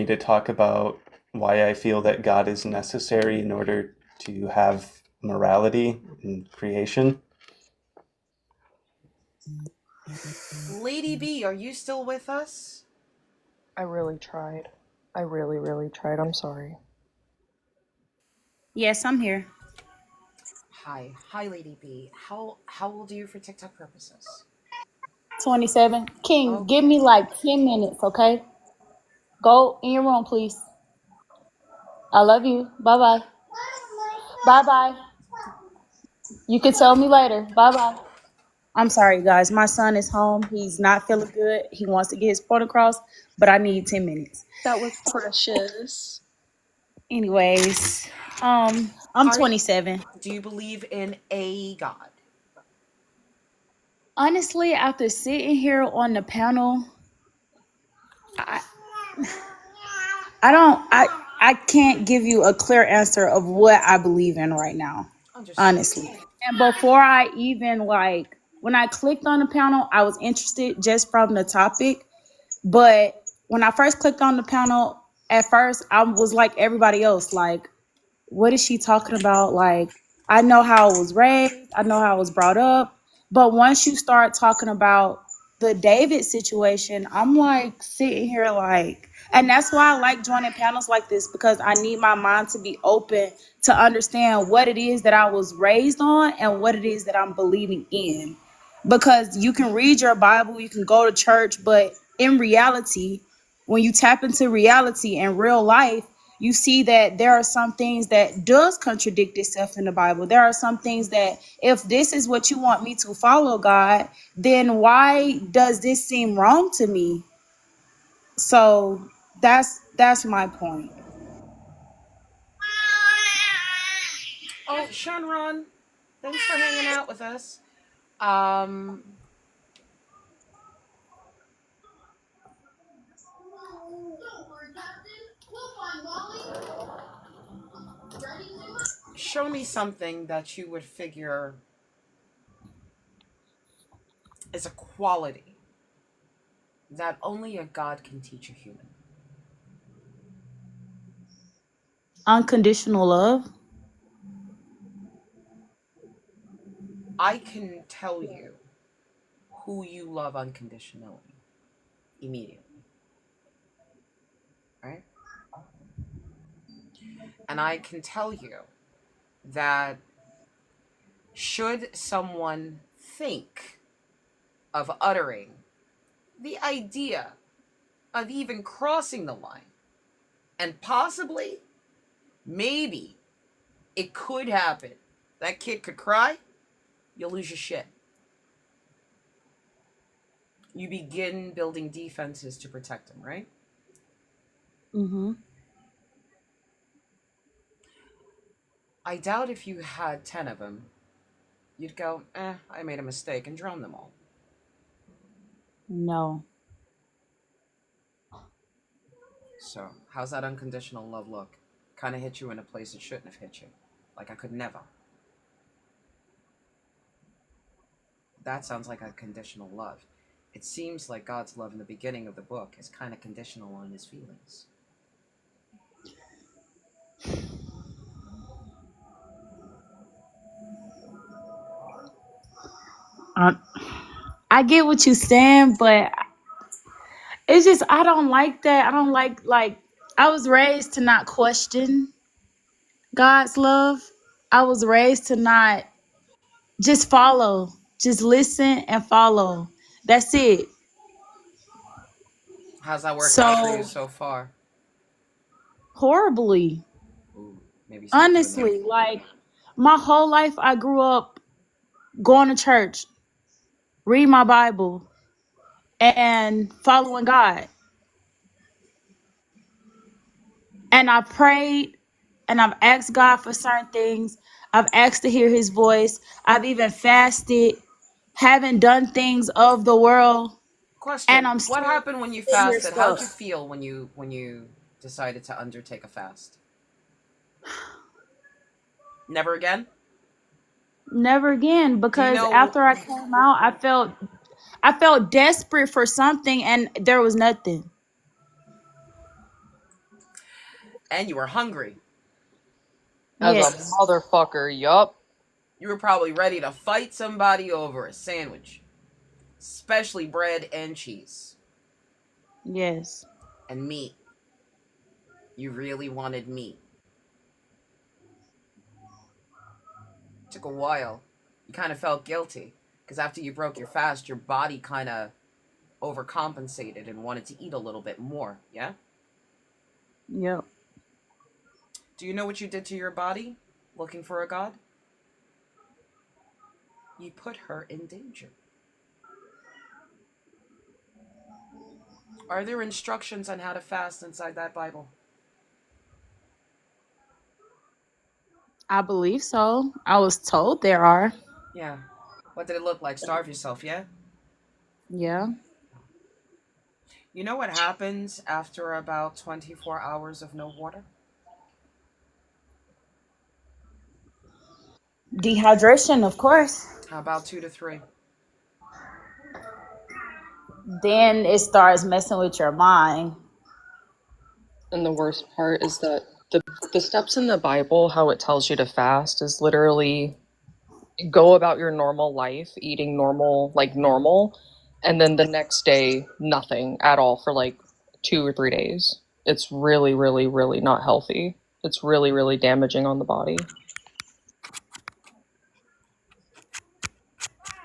to talk about why I feel that God is necessary in order to have morality in creation? Lady B, are you still with us? I really tried. I really, really tried. I'm sorry. Yes, I'm here. Hi, Lady B. How old are you for TikTok purposes? 27. King, give me Okay. like 10 minutes, okay? Go in your room, please. I love you. Bye bye. Bye bye. You can tell me later. Bye bye. I'm sorry, guys. My son is home. He's not feeling good. He wants to get his point across, but I need 10 minutes. That was precious. Anyways, I'm 27. Do you believe in a God? Honestly, after sitting here on the panel, I can't give you a clear answer of what I believe in right now. Honestly. And before I even when I clicked on the panel, I was interested just from the topic. But when I first clicked on the panel, at first I was like everybody else, like, what is she talking about? Like, I know how I was raised, I know how I was brought up. But once you start talking about the David situation, I'm like sitting here like, and that's why I like joining panels like this, because I need my mind to be open to understand what it is that I was raised on and what it is that I'm believing in. Because you can read your Bible, you can go to church, but in reality, when you tap into reality and real life, you see that there are some things that does contradict itself in the Bible. There are some things that if this is what you want me to follow, God, then why does this seem wrong to me? So that's my point. Oh, Shanron, thanks for hanging out with us. Um, show me something that you would figure is a quality that only a God can teach a human. Unconditional love. I can tell you who you love unconditionally immediately. Right? And I can tell you that should someone think of uttering the idea of even crossing the line, and possibly, maybe, it could happen, that kid could cry, you'll lose your shit. You begin building defenses to protect him, right? Mm-hmm. I doubt if you had 10 of them, you'd go, I made a mistake, and drown them all. No. So, how's that unconditional love look? Kind of hit you in a place it shouldn't have hit you. Like I could never. That sounds like a conditional love. It seems like God's love in the beginning of the book is kind of conditional on his feelings. I get what you're saying, but it's just I don't like that. I don't like I was raised to not question God's love. I was raised to not just follow, just listen and follow. That's it. How's that worked out for you So so far? horribly, Ooh, maybe speak to another. honestly, like my whole life I grew up going to church, read my Bible, and following God. And I prayed and I've asked God for certain things. I've asked to hear his voice. I've even fasted, haven't done things of the world, and Question: I'm what still happened when you sitting here fasted? How'd you stuck. feel when you decided to undertake a fast? Never again? Never again, Do you because know? after I came out, I felt desperate for something and there was nothing. And you were hungry. As a Yes. motherfucker, yup. You were probably ready to fight somebody over a sandwich, especially bread and cheese Yes. and meat. You really wanted meat. Took a while. You kind of felt guilty because after you broke your fast, your body kind of overcompensated and wanted to eat a little bit more. Yeah? Yep. Do you know what you did to your body looking for a god? You put her in danger. Are there instructions on how to fast inside that Bible? I believe so. I was told there are. Yeah. What did it look like? Starve yourself, yeah? Yeah. You know what happens after about 24 hours of no water? Dehydration, of course. How about 2 to 3? Then it starts messing with your mind. And the worst part is that the steps in the Bible, how it tells you to fast, is literally go about your normal life, eating normal, like normal, and then the next day, nothing at all for like 2 or 3 days. It's really, really, really not healthy. It's really, really damaging on the body.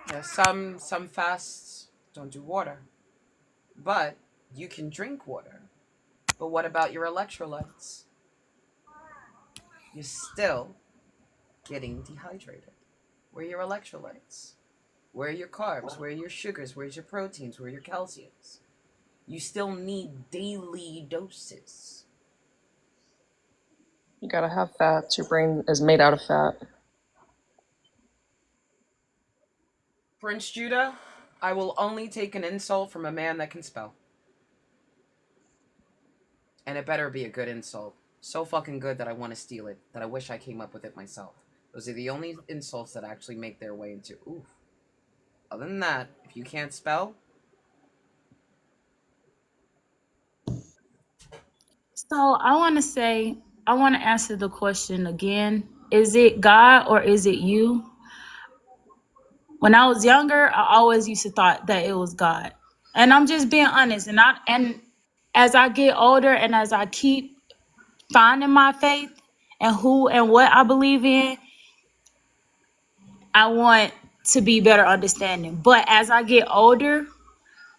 Yeah, some fasts don't do water, but you can drink water. But what about your electrolytes? You're still getting dehydrated. Where are your electrolytes? Where are your carbs? Where are your sugars? Where's your proteins? Where are your calciums? You still need daily doses. You gotta have fats. Your brain is made out of fat. Prince Judah, I will only take an insult from a man that can spell. And it better be a good insult. So fucking good that I want to steal it, that I wish I came up with it myself. Those are the only insults that actually make their way into oof. Other than that, if you can't spell, So I want to answer the question again. Is it God or is it you? When I was younger, I always used to thought that it was God. And I'm just being honest. And as I get older and as I keep finding my faith and who and what I believe in, I want to be better understanding. But as I get older,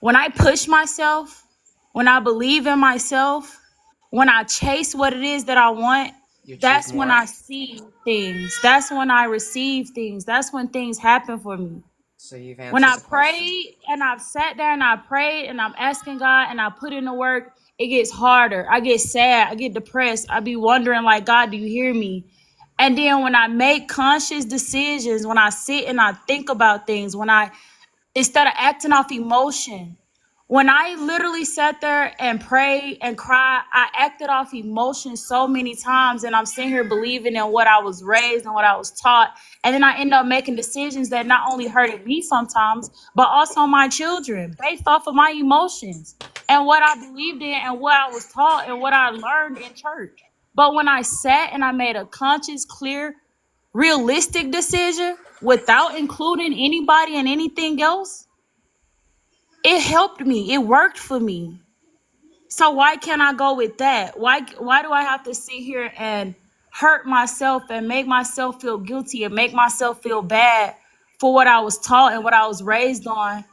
when I push myself, when I believe in myself, when I chase what it is that I want, You achieve that's when more. I see things. That's when I receive things. That's when things happen for me. So you've When answered I the question. prayed and I've sat there and I prayed and I'm asking God and I put in the work, it gets harder. I get sad. I get depressed. I be wondering, like, God, do you hear me? And then when I make conscious decisions, when I sit and I think about things, when I instead of acting off emotion. When I literally sat there and prayed and cried, I acted off emotion so many times, and I'm sitting here believing in what I was raised and what I was taught. And then I end up making decisions that not only hurted me sometimes, but also my children based off of my emotions and what I believed in and what I was taught and what I learned in church. But when I sat and I made a conscious, clear, realistic decision without including anybody and anything else, it helped me. It worked for me. So why can't I go with that? Why do I have to sit here and hurt myself and make myself feel guilty and make myself feel bad for what I was taught and what I was raised on?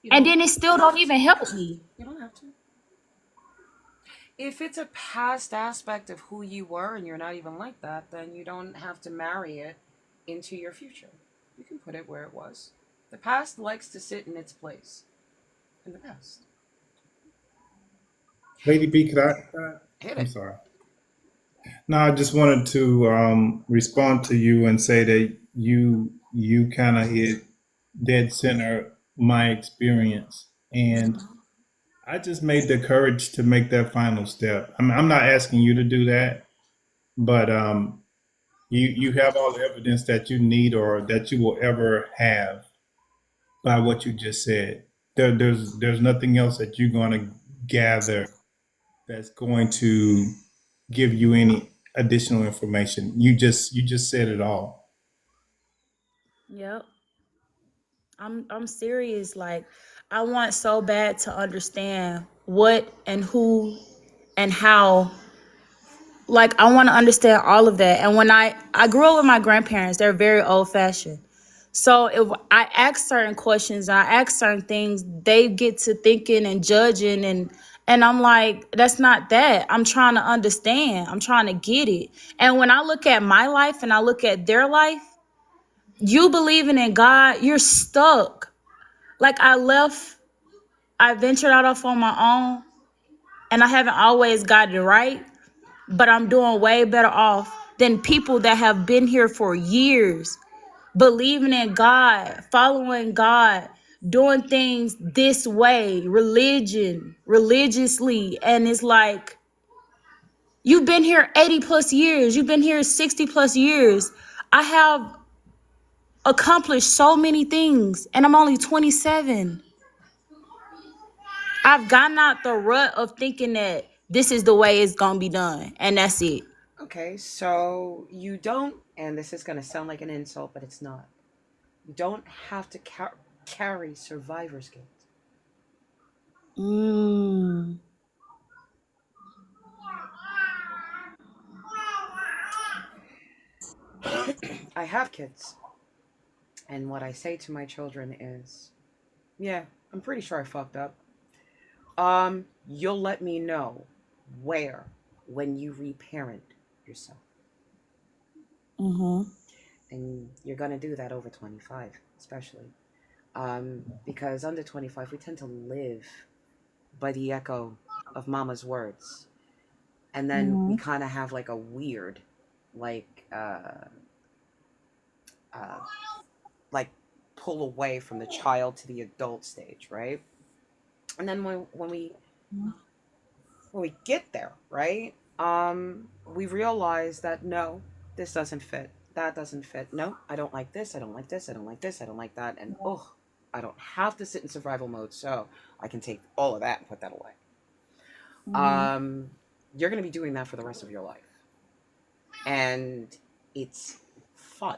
You And don't then it still don't even help me. you don't have to. If it's a past aspect of who you were and you're not even like that, then you don't have to marry it into your future. You can put it where it was. The past likes to sit in its place in the past. Lady B, could I? Hit I'm it. sorry. No, I just wanted to respond to you and say that you kind of hit dead center my experience, and I just made the courage to make that final step. I'm not asking you to do that, but you have all the evidence that you need or that you will ever have by what you just said. There's nothing else that you're going to gather that's going to give you any additional information. You just said it all. Yep. I'm serious. Like, I want so bad to understand what and who and how. Like, I want to understand all of that. And when I grew up with my grandparents, they're very old fashioned. So if I ask certain questions, I ask certain things, they get to thinking and judging, and I'm like, that's not that. I'm trying to understand. I'm trying to get it. And when I look at my life and I look at their life, you believing in God, you're stuck. Like, I ventured out off on my own, and I haven't always gotten it right, but I'm doing way better off than people that have been here for years, believing in God, following God, doing things this way, religiously. And it's like, you've been here 80 plus years, you've been here 60 plus years. I have accomplished so many things, and I'm only 27. I've gotten out the rut of thinking that this is the way it's gonna be done, and that's it. Okay, so you don't, and this is going to sound like an insult, but it's not. You don't have to carry survivor's guilt. Mm. I have kids, and what I say to my children is, yeah, I'm pretty sure I fucked up. You'll let me know where when you reparent yourself. Mm-hmm. And you're gonna do that over 25, especially. Because under 25 we tend to live by the echo of mama's words. And then we Mm-hmm. kind of have like a weird, like, uh, like pull away from the child to the adult stage, right? And then when we get there, right? We realize that no, this doesn't fit. That doesn't fit. No, I don't like this. I don't like this. I don't like this. I don't like that. And oh, I don't have to sit in survival mode, so I can take all of that and put that away. Mm-hmm. Um, you're gonna be doing that for the rest of your life, and it's fun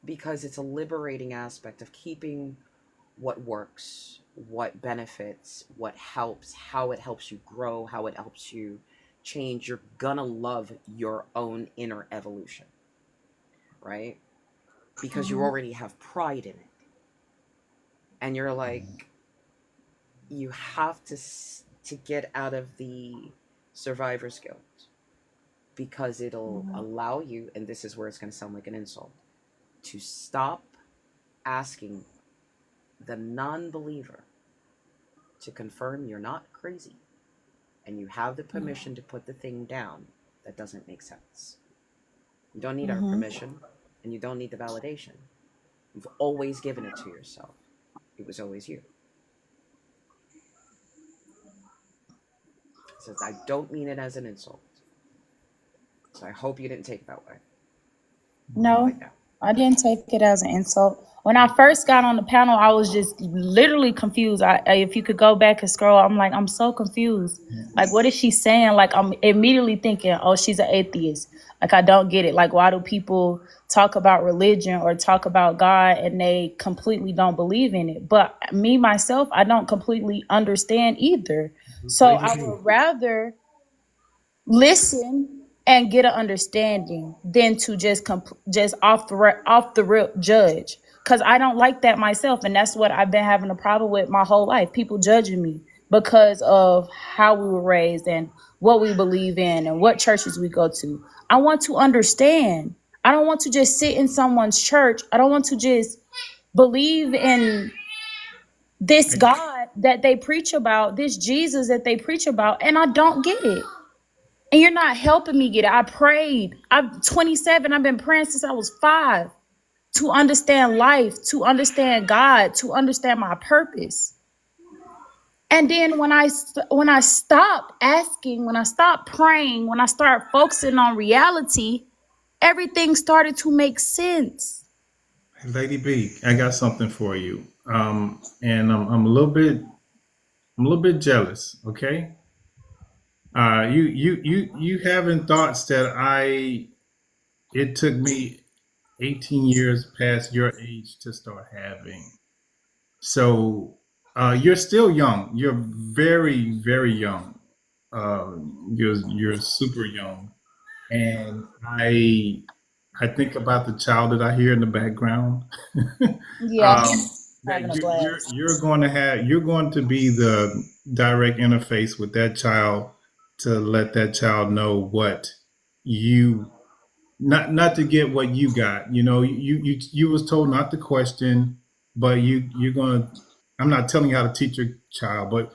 because it's a liberating aspect of keeping what works, what benefits, what helps, how it helps you grow, how it helps you change, you're gonna love your own inner evolution, right? Because you already have pride in it. And you're like, you have to get out of the survivor's guilt, because it'll allow you, and this is where it's going to sound like an insult, to stop asking the non-believer to confirm you're not crazy, and you have the permission to put the thing down that doesn't make sense. You don't need our permission, and you don't need the validation. You've always given it to yourself. It was always you. So I don't mean it as an insult. So I hope you didn't take it that way. No, Like that. I didn't take it as an insult. When I first got on the panel, I was just literally confused. If you could go back and scroll, I'm like, I'm so confused. Like, what is she saying? Like, I'm immediately thinking, oh, she's an atheist. Like, I don't get it. Like, why do people talk about religion or talk about God and they completely don't believe in it? But me, myself, I don't completely understand either. So I would rather listen and get an understanding than to just off the rip judge, because I don't like that myself, and that's what I've been having a problem with my whole life. People judging me because of how we were raised and what we believe in and what churches we go to. I want to understand. I don't want to just sit in someone's church. I don't want to just believe in this God that they preach about, this Jesus that they preach about, and I don't get it. And you're not helping me get it. I prayed. I'm 27. I've been praying since I was 5 to understand life, to understand God, to understand my purpose. And then when I stop asking, when I stop praying, when I start focusing on reality, everything started to make sense. Lady B, I got something for you. And I'm a little bit jealous. Okay. You having thoughts that it took me 18 years past your age to start having. So you're still young. You're very, very young. You're super young, and I think about the child that I hear in the background. Yeah, That having a blast. you're going to be the direct interface with that child to let that child know what you not to get what you got. You was told not to question, but you're gonna. I'm not telling you how to teach your child, but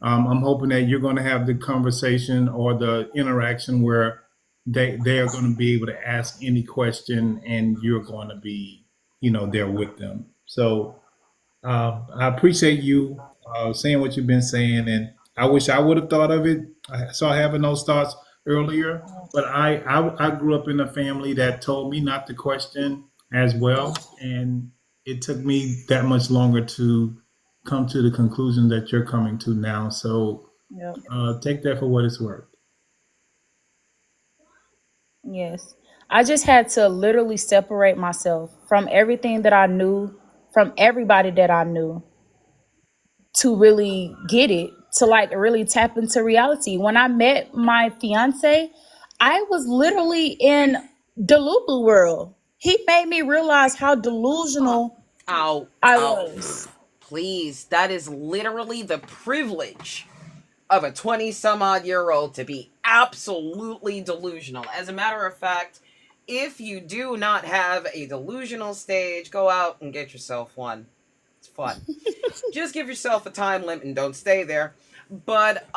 I'm hoping that you're going to have the conversation or the interaction where they are going to be able to ask any question, and you're going to be there with them. So I appreciate you saying what you've been saying, and I wish I would have thought of it. I saw having those thoughts earlier, but I grew up in a family that told me not to question as well, and it took me that much longer to come to the conclusion that you're coming to now. So Yep. take that for what it's worth. Yes. I just had to literally separate myself from everything that I knew, from everybody that I knew, to really get it, to like really tap into reality. When I met my fiance, I was literally in Delulu world. He made me realize how delusional I was. Please, that is literally the privilege of a 20 some odd year old, to be absolutely delusional. As a matter of fact, if you do not have a delusional stage, go out and get yourself one. It's fun. Just give yourself a time limit and don't stay there. But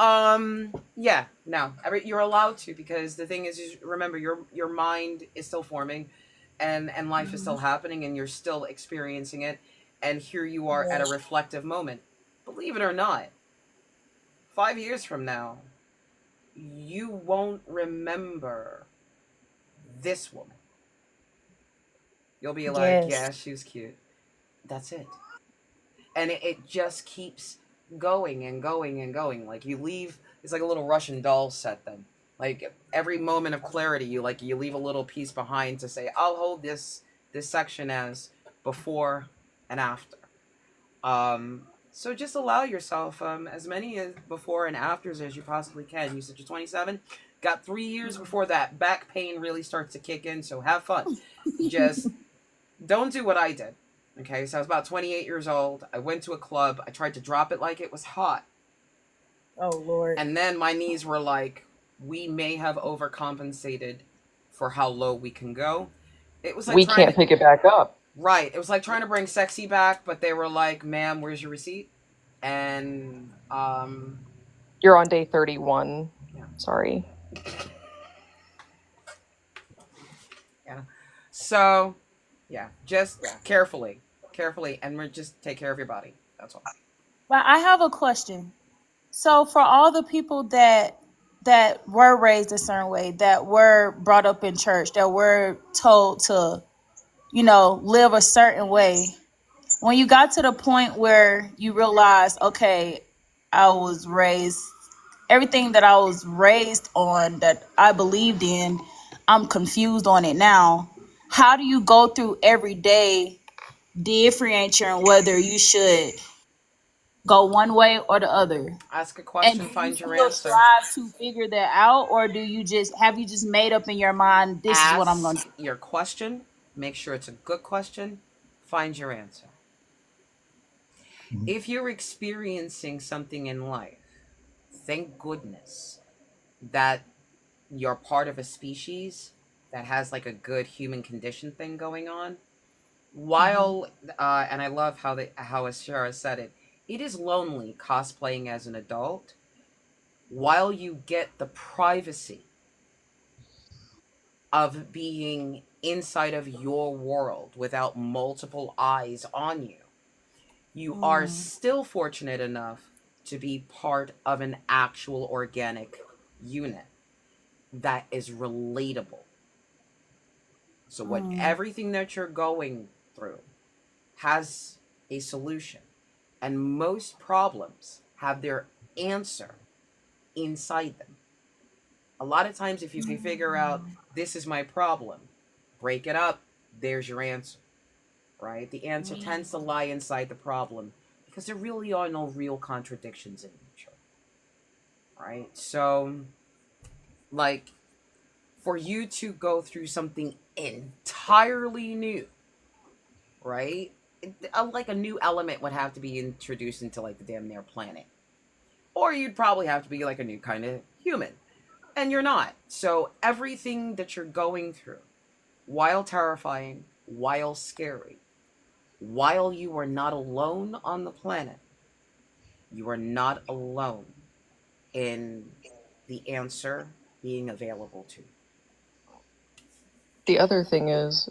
yeah, no, you're allowed to, because the thing is remember, your mind is still forming, and life is still happening, and you're still experiencing it, and here you are at a reflective moment. Believe it or not, 5 years from now, you won't remember this woman. You'll be like, yeah, she was cute. That's it. And it just keeps going and going and going. Like, you leave, it's like a little Russian doll set then. Like, every moment of clarity, you leave a little piece behind to say, I'll hold this section as before and after. So just allow yourself as many as before and afters as you possibly can. You said you're 27. Got 3 years before that back pain really starts to kick in, so have fun. Just don't do what I did. Okay, so I was about 28 years old. I went to a club. I tried to drop it like it was hot. Oh Lord. And then my knees were like, we may have overcompensated for how low we can go. It was like We trying can't to, pick it back up. right. It was like trying to bring sexy back, but they were like, ma'am, where's your receipt? And You're on day 31. Yeah. Sorry. Yeah. So, yeah, just carefully, and we're just take care of your body. That's all. But I have a question. So for all the people that were raised a certain way, that were brought up in church, that were told to, live a certain way, when you got to the point where you realized, okay, I was raised, everything that I was raised on, that I believed in, I'm confused on it now. How do you go through every day differentiating whether you should go one way or the other? Ask a And question, do you find your still answer. strive to figure that out, or do you just made up in your mind, this is what I'm going to Ask your question. Make sure it's a good question. Find your answer. If you're experiencing something in life, thank goodness that you're part of a species that has like a good human condition thing going on. While and I love how Ashara said it, it is lonely cosplaying as an adult while you get the privacy of being inside of your world without multiple eyes on you. You are still fortunate enough to be part of an actual organic unit that is relatable. So what everything that you're going through has a solution. And most problems have their answer inside them. A lot of times if you can figure out this is my problem, break it up, there's your answer. Right? The answer tends to lie inside the problem because there really are no real contradictions in nature. Right? So like for you to go through something entirely new, right? Like a new element would have to be introduced into like the damn near planet. Or you'd probably have to be like a new kind of human. And you're not. So everything that you're going through, while terrifying, while scary, while you are not alone on the planet, you are not alone in the answer being available to you. The other thing is,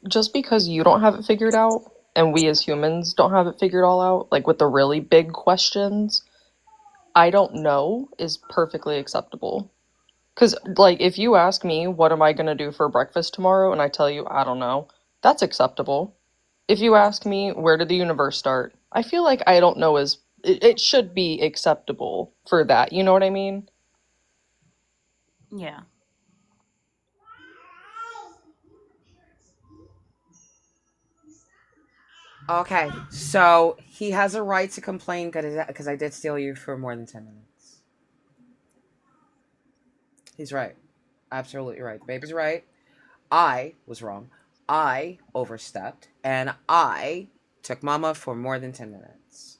just because you don't have it figured out, and we as humans don't have it figured all out, like with the really big questions, I don't know is perfectly acceptable. Because, like, if you ask me, what am I going to do for breakfast tomorrow, and I tell you, I don't know, that's acceptable. If you ask me, where did the universe start, I feel like I don't know is, it should be acceptable for that. You know what I mean? Yeah. Okay, so he has a right to complain because I did steal you for more than 10 minutes. He's right. Absolutely right. The baby's right. I was wrong. I overstepped and I took mama for more than 10 minutes.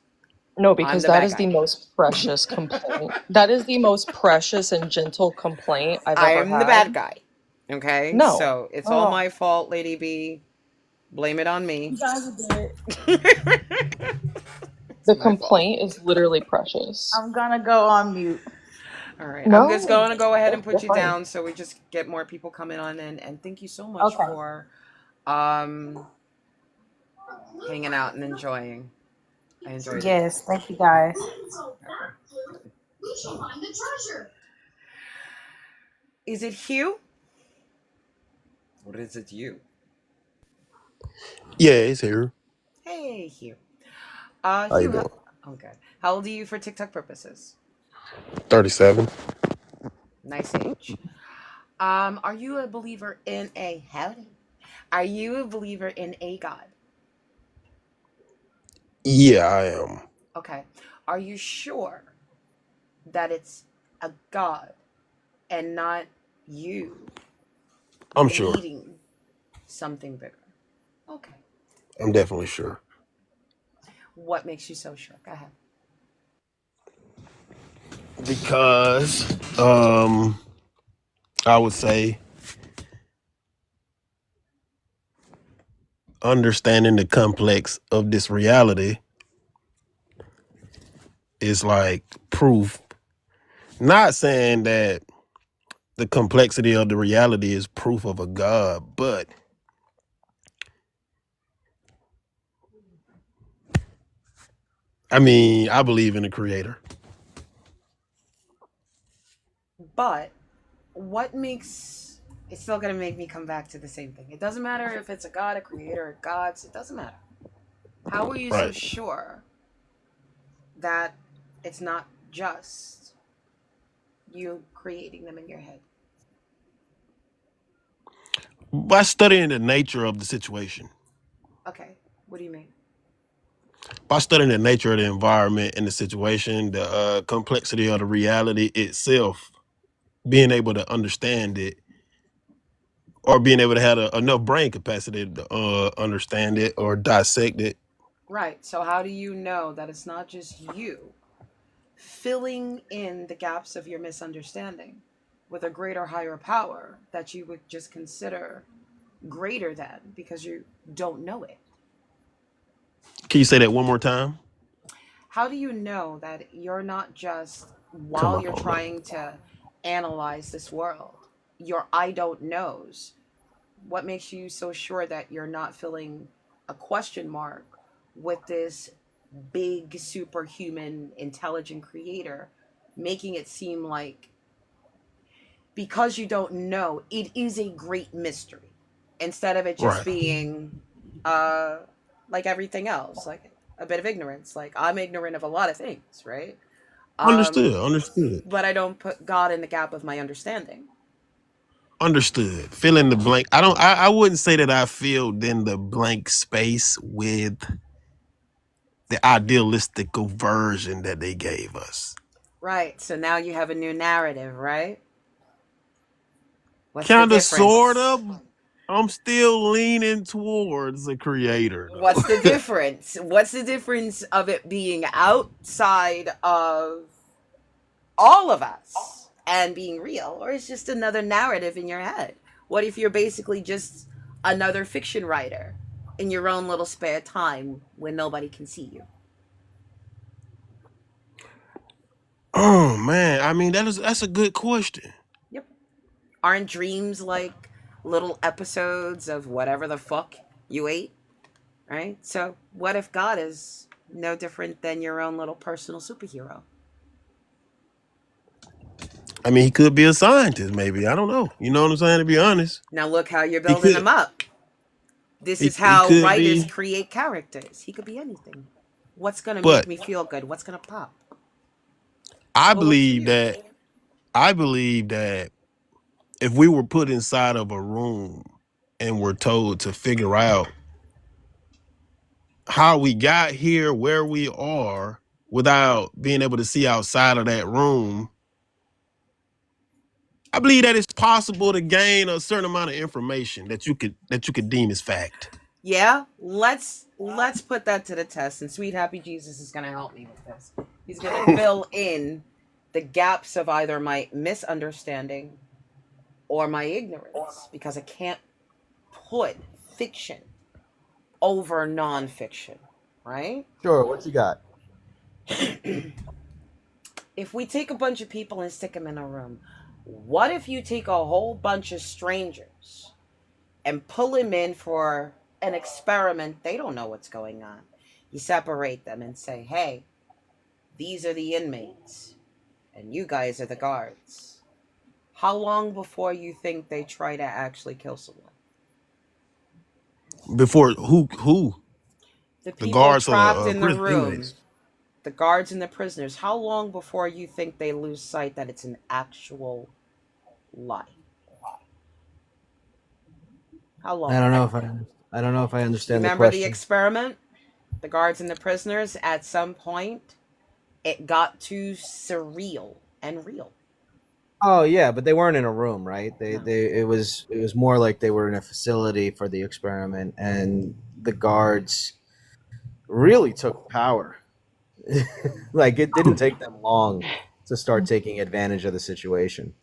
No, I'm because the that bad is the guy. most precious complaint. That is the most precious and gentle complaint I've I ever am the bad had. guy. Okay? No. So it's all Oh. my fault, Lady B. Blame it on me. You guys are good. It's The my fault. complaint is literally precious. I'm gonna go on mute. All right. I'm just No, going to go ahead and you're put you fine. down so we just get more people coming on in. And thank you so much Okay. for um hanging out and enjoying. I enjoyed it. Yes, thank you guys. Is it Hugh? Or is it you? Yeah, it's here. Hey, Hugh. How you Hugh, doing? okay. How old are you for TikTok purposes? 37. Nice age. Are you a believer in a howdy? Are you a believer in a God? Yeah, I am. Okay. Are you sure that it's a God and not you I'm sure. leading something bigger. Okay. I'm definitely sure. What makes you so sure? Go ahead. Because I would say understanding the complex of this reality is like proof. Not saying that the complexity of the reality is proof of a God, but I mean, I believe in a creator. But what makes it's still gonna make me come back to the same thing. It doesn't matter if it's a god, a creator, a gods, it doesn't matter. How are you so Right. sure that it's not just you creating them in your head? By studying the nature of the situation, Okay, what do you mean? by studying the nature of the environment and the situation, the complexity of the reality itself, being able to understand it, or being able to have enough brain capacity to understand it or dissect it. Right, so how do you know that it's not just you filling in the gaps of your misunderstanding with a greater, higher power that you would just consider greater than because you don't know it? Can you say that one more time? How do you know that you're not just, Turn while my you're phone up. trying to analyze this world, your I don't knows? What makes you so sure that you're not filling a question mark with this big superhuman intelligent creator, making it seem like because you don't know, it is a great mystery instead of it just Right. being like everything else, like a bit of ignorance. Like I'm ignorant of a lot of things, right? Understood. Understood. But I don't put God in the gap of my understanding. Understood. Fill in the blank. I wouldn't say that I filled in the blank space with the idealistic version that they gave us. Right. So now you have a new narrative, right? What's the Kind of, sort difference? of. I'm still leaning towards the creator, though. What's the difference? What's the difference of it being outside of all of us and being real, or it's just another narrative in your head? What if you're basically just another fiction writer in your own little spare time when nobody can see you? Oh man, I mean that's a good question. Yep. Aren't dreams like little episodes of whatever the fuck you ate? Right? So, what if God is no different than your own little personal superhero? I mean, he could be a scientist, maybe. I don't know. You know what I'm saying? To be honest, Now, look how you're he building could. them up. This is He how could writers be. create characters. He could be anything. What's going to make But me feel good? What's going to pop? I What works for believe you? that. I believe that if we were put inside of a room and were told to figure out how we got here, where we are, without being able to see outside of that room, I believe that it's possible to gain a certain amount of information that you could deem as fact. Yeah, let's put that to the test. And sweet happy Jesus is going to help me with this. He's going to fill in the gaps of either my misunderstanding or my ignorance because I can't put fiction over nonfiction, right? Sure, what you got? If we take a bunch of people and stick them in a room, what if you take a whole bunch of strangers and pull them in for an experiment? They don't know what's going on. You separate them and say, hey, these are the inmates and you guys are the guards. How long before you think they try to actually kill someone? Before who? The The people guards or trapped the in the prison room, inmates? the guards and the prisoners, how long before you think they lose sight that it's an actual lie? How I long? don't know if I don't know if I You understand the remember the question. experiment? The guards and the prisoners, at some point, it got too surreal and real. Oh yeah, but they weren't in a room, right? It was more like they were in a facility for the experiment, and the guards really took power. Like it didn't take them long to start taking advantage of the situation.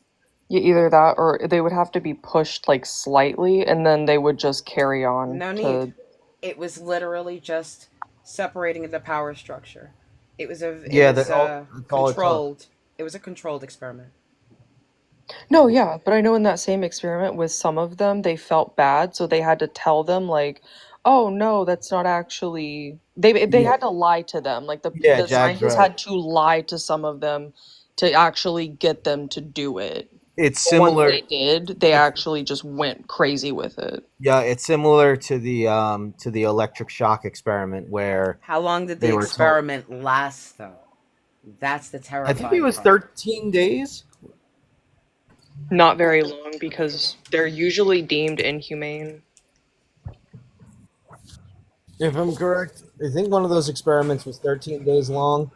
Yeah, either that or they would have to be pushed like slightly and then they would just carry on No need. to. It was literally just separating the power structure. It Yeah, was that's all it took. controlled. It was a controlled experiment. No, yeah, but I know in that same experiment with some of them, they felt bad, so they had to tell them like, "Oh no, that's not actually." They Yeah, had to lie to them. Like yeah, the Jag's scientists right. had to lie to some of them to actually get them to do it. It's But once similar. they did, they It's actually just went crazy with it. Yeah, it's similar to the electric shock experiment where How long did the they were told. experiment last, though? That's the I think it terrifying was part. 13 days. Not very long because they're usually deemed inhumane. If I'm correct, I think one of those experiments was 13 days long,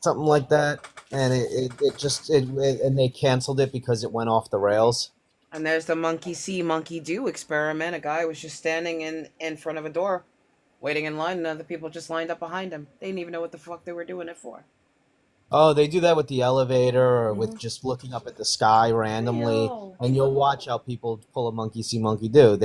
something like that, and and they canceled it because it went off the rails. And there's the monkey see, monkey do experiment. A guy was just standing in front of a door, waiting in line, and other people just lined up behind him. They didn't even know what the fuck they were doing it for. Oh, they do that with the elevator or Mm-hmm. with just looking up at the sky randomly, Real. and you'll watch how people pull a monkey see, monkey do.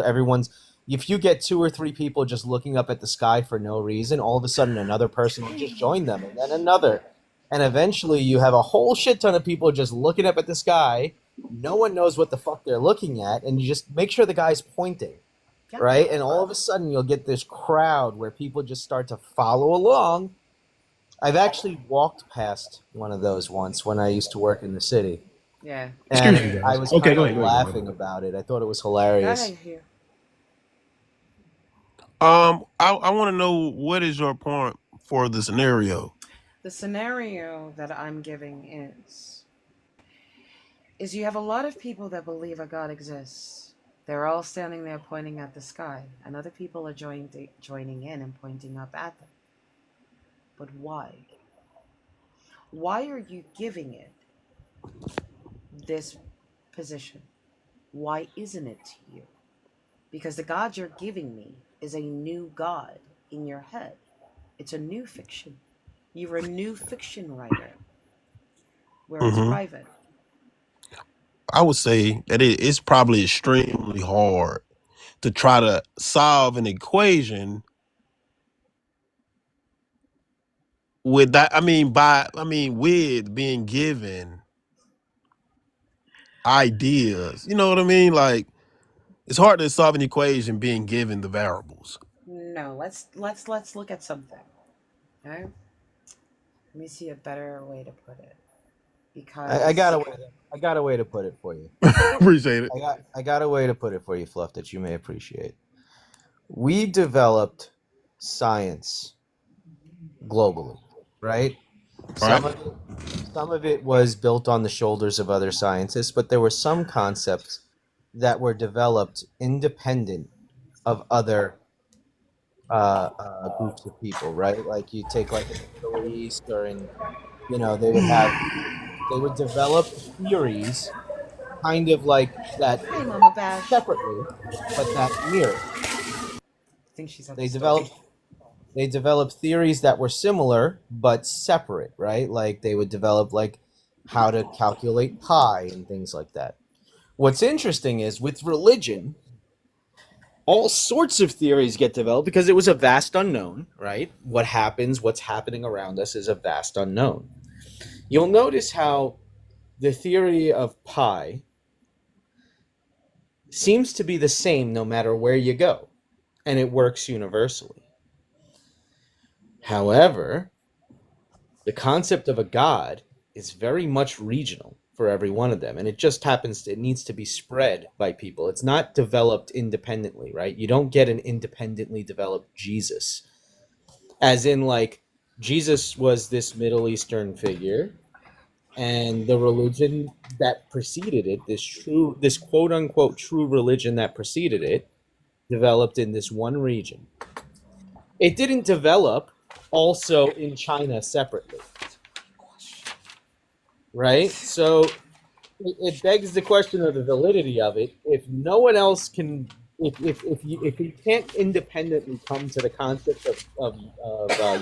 Everyone's. If you get two or three people just looking up at the sky for no reason, all of a sudden another person will just join them, and then another. And eventually you have a whole shit ton of people just looking up at the sky. No one knows what the fuck they're looking at, and you just make sure the guy's pointing, Yeah. right? And all of a sudden you'll get this crowd where people just start to follow along. I've actually walked past one of those once when I used to work in the city, Yeah. and Excuse me, I guys. was Okay, kind go of ahead. Go ahead. laughing about it. I thought it was Go hilarious. ahead here. I want to know what is your point for the scenario. The scenario that I'm giving is you have a lot of people that believe a God exists. They're all standing there pointing at the sky, and other people are joining in and pointing up at them. But why? Why are you giving it this position? Why isn't it to you? Because the God you're giving me is a new God in your head. It's a new fiction. You're a new fiction writer where it's Hmm. private. I would say that it's probably extremely hard to try to solve an equation with that. With being given ideas. You know what I mean? Like it's hard to solve an equation being given the variables. No, let's look at something. Okay? Let me see a better way to put it. I got Because a way. I got a way to put it for you. Appreciate it. I got a way to put it for you, Fluff, that you may appreciate. We developed science globally, right? Right. Some of it was built on the shoulders of other scientists, but there were some concepts that were developed independent of other groups of people, right? Like you take like in the Middle East or in, they would develop theories kind of like that hi, Mama Bash. separately, but that mirror. I think she's at the They store. developed theories that were similar but separate, right? Like they would develop like how to calculate pi and things like that. What's interesting is with religion, all sorts of theories get developed because it was a vast unknown, right? What's happening around us is a vast unknown. You'll notice how the theory of pi seems to be the same no matter where you go, and it works universally. However, the concept of a god is very much regional for every one of them, and it just happens it needs to be spread by people. It's not developed independently, right? You don't get an independently developed Jesus, as in like Jesus was this Middle Eastern figure, and the religion that preceded it, this quote unquote true religion that preceded it, developed in this one region. It didn't develop also in China separately. right? So it begs the question of the validity of it. If no one else can, if you can't independently come to the concept of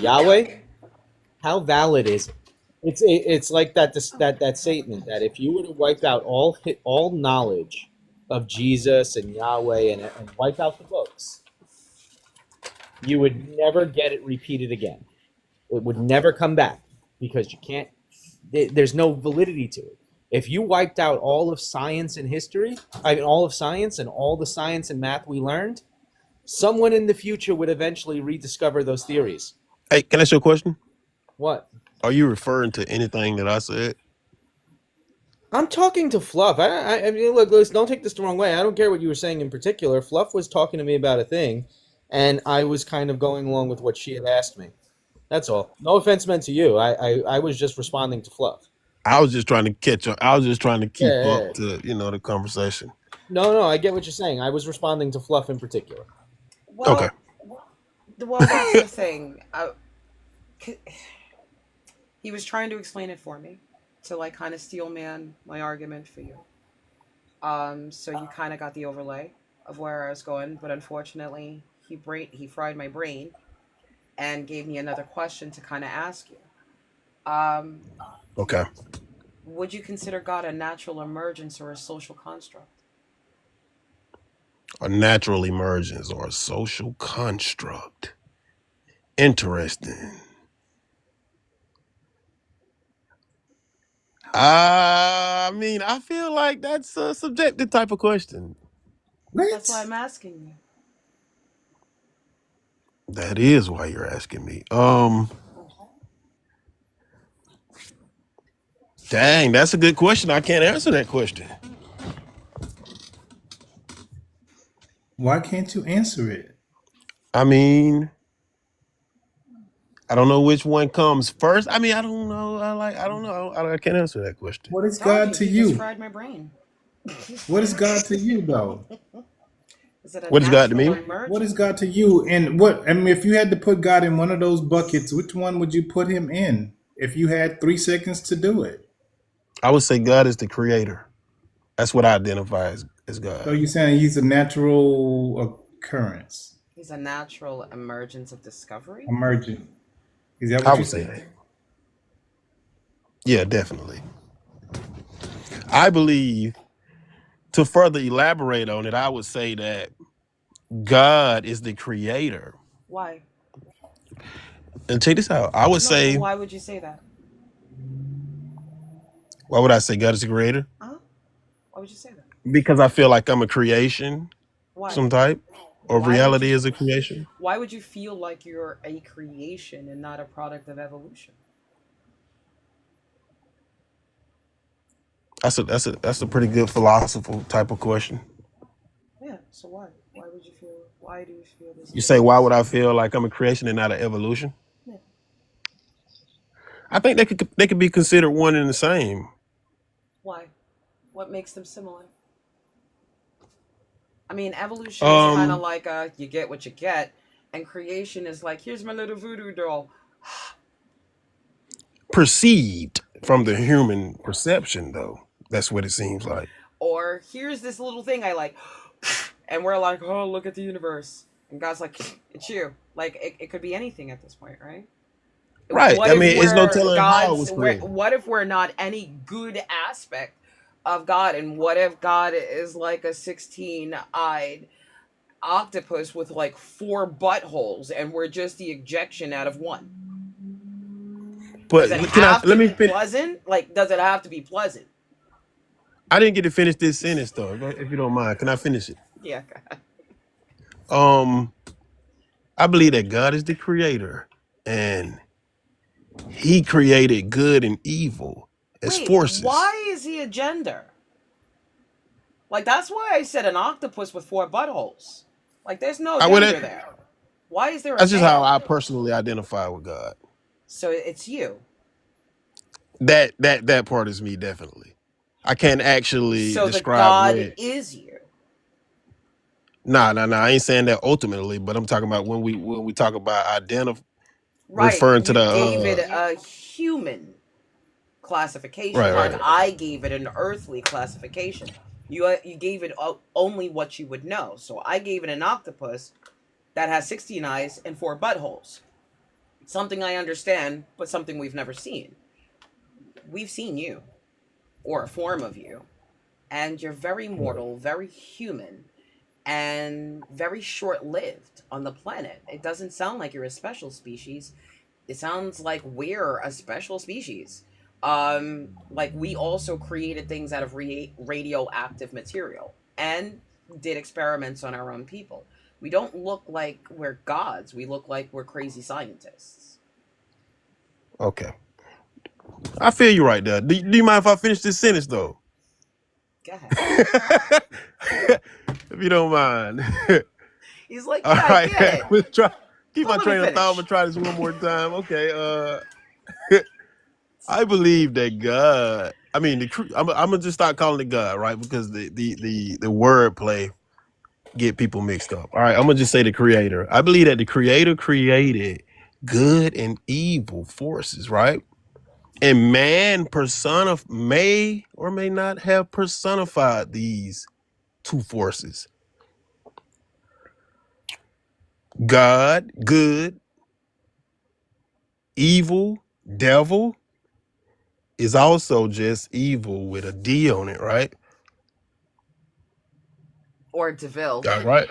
Yahweh, how valid is it? It's like that statement that if you were to wipe out all knowledge of Jesus and Yahweh and wipe out the books, you would never get it repeated again. It would never come back because you can't. There's no validity to it. If you wiped out all of science and history, I mean all of science and all the science and math we learned, someone in the future would eventually rediscover those theories. Hey, can I ask you a question? What? Are you referring to anything that I said? I'm talking to Fluff. I mean, look, listen, don't take this the wrong way. I don't care what you were saying in particular. Fluff was talking to me about a thing, and I was kind of going along with what she had asked me. That's all. No offense meant to you. I was just responding to Fluff. I was just trying to catch up. I was just trying to keep Yeah. up to the conversation. No, I get what you're saying. I was responding to Fluff in particular. Well, Okay. well, that's the thing. He was trying to explain it for me to like kind of steel man my argument for you. So you kind of got the overlay of where I was going, but unfortunately, he fried my brain and gave me another question to kind of ask you. Okay. Would you consider God a natural emergence or a social construct? A natural emergence or a social construct. Interesting. I mean, I feel like that's a subjective type of question. That's why I'm asking you. That is why you're asking me. Dang, that's a good question. I can't answer that question. Why can't you answer it? I mean, I don't know which one comes first. I mean, I don't know. I don't know. I can't answer that question. What is Told God to you just you? fried my brain. What is God to you, though? Is it a What is God to natural me? emergence? What is God to you? And what, I mean, if you had to put God in one of those buckets, which one would you put him in if you had 3 seconds to do it? I would say God is the creator. That's what I identify as So God. you're saying he's a natural occurrence, He's a natural emergence of discovery? emergent. Is that I what you would say said? that. Yeah, definitely. I believe, to further elaborate on it, I would say that God is the creator. Why? And check this out. I would No, say, why would you say that? why would I say God is the creator? Why would you say that? Because I feel like I'm a creation, Why? some type, or Why would reality you? is a creation. Why would you feel like you're a creation and not a product of evolution? That's a pretty good philosophical type of question. Yeah. So why? Why would you feel? Why do you feel this? You say, why would I feel like I'm a creation and not an evolution? Yeah. I think they could be considered one and the same. Why? What makes them similar? I mean, evolution is kind of like you get what you get, and creation is like, here's my little voodoo doll. Perceived from the human perception, though. That's what it seems like. Or here's this little thing I like, and we're like, oh, look at the universe, and God's like, it's you. Like it could be anything at this point, right? Right. What I if mean, it's no we're telling how it was created. what if we're not any good aspect of God, and what if God is like a 16-eyed octopus with like 4 buttholes, and we're just the ejection out of one? But Does it have to let me be finish. pleasant? Like, does it have to be pleasant? I didn't get to finish this sentence though. If you don't mind, can I finish it? Yeah. I believe that God is the creator, and He created good and evil as Wait, forces. why is he a gender? Like, that's why I said an octopus with 4 buttholes. Like, there's no gender there. Why is there a That's just male? how I personally identify with God. So it's you. That part is me, definitely. I can't actually So the describe God what. is you. Nah. I ain't saying that ultimately, but I'm talking about when we talk about Right. referring to You the gave it a human classification. Right. Like I gave it an earthly classification. You gave it only what you would know. So I gave it an octopus that has 16 eyes and 4 buttholes. Something I understand, but something we've never seen. We've seen you, or a form of you, and you're very mortal, very human, and very short-lived on the planet. It doesn't sound like you're a special species. It sounds like we're a special species. Like we also created things out of radioactive material and did experiments on our own people. We don't look like we're gods. We look like we're crazy scientists. Okay. I feel you right there. Do you mind if I finish this sentence though? Go ahead. If you don't mind. He's like, All yeah, right. I get it. We'll try keep So my let me train of thought. I'm finish. gonna try this one more time. Okay. I believe that God. I mean, I'm gonna just start calling it God, right? Because the word play get people mixed up. All right. I'm gonna just say the Creator. I believe that the Creator created good and evil forces, right? And man may or may not have personified these two forces. God, good, evil, devil is also just evil with a D on it, right? Or DeVille. All right.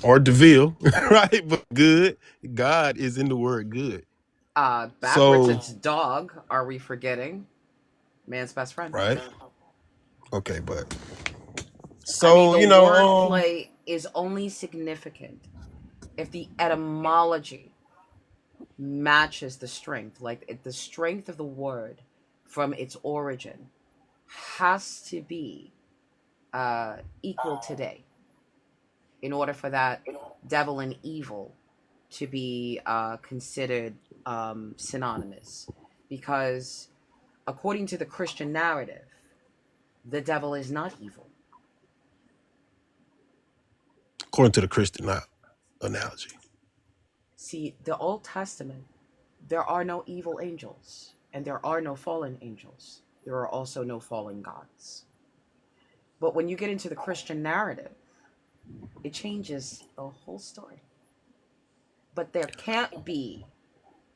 Or Deville, right? But good, God is in the word good. Backwards So, it's dog. Are we forgetting? Man's best friend. right? Okay, but I mean, so the wordplay is only significant if the etymology matches the strength. Like the strength of the word from its origin has to be equal today in order for that devil and evil to be considered synonymous. Because according to the Christian narrative, the devil is not evil. according to the Christian analogy. See, the Old Testament, there are no evil angels, and there are no fallen angels. There are also no fallen gods. But when you get into the Christian narrative, it changes the whole story. But there can't be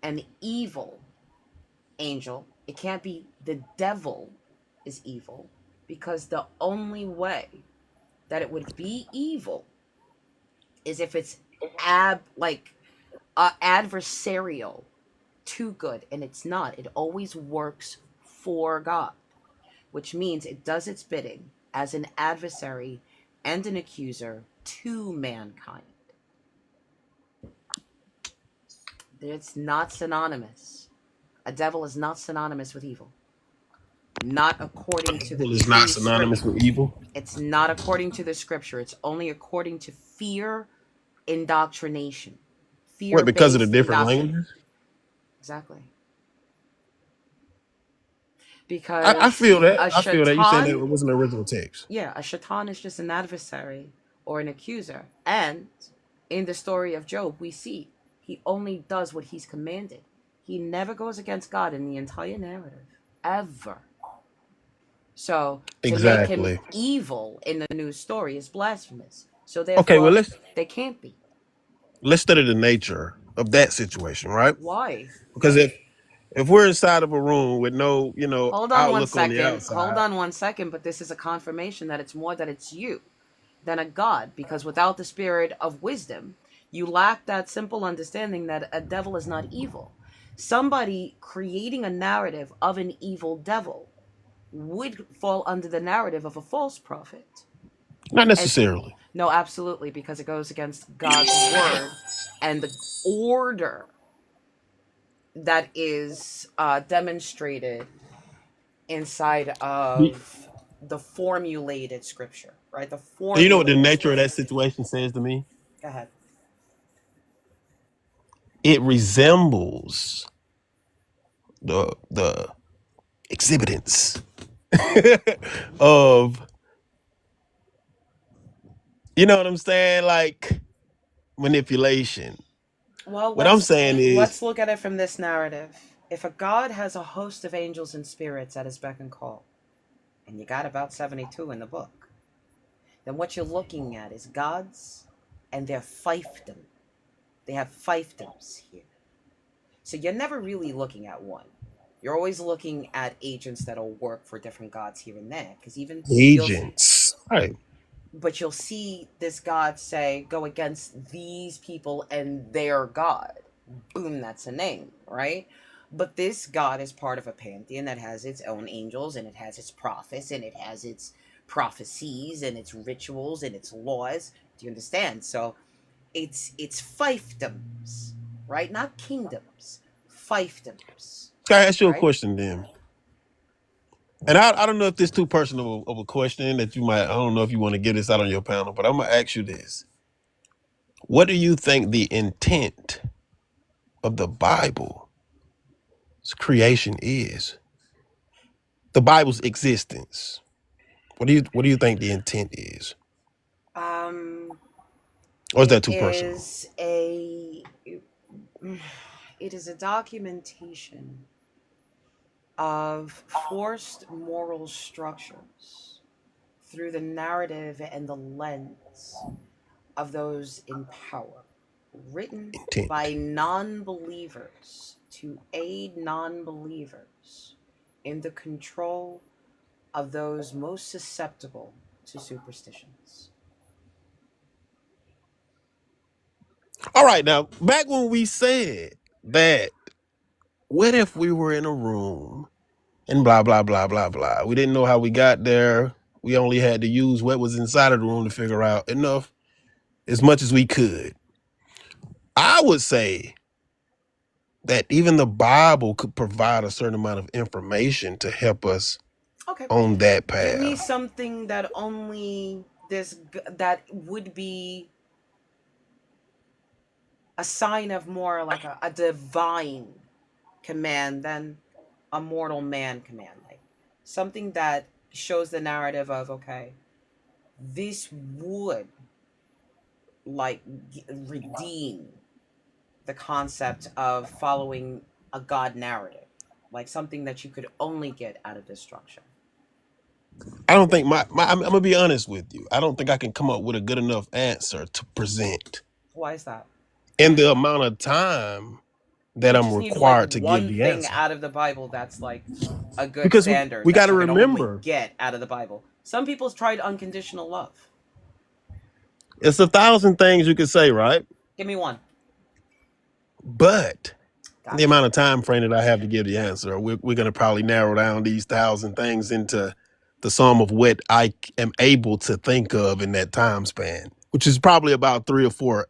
an evil angel. It can't be the devil is evil, because the only way that it would be evil is if it's adversarial to good, and it's not. It always works for God, which means it does its bidding as an adversary and an accuser to mankind. It's not synonymous. A devil is not synonymous with evil. Not according to the Evil is not true synonymous scripture. with evil. It's not according to the scripture. It's only according to fear indoctrination. What, because of the Fear-based different indoctrination. languages? Exactly. I Because feel that. a I feel that. You saying that it shaitan, wasn't the original text. yeah, a shaitan is just an adversary or an accuser. And in the story of Job, we see he only does what he's commanded. He never goes against God in the entire narrative, ever. So to make him Exactly. evil in the new story is blasphemous. So Okay, well therefore, they can't be. let's study the nature of that situation, right? Why? Because if we're inside of a room with no, Hold on one outlook on the second. Hold outside. on one second. But this is a confirmation that it's more that it's you than a God. Because without the spirit of wisdom, you lack that simple understanding that a devil is not evil. Somebody creating a narrative of an evil devil would fall under the narrative of a false prophet. Not And necessarily. no, absolutely, because it goes against God's word and the order that is demonstrated inside of the formulated scripture, right? The Do you know what the formulated nature of scripture. that situation says to me? Go ahead. It resembles the exhibitance of, you know what I'm saying, like manipulation. Well, What I'm saying is, let's look at it from this narrative. If a god has a host of angels and spirits at his beck and call, and you got about 72 in the book, then what you're looking at is gods and their fiefdom. They have fiefdoms here. So you're never really looking at one. You're always looking at agents that'll work for different gods here and there. Because even Agents. Right. but you'll see this god say, go against these people and their god. Boom, that's a name, right? But this god is part of a pantheon that has its own angels, and it has its prophets, and it has its prophecies, and its rituals, and its laws. Do you understand? So it's fiefdoms, right? Not kingdoms, fiefdoms, Can I ask you a right? question then? And I don't know if this is too personal of a question that you might, I don't know if you want to get this out on your panel, but I'm going to ask you this. What do you think the intent of the Bible's creation is? The Bible's existence. What do you think the intent is? Or is that too personal? It is a documentation of forced moral structures through the narrative and the lens of those in power, written by non-believers to aid non-believers in the control of those most susceptible to superstitions. All right, now, back when we said that, what if we were in a room and blah, blah, blah, blah, blah. We didn't know how we got there. We only had to use what was inside of the room to figure out enough, as much as we could. I would say that even the Bible could provide a certain amount of information to help us on that path. Give me something that only that would be a sign of more like a divine command than a mortal man command, like something that shows the narrative of, okay, this would like redeem the concept of following a god narrative, like something that you could only get out of destruction. I don't think I'm gonna be honest with you. I don't think I can come up with a good enough answer to present Why is that? in the amount of time that You I'm just need required to one give the thing answer. out of the Bible that's like a good Because standard we that got to you can remember, only get out of the Bible. Some people's tried unconditional love. it's 1,000 things you could say, right? Give me one. But the amount of time frame that I have to give the answer, we're going to probably narrow down these 1,000 things into the sum of what I am able to think of in that time span, which is probably about 3 or 4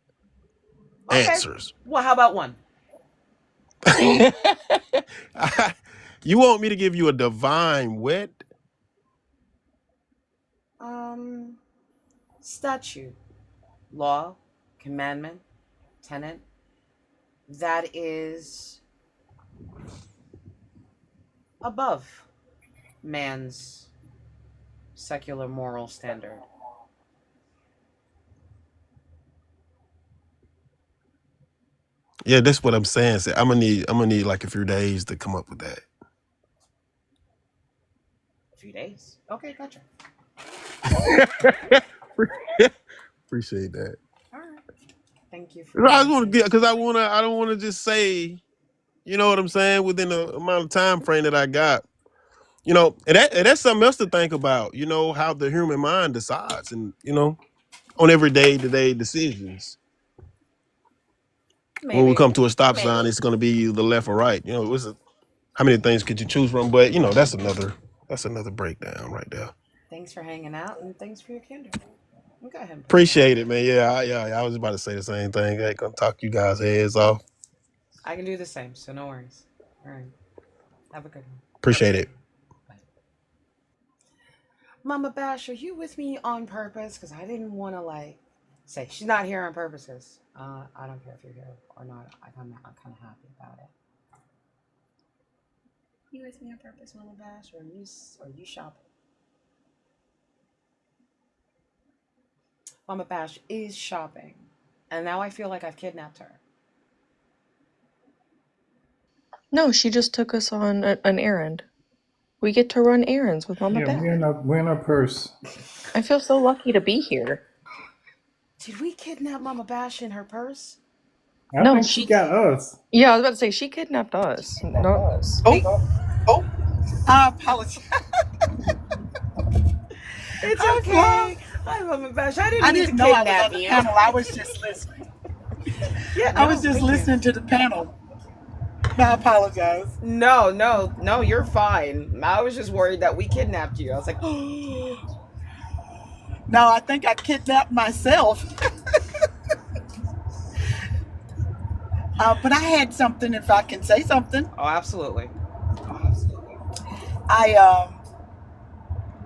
answers. Well, how about one? You want me to give you a divine what? Statute, law, commandment, tenet that is above man's secular moral standard. Yeah, that's what I'm saying. So I'm gonna need like a few days to come up with that. A few days. Okay, gotcha. Appreciate that. All right. Thank you for. I just want to get because I don't want to just say, you know what I'm saying, within the amount of time frame that I got. You know, and that's something else to think about. You know how the human mind decides, and you know, on every day-to-day decisions. When we come to a stop sign, it's going to be the left or right. You know, how many things could you choose from? But you know, that's another breakdown right there. Thanks for hanging out and thanks for your candor. Go ahead. Appreciate it, man. Yeah, I was about to say the same thing. I ain't gonna talk you guys' heads off. I can do the same, so no worries. All right. Have a good one. Appreciate it. Mama Bash, are you with me on purpose? Because I didn't want to say she's not here on purposes. I don't care if you're here or not. I'm kind of happy about it. You with me on purpose, Mama Bash, or are you shopping? Mama Bash is shopping, and now I feel like I've kidnapped her. No, she just took us on an errand. We get to run errands with Mama Yeah, Beth. we're in our purse. I feel so lucky to be here. Did we kidnap Mama Bash in her purse? I No, think she got us. Yeah, I was about to say she kidnapped us. No. Oh, I apologize. It's I'm okay. Fluff. Hi, Mama Bash. I I didn't mean didn't to know I was kidnap on the you. panel. I was just listening. Yeah, I was no, just thank you. listening to the panel. I apologize. No, you're fine. I was just worried that we kidnapped you. I was like, No, I think I kidnapped myself. But I had something, if I can say something. oh, absolutely.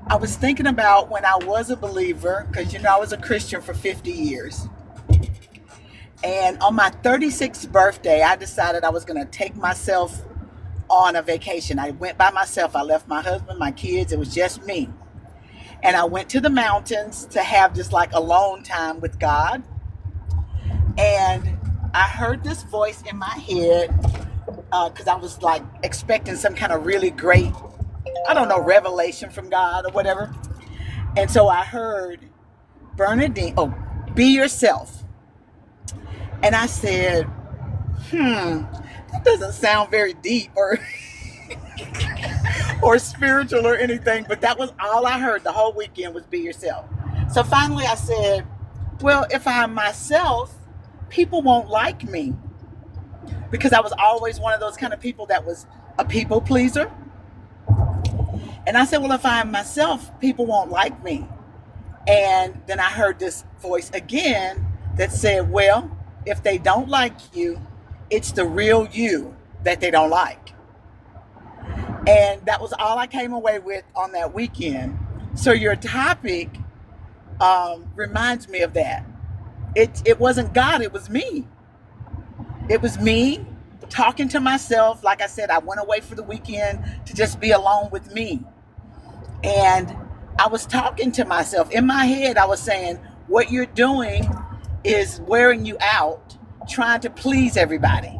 I was thinking about when I was a believer, because I was a Christian for 50 years. And on my 36th birthday, I decided I was going to take myself on a vacation. I went by myself. I left my husband, my kids. It was just me. And I went to the mountains to have just like alone time with God. And I heard this voice in my head because I was like expecting some kind of really great, I don't know, revelation from God or whatever. And so I heard Bernadine, be yourself. And I said, that doesn't sound very deep or or spiritual or anything, but that was all I heard the whole weekend was be yourself. So finally I said, well, if I'm myself, people won't like me, because I was always one of those kind of people that was a people pleaser. And I said, well, if I'm myself, people won't like me. And then I heard this voice again that said, well, if they don't like you, it's the real you that they don't like. And that was all I came away with on that weekend. So your topic reminds me of that. It wasn't God, it was me. It was me talking to myself. Like I said, I went away for the weekend to just be alone with me. And I was talking to myself. In my head, I was saying, what you're doing is wearing you out, trying to please everybody.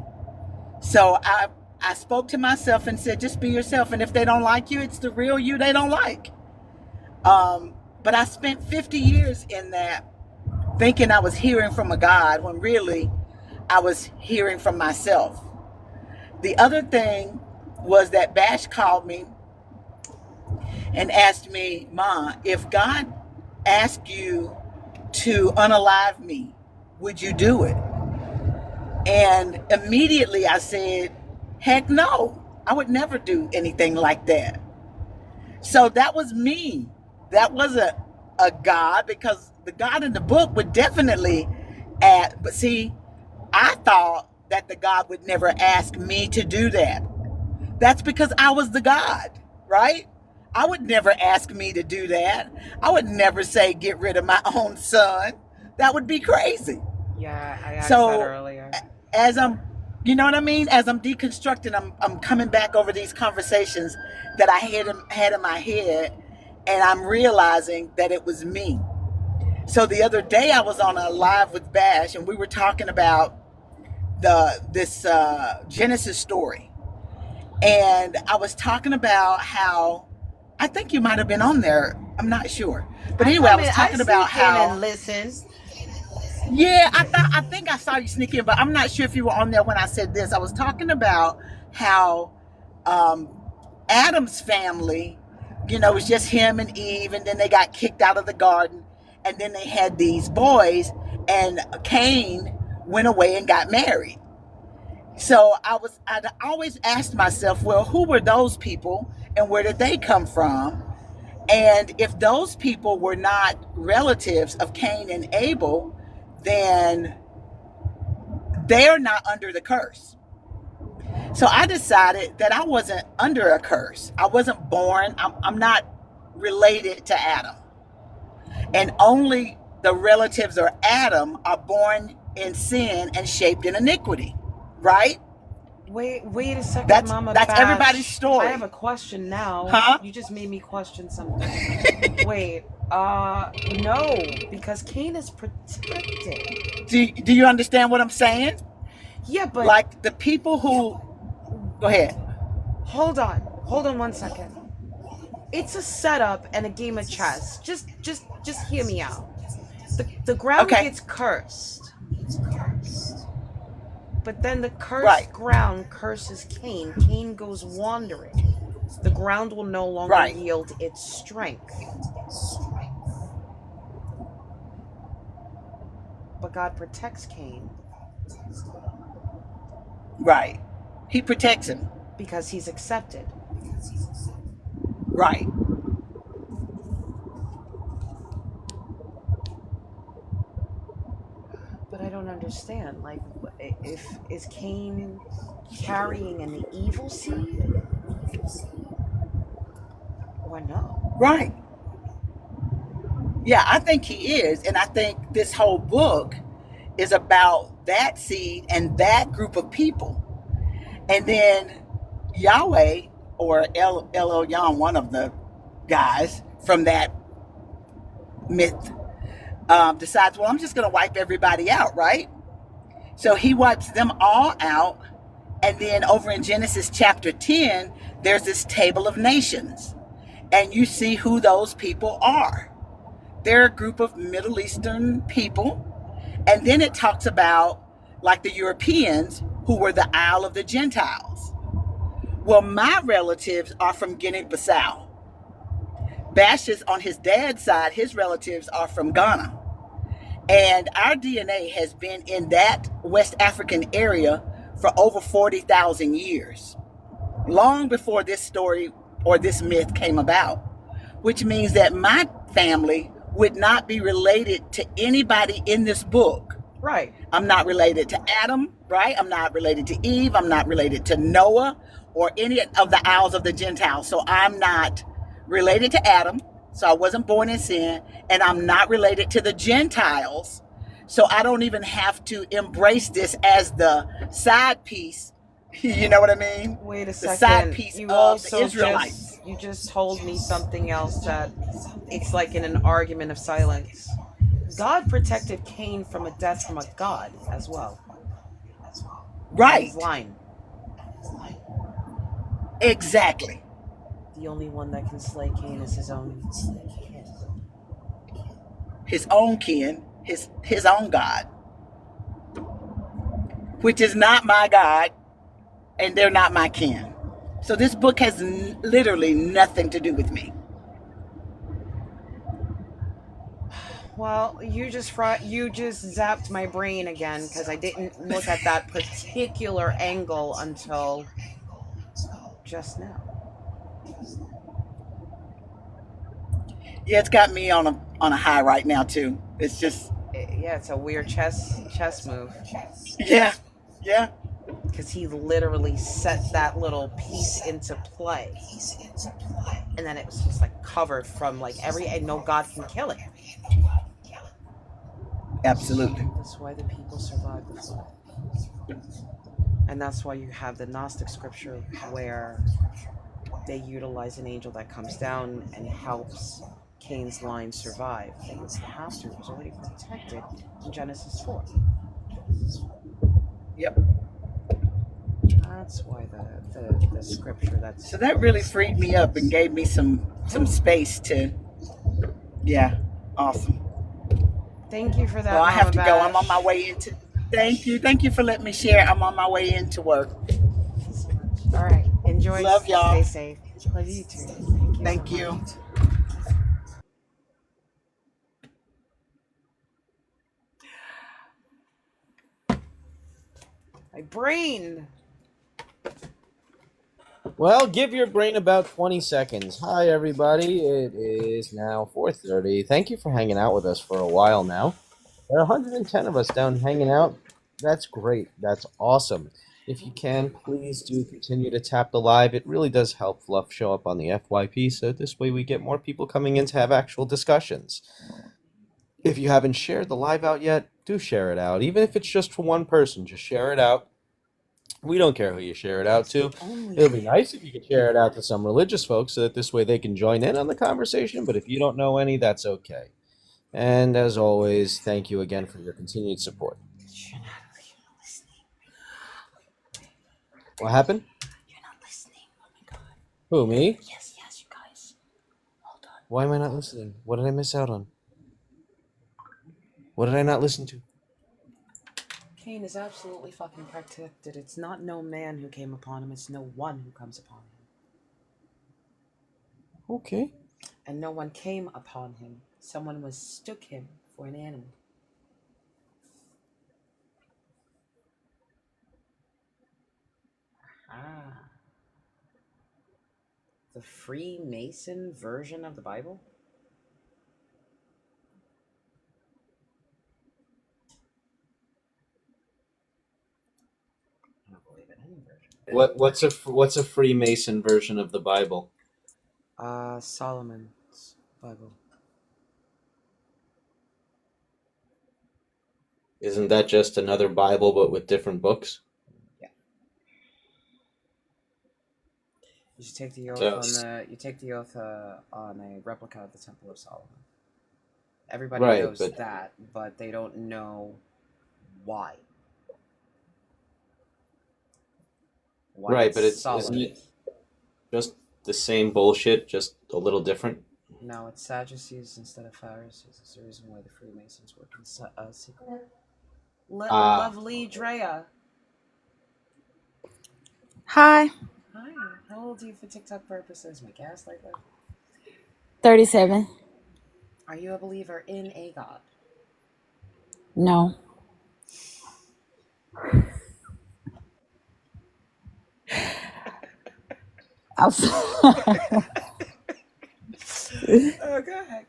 So I spoke to myself and said, just be yourself. And if they don't like you, it's the real you they don't like. But I spent 50 years in that, thinking I was hearing from a God when really I was hearing from myself. The other thing was that Bash called me and asked me, Ma, if God asked you to unalive me, would you do it? And immediately I said, heck no, I would never do anything like that. So that was me. That wasn't a God, because the God in the book would definitely ask. But see, I thought that the God would never ask me to do that. That's because I was the God, right? I would never ask me to do that. I would never say, get rid of my own son. That would be crazy. Yeah, I asked that earlier. As I'm, you know what I mean? As I'm deconstructing, I'm coming back over these conversations that I had in my head, and I'm realizing that it was me. So the other day I was on a live with Bash, and we were talking about this Genesis story. And I was talking about how, I think you might have been on there. I'm not sure. But anyway, I was talking about how. And listen. Yeah, I think I saw you sneak in, but I'm not sure if you were on there when I said this. I was talking about how Adam's family, it was just him and Eve, and then they got kicked out of the garden, and then they had these boys, and Cain went away and got married. So I'd always asked myself, well, who were those people and where did they come from? And if those people were not relatives of Cain and Abel, then they're not under the curse. So I decided that I wasn't under a curse. I wasn't born. I'm not related to Adam. And only the relatives of Adam are born in sin and shaped in iniquity. Right? Wait a second, that's Mama That's Bash. Everybody's story. I have a question now. Huh? You just made me question something. Wait, no, because Cain is protected. Do you understand what I'm saying? Yeah, but like the people who Go ahead. Hold on 1 second. It's a setup and a game of chess. Just hear me out. The ground Okay. gets cursed, but then the cursed Right. ground curses Cain. Cain goes wandering. The ground will no longer Right. yield its strength. But God protects Cain Right. He protects him. because he's accepted. Right. But I don't understand. Like, if is Cain carrying an evil seed or no? Right. Yeah, I think he is. And I think this whole book is about that seed and that group of people. And then Yahweh or El Elyon, one of the guys from that myth, decides, well, I'm just going to wipe everybody out, right? So he wipes them all out. And then over in Genesis chapter 10, there's this table of nations. And you see who those people are. They're a group of Middle Eastern people. And then it talks about like the Europeans who were the Isle of the Gentiles. Well, my relatives are from Guinea-Bissau. Bash's on his dad's side, his relatives are from Ghana. And our DNA has been in that West African area for over 40,000 years, long before this story or this myth came about, which means that my family would not be related to anybody in this book. Right. I'm not related to Adam, right? I'm not related to Eve. I'm not related to Noah or any of the Isles of the Gentiles. So I'm not related to Adam. So I wasn't born in sin. And I'm not related to the Gentiles. So I don't even have to embrace this as the side piece. You know what I mean? Wait a The second. side piece You of the also Israelites. you just told me something else that it's like in an argument of silence. God protected Cain from a death from a god as well. Right. His line. Exactly. The only one that can slay Cain is his own kin. His own kin, his own God, which is not my God, and they're not my kin. So this book has literally nothing to do with me. Well, you just zapped my brain again because I didn't look at that particular angle until just now. Yeah, it's got me on a high right now too. It's just Yeah, it's a weird chess move. yeah. Because he literally set that little piece into play, and then it was just like covered from like and no God can kill it. Absolutely. That's why the people survived the flood. And that's why you have the Gnostic scripture where they utilize an angel that comes down and helps Cain's line survive. They would have to. It was already protected in Genesis 4. Yep. That's why the scripture that's... So that really freed me up and gave me some space to, yeah, awesome. Thank you for that. Well, I have to Mama go. Bash. I'm on my way into. Thank you for letting me share. I'm on my way into work. All right. Enjoy. Love y'all. Stay safe. Love you too. Thank you. My brain. Well, give your brain about 20 seconds. Hi, everybody. It is now 4:30. Thank you for hanging out with us for a while now. There are 110 of us down hanging out. That's great. That's awesome. If you can, please do continue to tap the live. It really does help Fluff show up on the FYP, so this way we get more people coming in to have actual discussions. If you haven't shared the live out yet, do share it out. Even if it's just for one person, just share it out. We don't care who you share it out to. It'll be nice if you could share it out to some religious folks so that this way they can join in on the conversation, but if you don't know any, that's okay. And as always, thank you again for your continued support. What happened? Who, me? Yes, you guys. Hold on. Why am I not listening? What did I miss out on? What did I not listen to? Cain is absolutely fucking protected. It's not no man who came upon him, it's no one who comes upon him. Okay. And no one came upon him. Someone mistook him for an animal. Ah. The Freemason version of the Bible? I don't believe in any version. What's a Freemason version of the Bible? Solomon's Bible. Isn't that just another Bible but with different books? Yeah. You should take the oath on a replica of the Temple of Solomon. Everybody Right, knows but- that, but they don't know why. Right, but isn't it just the same bullshit, just a little different? No, it's Sadducees instead of Pharisees. It's the reason why the Freemasons work in secret. Lovely Drea. Hi. Hi. How old are you for TikTok purposes? My gaslighter. 37. Are you a believer in a God? No. Go ahead.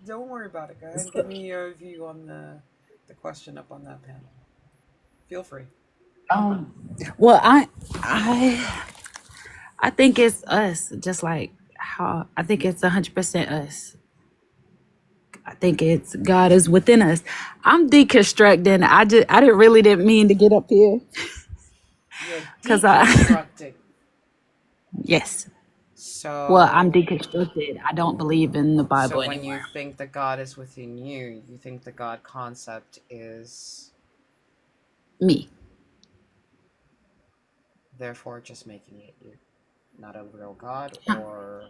Don't worry about it. Go ahead and give me your view on the question up on that panel. Feel free. Well, I think it's us, just like how I think it's 100% us. I think it's God is within us. I'm deconstructing. I didn't mean to get up here. You're Because deconstructing. Yes. So. Well, I'm deconstructed. I don't believe in the Bible So when anymore. you think that God is within you, you think the God concept is Me. therefore just making it you, not a real God, or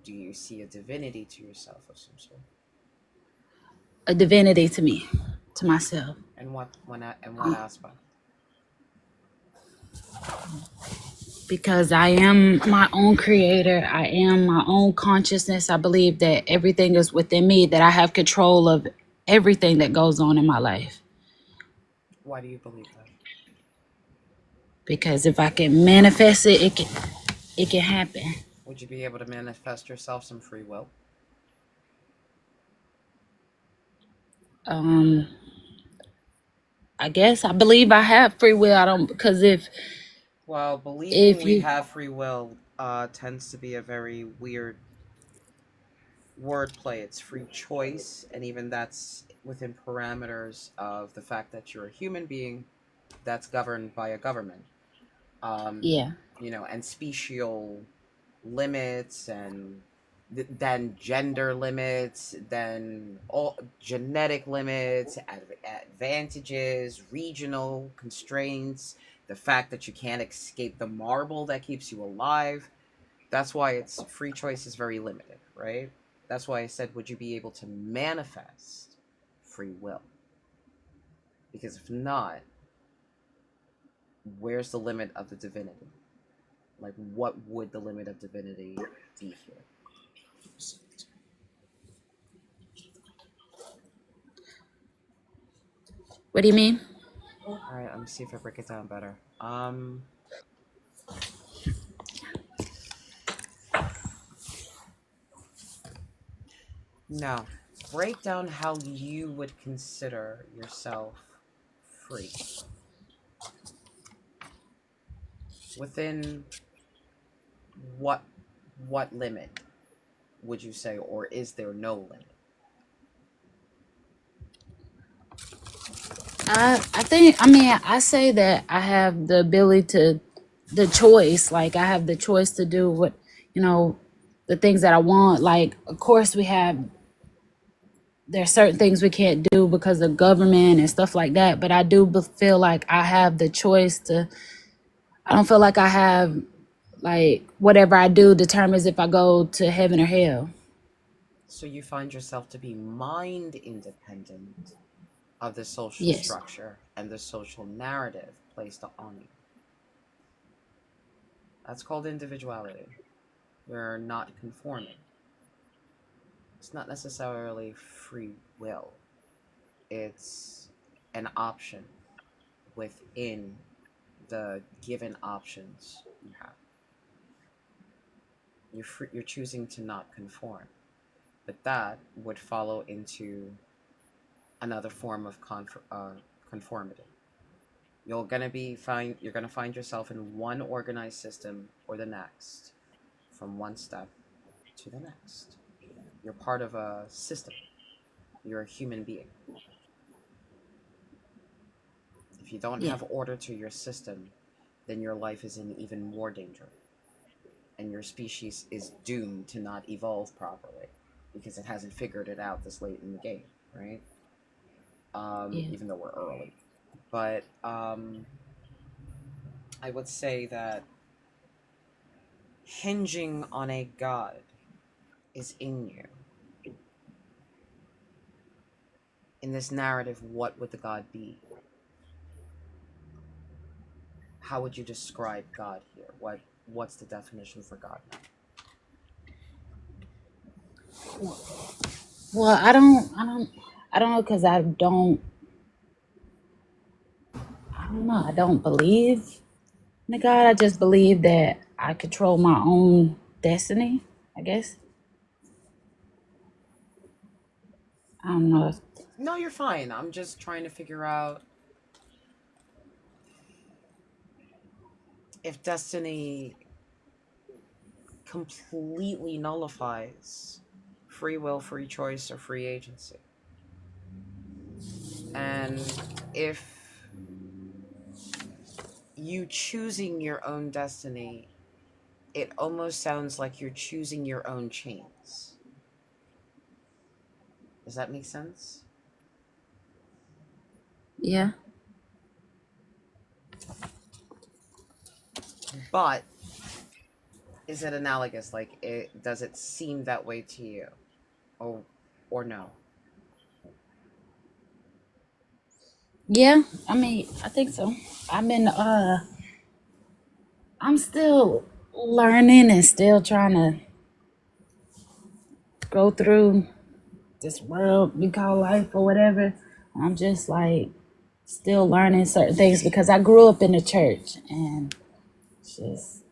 do you see a divinity to yourself of some sort? A divinity to me, to myself. And what aspect? Because I am my own creator. I am my own consciousness. I believe that everything is within me, that I have control of everything that goes on in my life. Why do you believe that? Because if I can manifest it, it can happen. Would you be able to manifest yourself some free will? I guess I believe I have free will. I don't, because Well, believing we have free will tends to be a very weird wordplay. It's free choice, and even that's within parameters of the fact that you're a human being that's governed by a government. Yeah. You know, and special limits, and then gender limits, then all genetic limits, advantages, regional constraints, the fact that you can't escape the marble that keeps you alive. That's why it's free choice is very limited, right? That's why I said, would you be able to manifest free will? Because if not, where's the limit of the divinity? Like, what would the limit of divinity be here? What do you mean? All right, let me see if I break it down better. Now, break down how you would consider yourself free. Within what limit would you say, or is there no limit? I say that I have the ability the choice. Like, I have the choice to do what, the things that I want. Like, of course, there's certain things we can't do because of government and stuff like that. But I do feel like I have the choice I don't feel like I have like whatever I do determines if I go to heaven or hell. So you find yourself to be mind independent of the social Yes. structure and the social narrative placed on you. That's called individuality. You're not conforming. It's not necessarily free will. It's an option within the given options you have. You're choosing to not conform, but that would follow into another form of conformity. You're gonna find yourself in one organized system or the next, from one step to the next. You're part of a system. You're a human being. If you don't Yeah. have order to your system, then your life is in even more danger. And your species is doomed to not evolve properly because it hasn't figured it out this late in the game, right? Yeah. Even though we're early. But I would say that hinging on a god is in you. In this narrative, what would the god be? How would you describe God here? What's the definition for God now? Well, I don't know because I don't know. I don't believe in God. I just believe that I control my own destiny, I guess. I don't know. No, you're fine. I'm just trying to figure out if destiny completely nullifies free will, free choice, or free agency. And if you choosing your own destiny, it almost sounds like you're choosing your own chains. Does that make sense? Yeah. But is it analogous? Like, does it seem that way to you, or no? Yeah. I mean, I think so. I'm still learning and still trying to go through this world we call life or whatever. I'm just like still learning certain things because I grew up in the church and it's just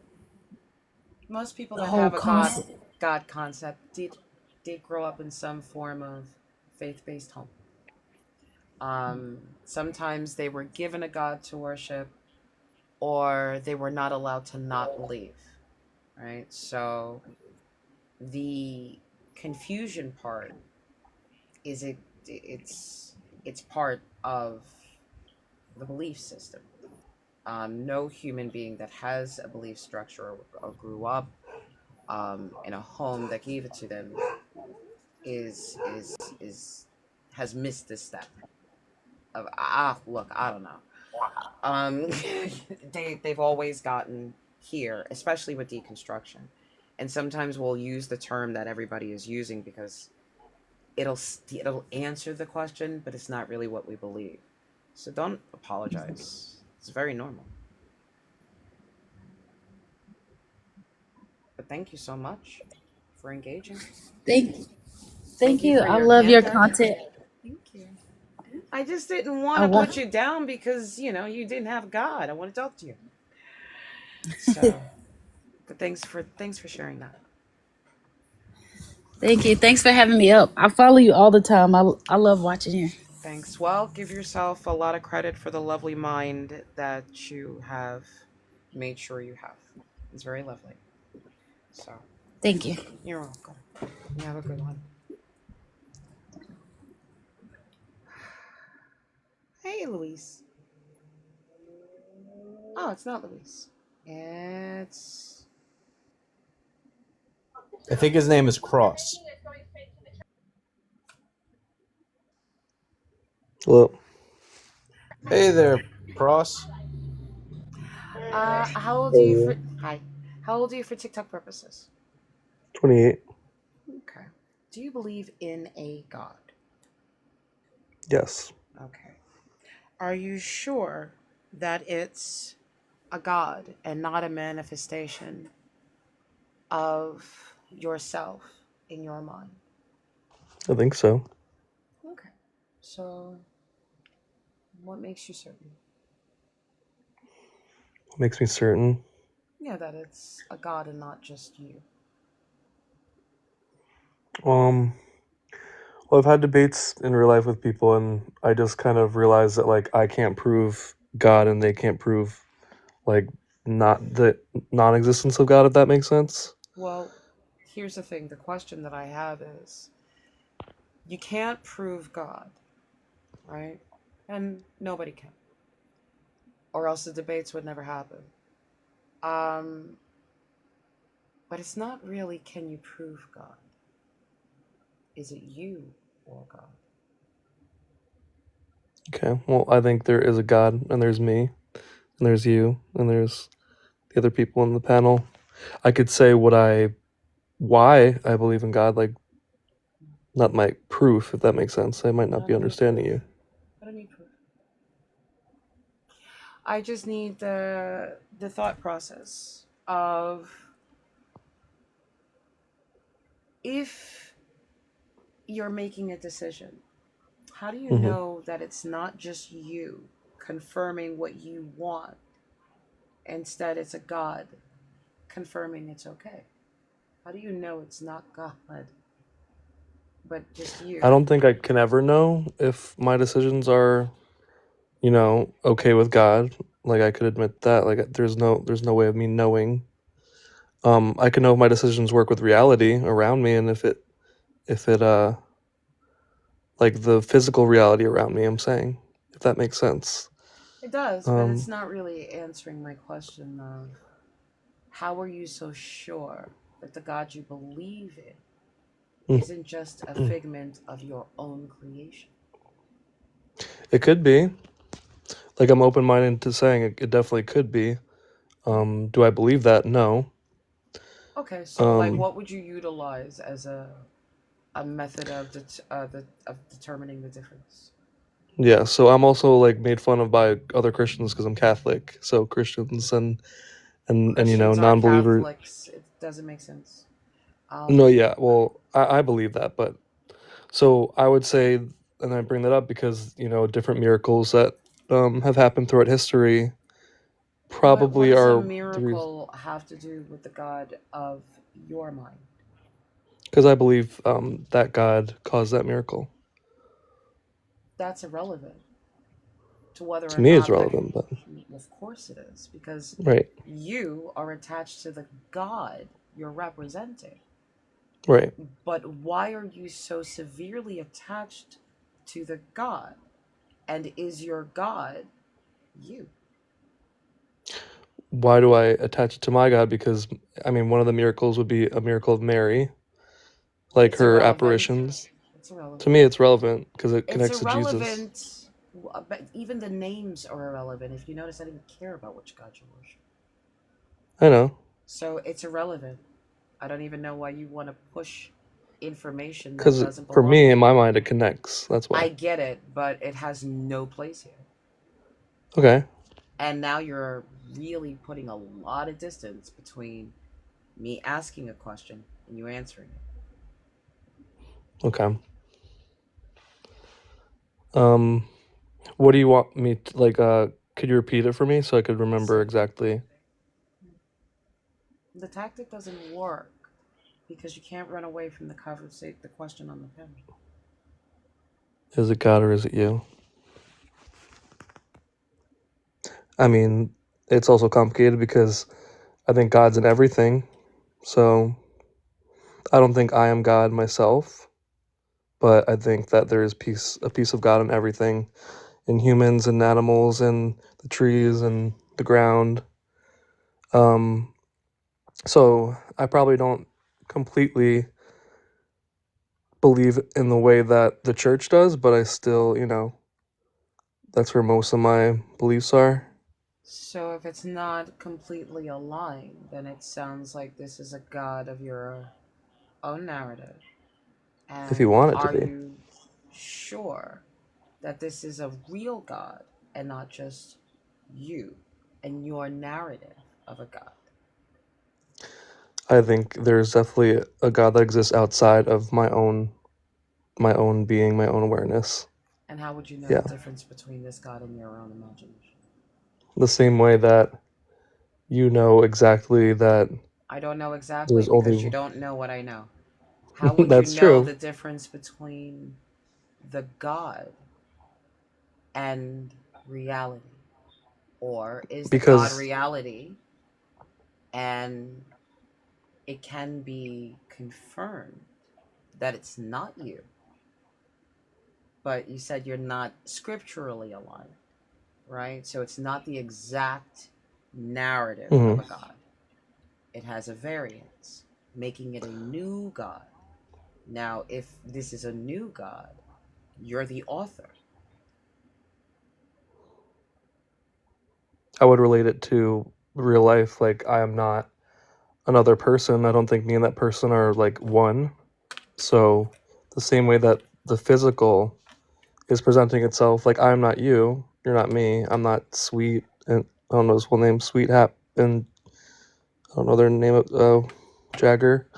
Most people the that whole have a concept. God concept did grow up in some form of faith-based home. Sometimes they were given a God to worship, or they were not allowed to not believe. Right. So the confusion part is it's part of the belief system. No human being that has a belief structure or grew up in a home that gave it to them is has missed this step of look, I don't know. Um, they've always gotten here, especially with deconstruction, and sometimes we'll use the term that everybody is using because it'll answer the question, but it's not really what we believe. So don't apologize. It's very normal. But thank you so much for engaging. Thank you. For I your love your candor. content. Thank you. I just didn't want I to want put you down because you didn't have God. I want to talk to you. So, but thanks for sharing that. Thank you. Thanks for having me up. I follow you all the time. I love watching you. Thanks. Well, give yourself a lot of credit for the lovely mind that you have made sure you have. It's very lovely. So, Thank you. you're welcome. You have a good one. Hey, Luis. Oh, it's not Luis. It's I think his name is Cross. Hello. Hey there, Cross. how old are you? Hi. How old are you for TikTok purposes? 28. Okay. Do you believe in a God? Yes. Okay. Are you sure that it's a God and not a manifestation of yourself in your mind? I think so. Okay. So, what makes you certain? What makes me certain? Yeah, that it's a God and not just you. Well, I've had debates in real life with people, and I just kind of realized that like I can't prove God, and they can't prove like not the non-existence of God, if that makes sense. Well, here's the thing. The question that I have is, you can't prove God, right? And nobody can, or else the debates would never happen. Um, but it's not really, can you prove God? Is it you or God? Okay. Well, I think there is a God, and there's me, and there's you, and there's the other people in the panel. I could say why I believe in God, like not my proof, if that makes sense. I might I not don't be need understanding proof. you. I don't need proof. I just need the thought process of, if you're making a decision, how do you hmm know that it's not just you confirming what you want? Instead, it's a God confirming it's okay. How do you know it's not God, but just I you? don't think I can ever know if my decisions are, okay with God. Like I could admit that. Like there's no way of me knowing. I can know if my decisions work with reality around me, and if it like the physical reality around me, I'm saying, if that makes sense. It does, but it's Um, not really answering my question of, how are you so sure that the God you believe in isn't just a figment of your own creation? it could be. Like I'm open minded to saying it definitely could be. Do I believe that? No. Okay, so like, Um, what would you utilize as a method of determining the difference? yeah, so I'm also like made fun of by other Christians because I'm Catholic. So Christians and Christians are non-believers. Catholics. It doesn't make sense. No, yeah, well, I believe that, but so I would say, and I bring that up because different miracles that have happened throughout history What probably does a are the reason. miracle have to do with the God of your mind? Because I believe that God caused that miracle. That's irrelevant to whether To or me, it's not that. relevant, but Of course it is, because right, you are attached to the God you're representing. right. But why are you so severely attached to the God? And is your God you? Why do I attach it to my God? Because I mean, one of the miracles would be a miracle of Mary, like It's her irrelevant. apparitions. It's To irrelevant. me, it's relevant because it It's connects to Jesus. irrelevant. But even the names are irrelevant. If you notice, I didn't care about which God you worship. I know, So it's irrelevant. I don't even know why you want to push information that because doesn't for belong me, in here. my mind, it connects. That's I why. get it, but it has no place here. Okay, And now you're really putting a lot of distance between me asking a question and you answering it. okay. Um, what do you want me to, like? Could you repeat it for me so I could remember So exactly? the tactic doesn't work because you can't run away from the question on the panel. Is it God or is it you? I mean, it's also complicated because I think God's in everything. So I don't think I am God myself, but I think that there is a piece of God in everything, in humans and animals and the trees and the ground. Um, so I probably don't completely believe in the way that the church does, but I still, that's where most of my beliefs are. So if it's not completely aligned, then it sounds like this is a god of your own narrative. If you And want it to are be. you sure that this is a real god and not just you and your narrative of a god? I think there's definitely a God that exists outside of my own being, my own awareness. And how would you know Yeah. the difference between this god and your own imagination? The same way that you know exactly that I don't know exactly there's because you only don't know what I know. How would you that's know true. the difference between the god and reality? Or is the god Because reality and it can be confirmed that it's not you? But you said you're not scripturally aligned, right? So it's not the exact narrative of a god. It has a variance, making it a new god. Now, if this is a new god, you're the author. I would relate it to real life. Like, I am not another person. I don't think me and that person are like one. So the same way that the physical is presenting itself, like I'm not you, you're not me, I'm not Sweet, and I don't know his whole name, Sweet Hap, and I don't know their name of Jagger.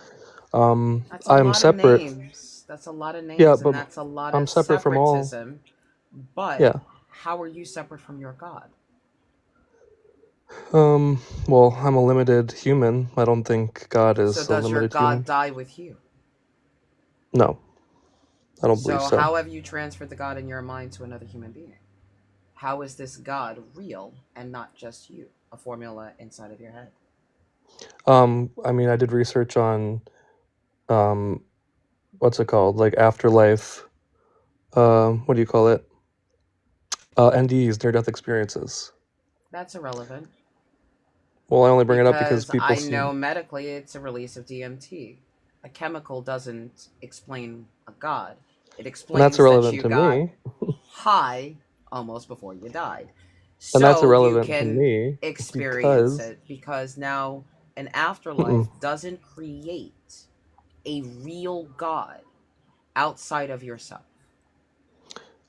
That's a I'm lot of separate. names. That's a lot of Yeah, names, and but that's a lot I'm of separate from all. separatism. But Yeah. how are you separate from your God? Well, I'm a limited human. I don't think God So is a does your limited God human. die with you? No, I don't believe So so. how have you transferred the God in your mind to another human being? How is this God real and not just you, a formula inside of your head? I mean, I did research on, what's it called? Like afterlife. What do you call it? NDEs, near-death experiences. That's irrelevant. Well, I only bring it up because Because people I seem. know medically it's a release of DMT. A chemical doesn't explain a God. It And that's explains that irrelevant you to got me. high almost before you died. And that's So you irrelevant to can me experience because. it because now an afterlife Mm-mm. doesn't create a real God outside of yourself.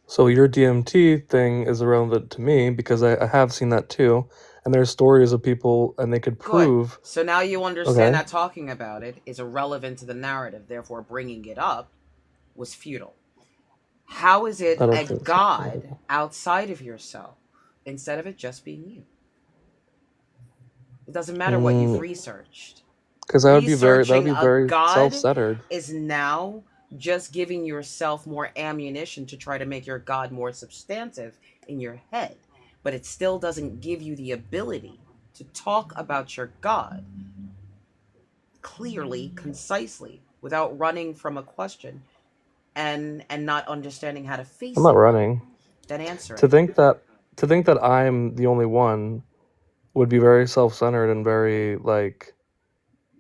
So your DMT thing is irrelevant to me because I have seen that too, and there's stories of people and they could Good. prove. So now you understand Okay. that talking about it is irrelevant to the narrative, therefore bringing it up was futile. How is it I don't a think so. God outside of yourself instead of it just being you? It doesn't matter what you've researched. Because that would be Researching a very God self-centered. is now just giving yourself more ammunition to try to make your God more substantive in your head. But it still doesn't give you the ability to talk about your God clearly, concisely, without running from a question and not understanding how to I'm face not it. running. Then answer To it. think that I'm the only one would be very self-centered and very like,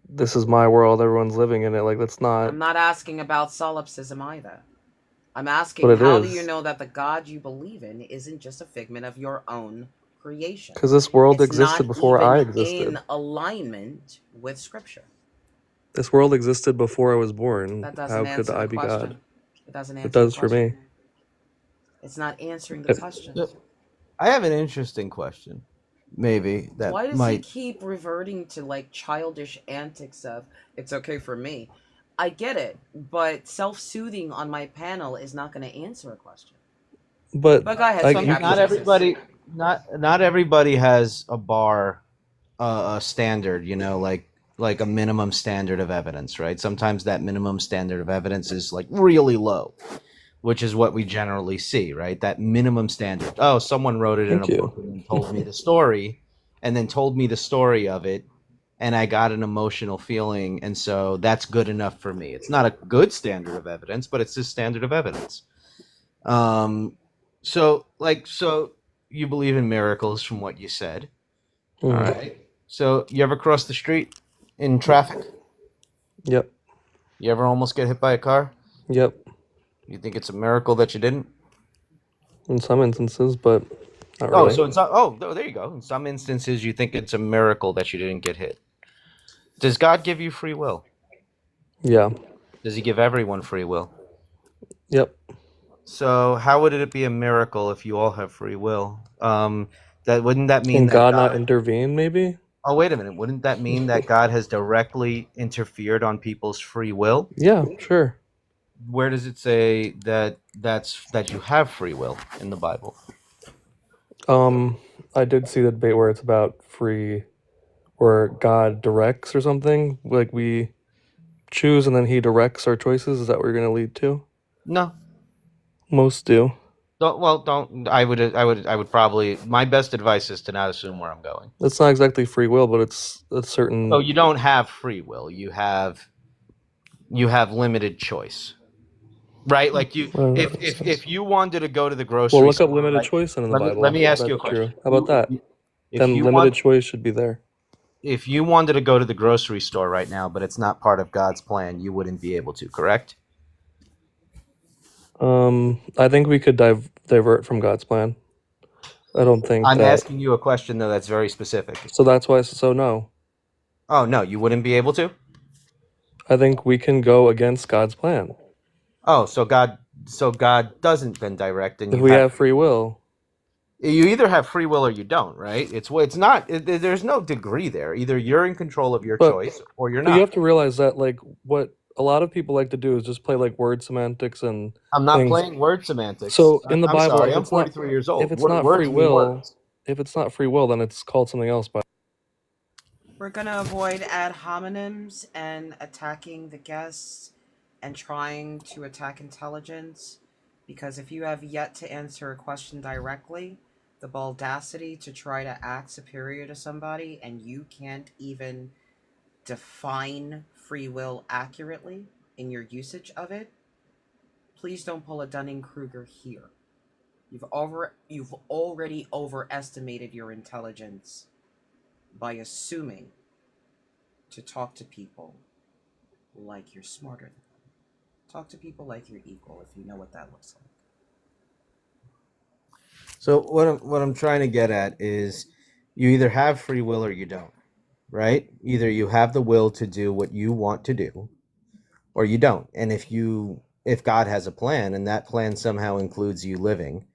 this is my world, everyone's living in it. Like that's not I'm not asking about solipsism either. I'm what asking, it how do you is. know that the God you believe in isn't just a figment of your own creation? Because this world It's existed not before I even existed. in alignment with Scripture. This world existed before I was born. That How doesn't could answer the I be God? question. It doesn't It answer the does for me. question. It's not answering the It- question. I have an interesting question. Maybe that Why does he might. keep reverting to like childish antics of it's okay for me? I get it, but self-soothing on my panel is not going to answer a question. But go ahead, I, so I'm you, happy Not Jesus. everybody. Not everybody has a bar, a standard. Like a minimum standard of evidence, right? Sometimes that minimum standard of evidence is like really low, which is what we generally see, right? That minimum standard. Oh, someone wrote it in a thank book you. and then told me the story, and then told me the story of it, and I got an emotional feeling, and so that's good enough for me. It's not a good standard of evidence, but it's a standard of evidence. So you believe in miracles from what you said. All Mhm. right. So you ever cross the street in traffic? Yep. You ever almost get hit by a car? Yep. You think it's a miracle that you didn't? In some instances, but Not Oh, really. so there you go. In some instances, you think it's a miracle that you didn't get hit. Does God give you free will? Yeah. Does He give everyone free will? Yep. So how would it be a miracle if you all have free will? Wouldn't that mean Can that God not God? intervene? Maybe. Oh, wait a minute. Wouldn't that mean that God has directly interfered on people's free will? Yeah. Sure. Where does it say that you have free will in the Bible? I did see the debate where it's about free, where God directs or something. Like we choose and then He directs our choices. Is that what you're going to lead to? No. Most do. Don't. I would probably. My best advice is to not assume where I'm going. It's not exactly free will, but it's a certain. So you don't have free will. You have limited choice, right? Like if you wanted to go to the grocery Well, look up store, limited right? choice in the Let me Bible. let me ask you a That's question. true. How about that? If Then you limited want, choice should be there. if you wanted to go to the grocery store right now, but it's not part of God's plan, you wouldn't be able to, correct? I think we could divert from God's plan. I don't think I'm that. asking you a question though that's very specific. So that's why. So no. Oh no, you wouldn't be able to? I think we can go against God's plan. Oh, so God doesn't then direct, and If we have free will. You either have free will or you don't, right? It's not. There's no degree there. Either you're in control of your choice or you're But you not. have to realize that, like, what a lot of people like to do is just play like word semantics and. I'm not things. playing word semantics. So in the I'm Bible, sorry, if I'm it's not 43 years old. if it's not Words free mean will, words. if it's not free will, then it's called something else. But We're gonna avoid ad hominems and attacking the guests and trying to attack intelligence, because if you have yet to answer a question directly, the audacity to try to act superior to somebody and you can't even define free will accurately in your usage of it, please don't pull a Dunning-Kruger here. You've already overestimated your intelligence by assuming to talk to people like you're smarter than them. Talk to people like you're equal, if you know what that looks like. So what I'm trying to get at is, you either have free will or you don't, right? Either you have the will to do what you want to do, or you don't. And if God has a plan and that plan somehow includes you living,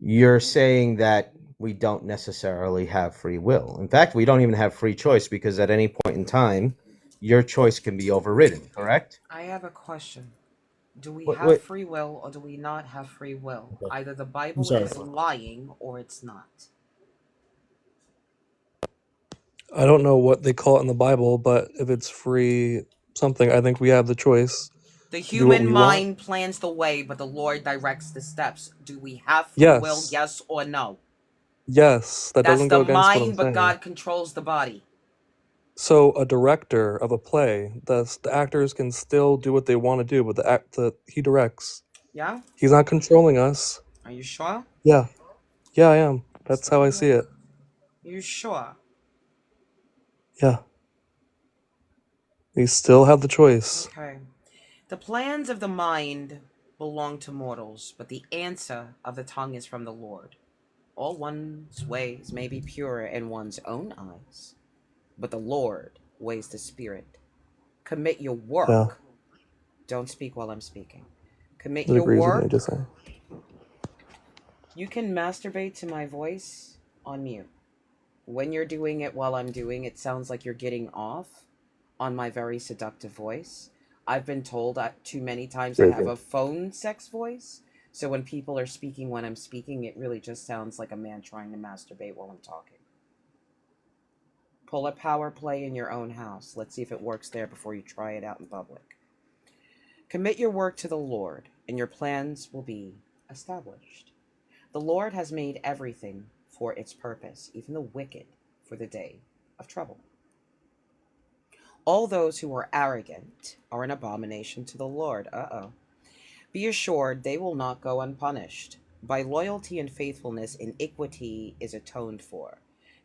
you're saying that we don't necessarily have free will. In fact, we don't even have free choice, because at any point in time, your choice can be overridden, correct? I have a question. Do we Wait, have wait. free will or do we not have free will? Okay. Either the I'm Bible sorry. is lying or it's not. I don't know what they call it in the Bible, but if it's free something, I think we have the choice. The to do what human we want. mind plans the way, but the Lord directs the steps. Do we have free will? Yes. Yes or no? Yes, that That's doesn't the go against what I'm mind, but saying. God controls the body. So a director of a play, the actors can still do what they want to do, but he directs. Yeah? He's not controlling us. Are you sure? Yeah, I am. That's how I see it. You sure? Yeah, we still have the choice. Okay. The plans of the mind belong to mortals, but the answer of the tongue is from the Lord. All one's ways may be pure in one's own eyes, but the Lord weighs the spirit. Commit your work. Yeah. Don't speak while I'm speaking. Commit It your agrees with me. work. Just saying. You can masturbate to my voice on mute. When you're doing it while I'm doing it, sounds like you're getting off on my very seductive voice. I've been told too many times I have a phone sex voice. So when people are speaking when I'm speaking, it really just sounds like a man trying to masturbate while I'm talking. Pull a power play in your own house. Let's see if it works there before you try it out in public. Commit your work to the Lord, and your plans will be established. The Lord has made everything for its purpose, even the wicked for the day of trouble. All those who are arrogant are an abomination to the Lord. Be assured they will not go unpunished. By loyalty and faithfulness, iniquity is atoned for,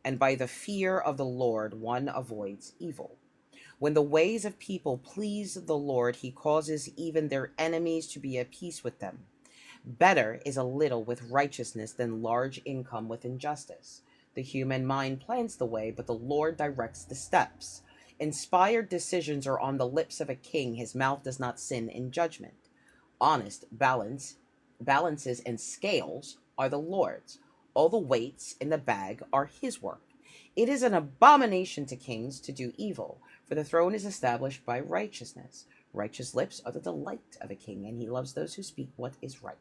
and by the fear of the Lord one avoids evil. When the ways of people please the Lord, he causes even their enemies to be at peace with them. Better is a little with righteousness than large income with injustice. The human mind plans the way, but the Lord directs the steps. Inspired decisions are on the lips of a king. His mouth does not sin in judgment. Honest balances and scales are the Lord's. All the weights in the bag are his work. It is an abomination to kings to do evil, for the throne is established by righteousness. Righteous lips are the delight of a king, and he loves those who speak what is right.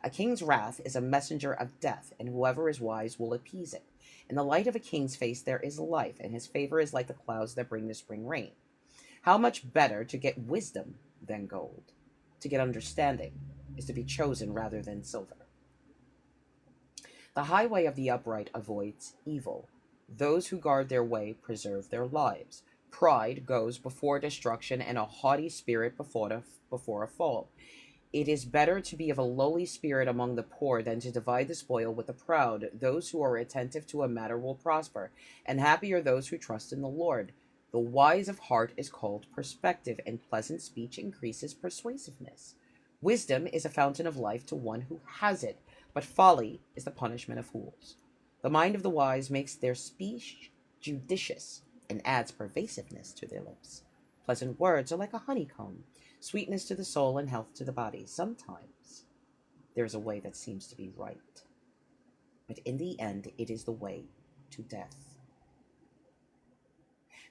A king's wrath is a messenger of death, and whoever is wise will appease it. In the light of a king's face there is life, and his favor is like the clouds that bring the spring rain. How much better to get wisdom than gold? To get understanding is to be chosen rather than silver. The highway of the upright avoids evil. Those who guard their way preserve their lives. Pride goes before destruction, and a haughty spirit before a fall. It is better to be of a lowly spirit among the poor than to divide the spoil with the proud. Those who are attentive to a matter will prosper, and happy are those who trust in the Lord. The wise of heart is called perspective, and pleasant speech increases persuasiveness. Wisdom is a fountain of life to one who has it, but folly is the punishment of fools. The mind of the wise makes their speech judicious and adds pervasiveness to their lips. Pleasant words are like a honeycomb, sweetness to the soul and health to the body. Sometimes there is a way that seems to be right, but in the end it is the way to death.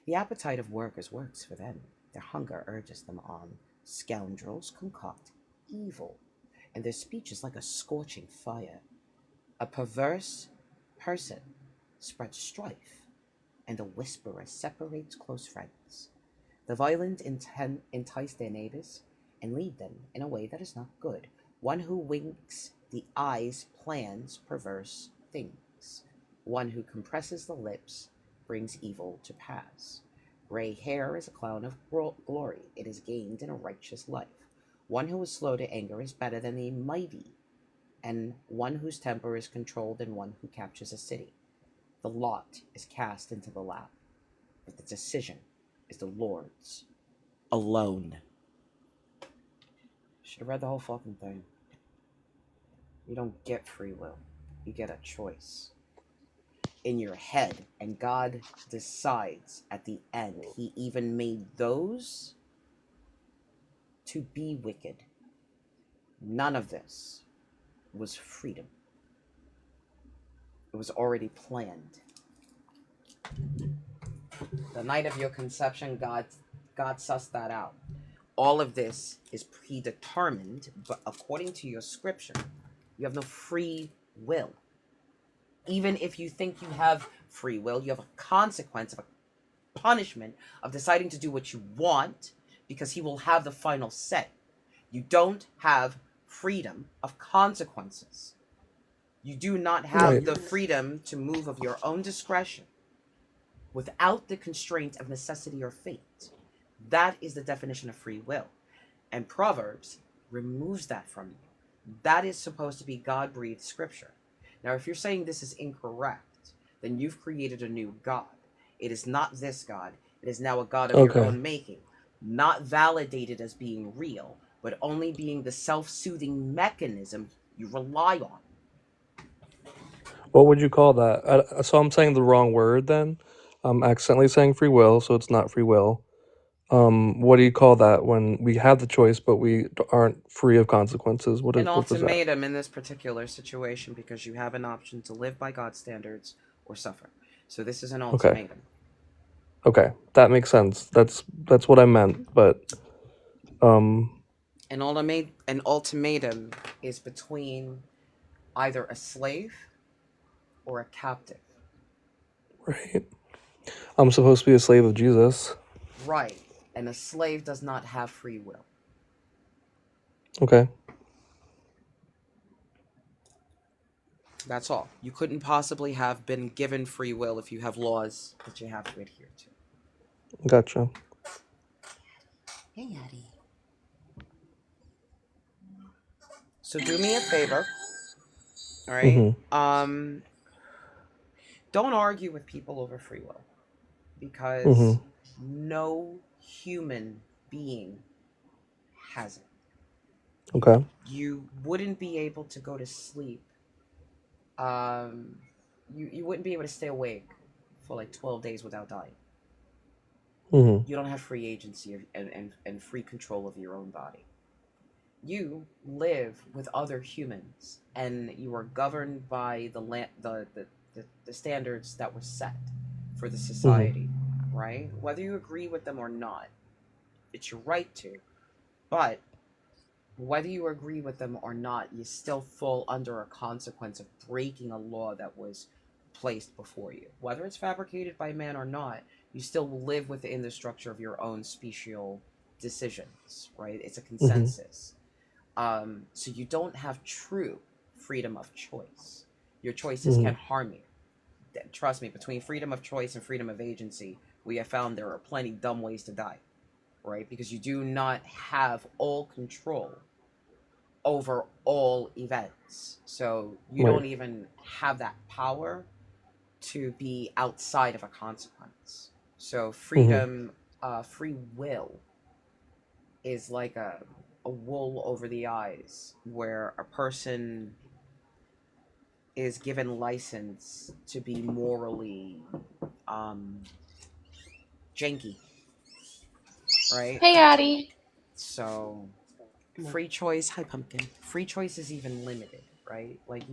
The appetite of workers works for them. Their hunger urges them on. Scoundrels concoct evil, and their speech is like a scorching fire. A perverse person spreads strife, and a whisperer separates close friends. The violent entice their neighbors and lead them in a way that is not good. One who winks the eyes plans perverse things. One who compresses the lips brings evil to pass. Gray hair is a crown of glory. It is gained in a righteous life. One who is slow to anger is better than the mighty, and one whose temper is controlled than one who captures a city. The lot is cast into the lap, but the decision is the Lord's alone. Should have read the whole fucking thing. You don't get free will. You get a choice in your head, and God decides at the end. He even made those to be wicked. None of this was freedom. It was already planned. The night of your conception, God sussed that out. All of this is predetermined, but according to your scripture, you have no free will. Even if you think you have free will, you have a consequence of a punishment of deciding to do what you want, because he will have the final say. You don't have freedom of consequences. You do not have the freedom to move of your own discretion without the constraint of necessity or fate. That is the definition of free will. And Proverbs removes that from you. That is supposed to be God-breathed scripture. Now, if you're saying this is incorrect, then you've created a new God. It is not this God. It is now a God of your own making, not validated as being real, but only being the self-soothing mechanism you rely on. What would you call that? So I'm saying the wrong word then. I'm accidentally saying free will, so it's not free will. What do you call that when we have the choice, but we aren't free of consequences? What An was that? ultimatum in this particular situation, because you have an option to live by God's standards or suffer. So this is an ultimatum. Okay, that makes sense. That's what I meant. But An ultimatum is between either a slave or a captive. right, I'm supposed to be a slave of Jesus. Right. And a slave does not have free will. Okay. That's all. You couldn't possibly have been given free will if you have laws that you have to adhere to. Gotcha. Hey, Yadi. So do me a favor. All right. Don't argue with people over free will, because no human being has it. Okay. You wouldn't be able to go to sleep. You wouldn't be able to stay awake for like 12 days without dying. Hmm. You don't have free agency and free control of your own body. You live with other humans, and you are governed by the standards that were set for the society, right? Whether you agree with them or not, it's your right to. But whether you agree with them or not, you still fall under a consequence of breaking a law that was placed before you. Whether it's fabricated by man or not, you still live within the structure of your own special decisions, right? It's a Hmm. consensus. So you don't have true freedom of choice. Your choices Hmm. can harm you. Trust me, between freedom of choice and freedom of agency, we have found there are plenty dumb ways to die, right? Because you do not have all control over all events. So you Right. don't even have that power to be outside of a consequence. So Hmm. freedom, free will is like a wool over the eyes where a person is given license to be morally um, janky, right? Hey, Addie. So free choice, hi pumpkin. Free choice is even limited, right? Like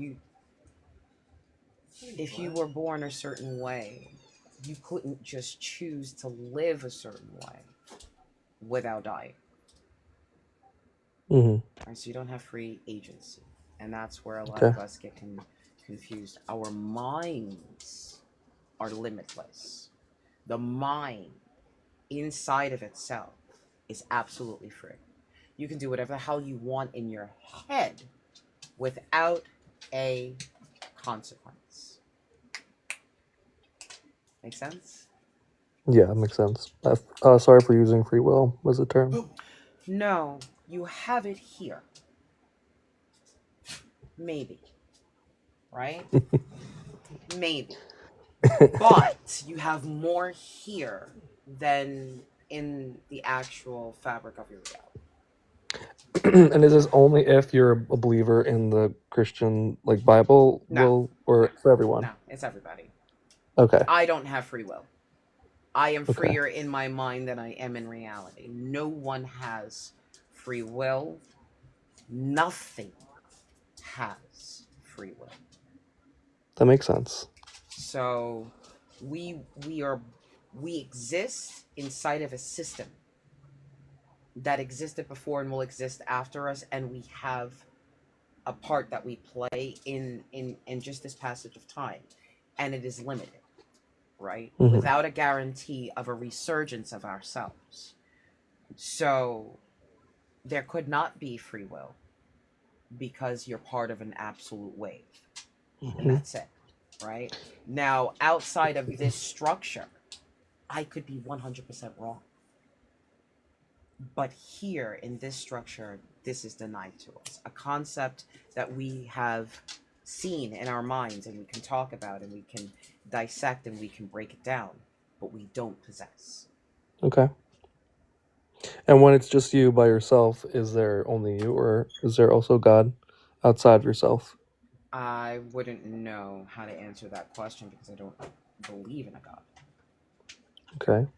if you were born a certain way, you couldn't just choose to live a certain way without dying. Hmm. Right? So you don't have free agency. And that's where a lot Okay. of us get confused. Our minds are limitless. The mind inside of itself is absolutely free. You can do whatever the hell you want in your head without a consequence. Make sense? Yeah, that makes sense. Sorry for using free will as a term. No, you have it here. Maybe. Right? Maybe. But you have more here than in the actual fabric of your reality. And is this only if you're a believer in the Christian like Bible No, will, or for everyone? no, it's everybody. Okay. I don't have free will. I am Okay. freer in my mind than I am in reality. No one has free will. Nothing has free will. That makes sense. So we we exist inside of a system that existed before and will exist after us, and we have a part that we play in just this passage of time, and it is limited, right? Hmm. Without a guarantee of a resurgence of ourselves. So there could not be free will because you're part of an absolute wave, and Hmm. that's it, right? Now, outside of this structure, I could be 100% wrong. But here in this structure, this is denied to us. A concept that we have seen in our minds and we can talk about and we can dissect and we can break it down, but we don't possess. Okay. And when it's just you by yourself, is there only you, or is there also God outside of yourself? I wouldn't know how to answer that question because I don't believe in a God. Okay.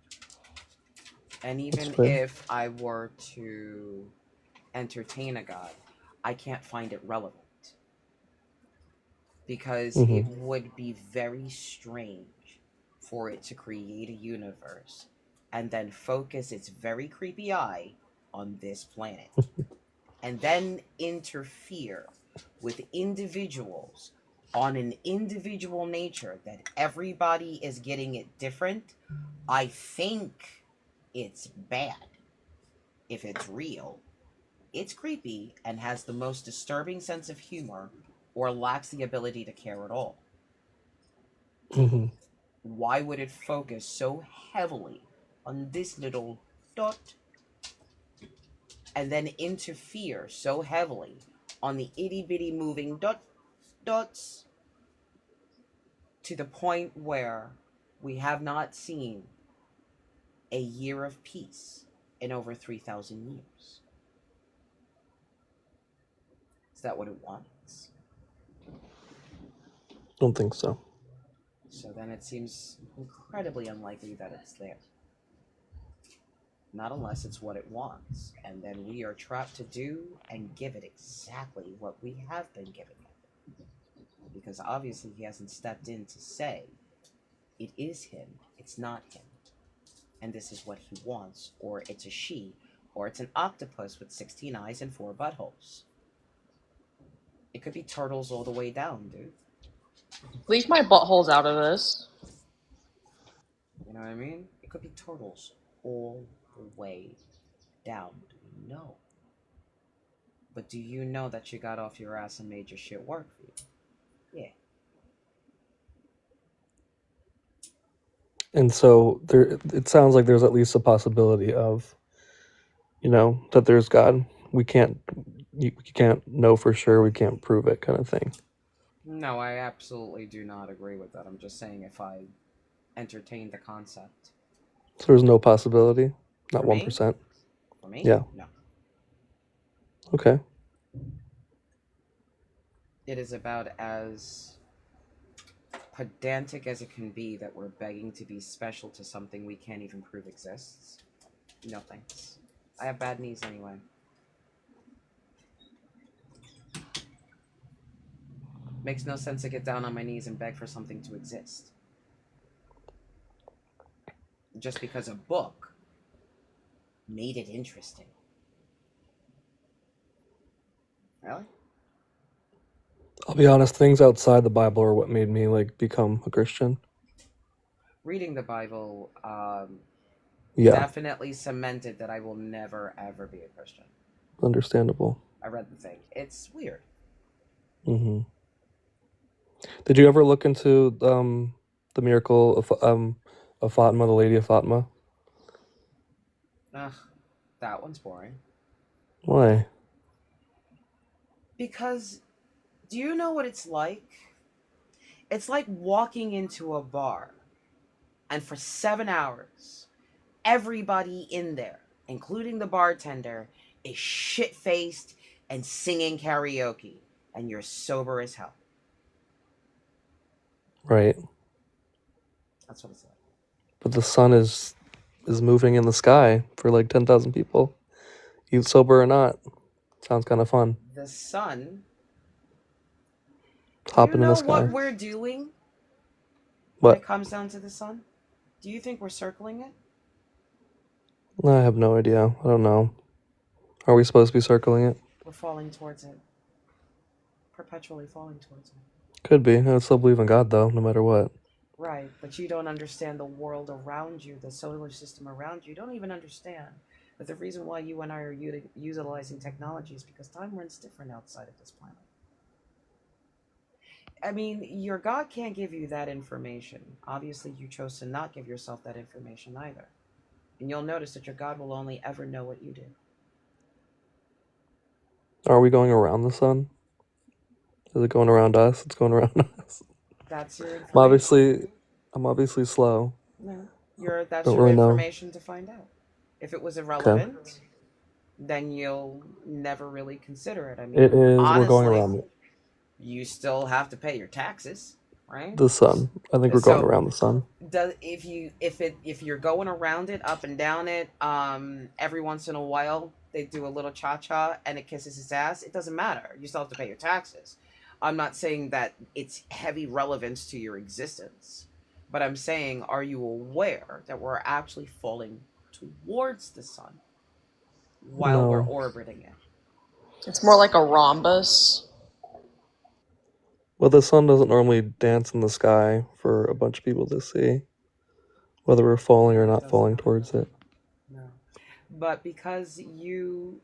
And That's even fair. if I were to entertain a God, I can't find it relevant because Hmm. it would be very strange for it to create a universe and then focus its very creepy eye on this planet and then interfere with individuals on an individual nature that everybody is getting it different. I think it's bad. If it's real, it's creepy and has the most disturbing sense of humor or lacks the ability to care at all. Hmm. Why would it focus so heavily on this little dot and then interfere so heavily on the itty bitty moving dots to the point where we have not seen a year of peace in over 3,000 years? Is that what it wants? Don't think so. So then it seems incredibly unlikely that it's there. Not unless it's what it wants. And then we are trapped to do and give it exactly what we have been giving it. Because obviously he hasn't stepped in to say, it is him, it's not him. And this is what he wants, or it's a she, or it's an octopus with 16 eyes and 4 buttholes. It could be turtles all the way down, dude. Leave my buttholes out of this. You know what I mean? It could be turtles all the way down. Do you know? But do you know that you got off your ass and made your shit work for you? Yeah. And so there, it sounds like there's at least a possibility of, that there's God. We can't know for sure. We can't prove it, kind of thing. No, I absolutely do not agree with that. I'm just saying if I entertain the concept. So there's no possibility, not For me? 1%. For me? Yeah. No. Okay. It is about as pedantic as it can be that we're begging to be special to something we can't even prove exists. No thanks. I have bad knees anyway. Makes no sense to get down on my knees and beg for something to exist. Just because a book made it interesting. Really? I'll be honest, things outside the Bible are what made me become a Christian. Reading the Bible Yeah. definitely cemented that I will never ever be a Christian. Understandable. I read the thing. It's weird. Mm-hmm. Did you ever look into the miracle of Fatima, the Lady of Fatima? Ugh, that one's boring. Why? Because, do you know what it's like? It's like walking into a bar, and for 7 hours, everybody in there, including the bartender, is shit-faced and singing karaoke, and you're sober as hell. Right. That's what it's like. But the sun is moving in the sky for 10,000 people. You sober or not. Sounds kind of fun. The sun. Do you Hopping in the know sky. what we're doing when What? it comes down to the sun? Do you think we're circling it? I have no idea. I don't know. Are we supposed to be circling it? We're falling towards it. Perpetually falling towards it. Could be. I still believe in God, though, no matter what. Right, but you don't understand the world around you, the solar system around you. You don't even understand that the reason why you and I are utilizing technology is because time runs different outside of this planet. I mean, your God can't give you that information. Obviously, you chose to not give yourself that information either. And you'll notice that your God will only ever know what you do. Are we going around the sun? Is it going around us? It's going around us. That's your information. I'm obviously slow. No, that's Don't your really know. information to find out. If it was irrelevant, then you'll never really consider it. I mean, It is. honestly, We're going around it. you still have to pay your taxes, right? The sun. I think we're going So, around the sun. if you're going around it, up and down it, every once in a while they do a little cha-cha and it kisses its ass, it doesn't matter. You still have to pay your taxes. I'm not saying that it's heavy relevance to your existence, but I'm saying, are you aware that we're actually falling towards the sun while we're No. orbiting it? It's more like a rhombus. Well, the sun doesn't normally dance in the sky for a bunch of people to see, whether we're falling or not falling towards it. No. But because you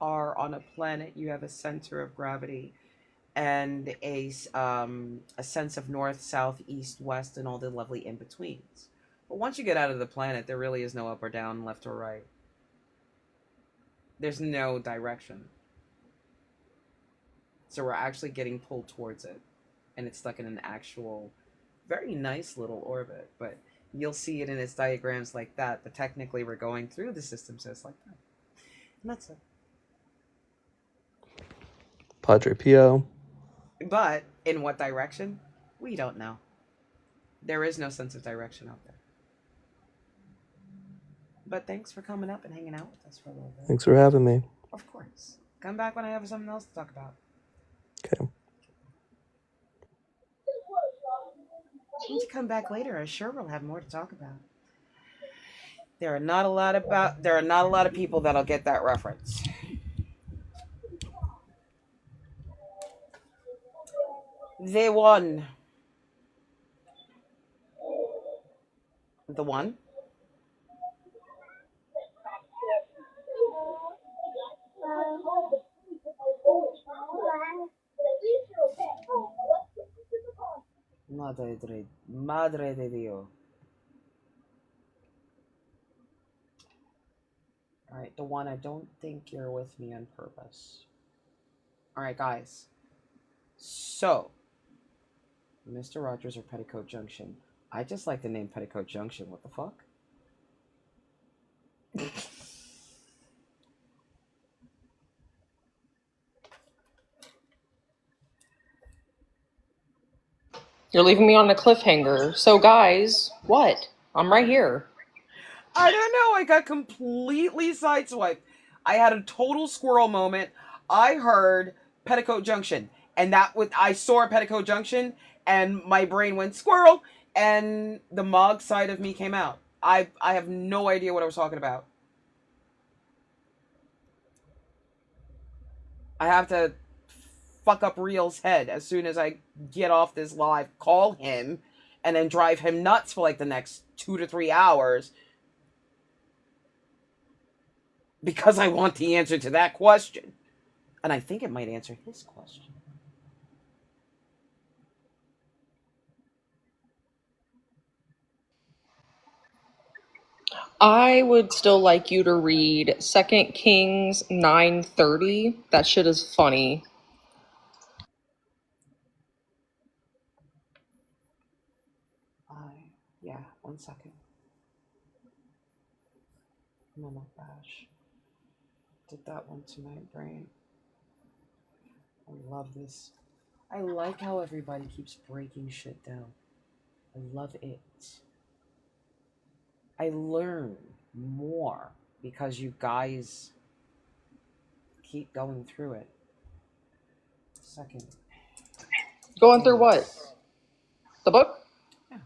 are on a planet, you have a center of gravity and a sense of north, south, east, west, and all the lovely in-betweens. But once you get out of the planet, there really is no up or down, left or right. There's no direction. So we're actually getting pulled towards it. And it's stuck in an actual, very nice little orbit. But you'll see it in its diagrams like that. But technically we're going through the system, so it's like that. And that's it. Padre Pio. But in what direction? We don't know. There is no sense of direction out there. But thanks for coming up and hanging out with us for a little bit. Thanks for having me. Of course. Come back when I have something else to talk about. Okay. Once you come back later, I'm sure we'll have more to talk about. There are not a lot of people that'll get that reference. The one. The one? Madre de Dios. Alright, the one, I don't think you're with me on purpose. Alright, guys. So, Mr. Rogers or Petticoat Junction. I just like the name Petticoat Junction. What the fuck? You're leaving me on a cliffhanger. So, guys, what? I'm right here. I don't know. I got completely sideswiped. I had a total squirrel moment. I heard Petticoat Junction, and I saw Petticoat Junction, and my brain went squirrel, and the Mog side of me came out. I have no idea what I was talking about. I have to fuck up Real's head as soon as I get off this live, call him, and then drive him nuts for like the next 2 to 3 hours. Because I want the answer to that question. And I think it might answer his question. I would still like you to read 2 Kings 9:30. That shit is funny. Yeah, 1 second. Mama Bash. Did that one tonight, brain. I love this. I like how everybody keeps breaking shit down. I love it. I learn more because you guys keep going through it. Second. Going through what? The book? Yeah,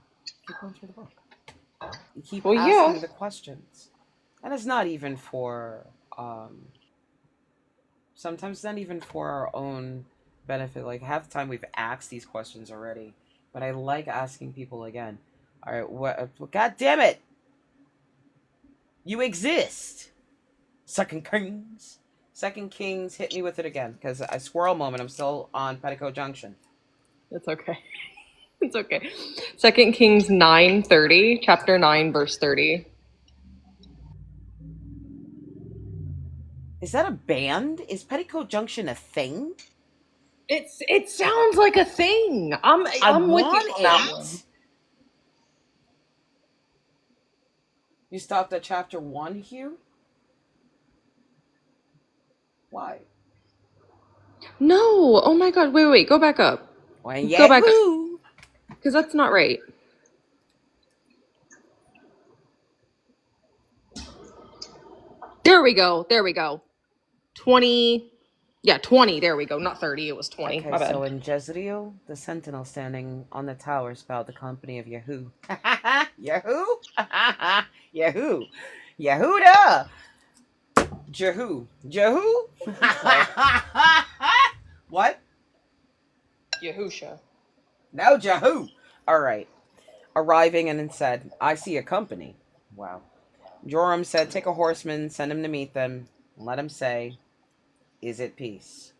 keep going through the book. You keep Well, asking yeah. the questions. And it's not even for, sometimes it's not even for our own benefit. Like, half the time we've asked these questions already. But I like asking people again. Alright, what? God damn it! You exist! 2 Kings. 2 Kings, hit me with it again. Because I squirrel moment, I'm still on Petticoat Junction. It's okay. It's okay. 2 Kings 9:30, chapter 9, verse 30. Is that a band? Is Petticoat Junction a thing? It sounds like a thing. I'm with you on that one. You stopped at chapter 1, Hugh? Why? No. Oh my god. Wait. Go back up. Go back up. Because that's not right. There we go. 20. Yeah, 20. There we go. Not 30. It was 20. Okay, My bad. so in Jezreel, the sentinel standing on the tower spelled the company of Yahoo. Yahoo? Yahoo. Yehuda! Jehu. Jehu? What? Yahusha. No, Jehu. Alright. Arriving and then said, I see a company. Wow. Joram said, take a horseman, send him to meet them, and let him say, is it peace?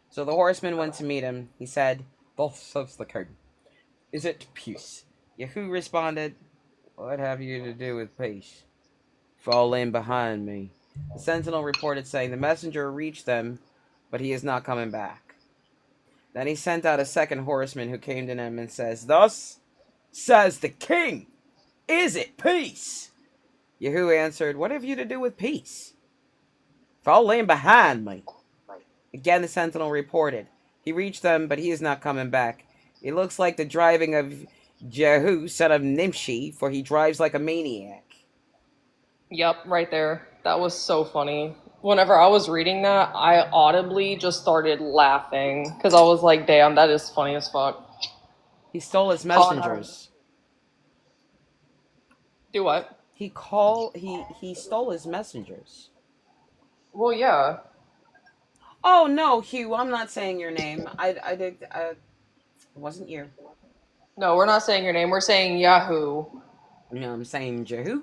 So the horseman went to meet him. He said, thus says the king, is it peace? Yahoo responded, what have you to do with peace? Fall in behind me. The sentinel reported saying, the messenger reached them, but he is not coming back. Then he sent out a second horseman who came to them and says, thus says the king, is it peace? Yahoo answered, what have you to do with peace? Fall in behind me. Again, the sentinel reported. He reached them, but he is not coming back. It looks like the driving of Jehu, son of Nimshi, for he drives like a maniac. Yep, right there. That was so funny. Whenever I was reading that, I audibly just started laughing because I was like, damn, that is funny as fuck. He stole his Connor. messengers. Do what? He stole his messengers. Well, yeah. Oh no, Hugh, I'm not saying your name. I did. It wasn't you. No, we're not saying your name. We're saying Yahoo. No, I'm saying Jehu.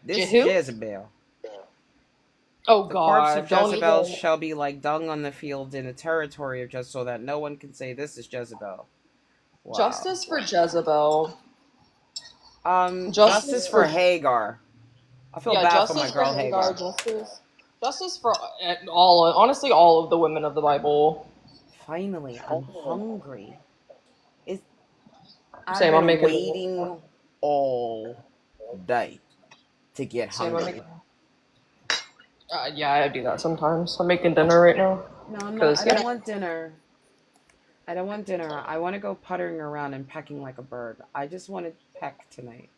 This Jehu? Jezebel. Oh The corpse God! of Don't Jezebel even. shall be like dung on the field in the territory of Jezebel, so that no one can say this is Jezebel. Wow. Justice for Jezebel. Justice for Hagar. I feel bad for my girl Hagar. Justice for honestly, all of the women of the Bible. Finally, I'm hungry. Same, I've I'm been making. waiting all day to get Same, hungry. Yeah, I do that sometimes. I'm making dinner right now. No, I'm not. I don't want dinner. I don't want dinner. I want to go puttering around and pecking like a bird. I just want to peck tonight.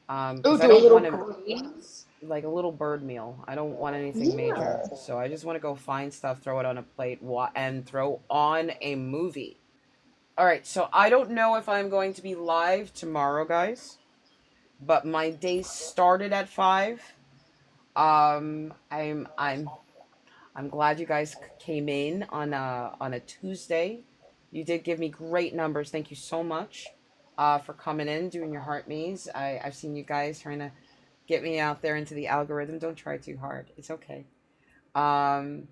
Oh, Because I do a don't little want to, graze. like a little bird meal. I don't want anything major. So I just want to go find stuff, throw it on a plate, and throw on a movie. All right. So I don't know if I'm going to be live tomorrow, guys. But my day started at 5. I'm glad you guys came in on a Tuesday. You did give me great numbers. Thank you so much for coming in, doing your heart maze. I've seen you guys trying to get me out there into the algorithm. Don't try too hard. It's okay. I'm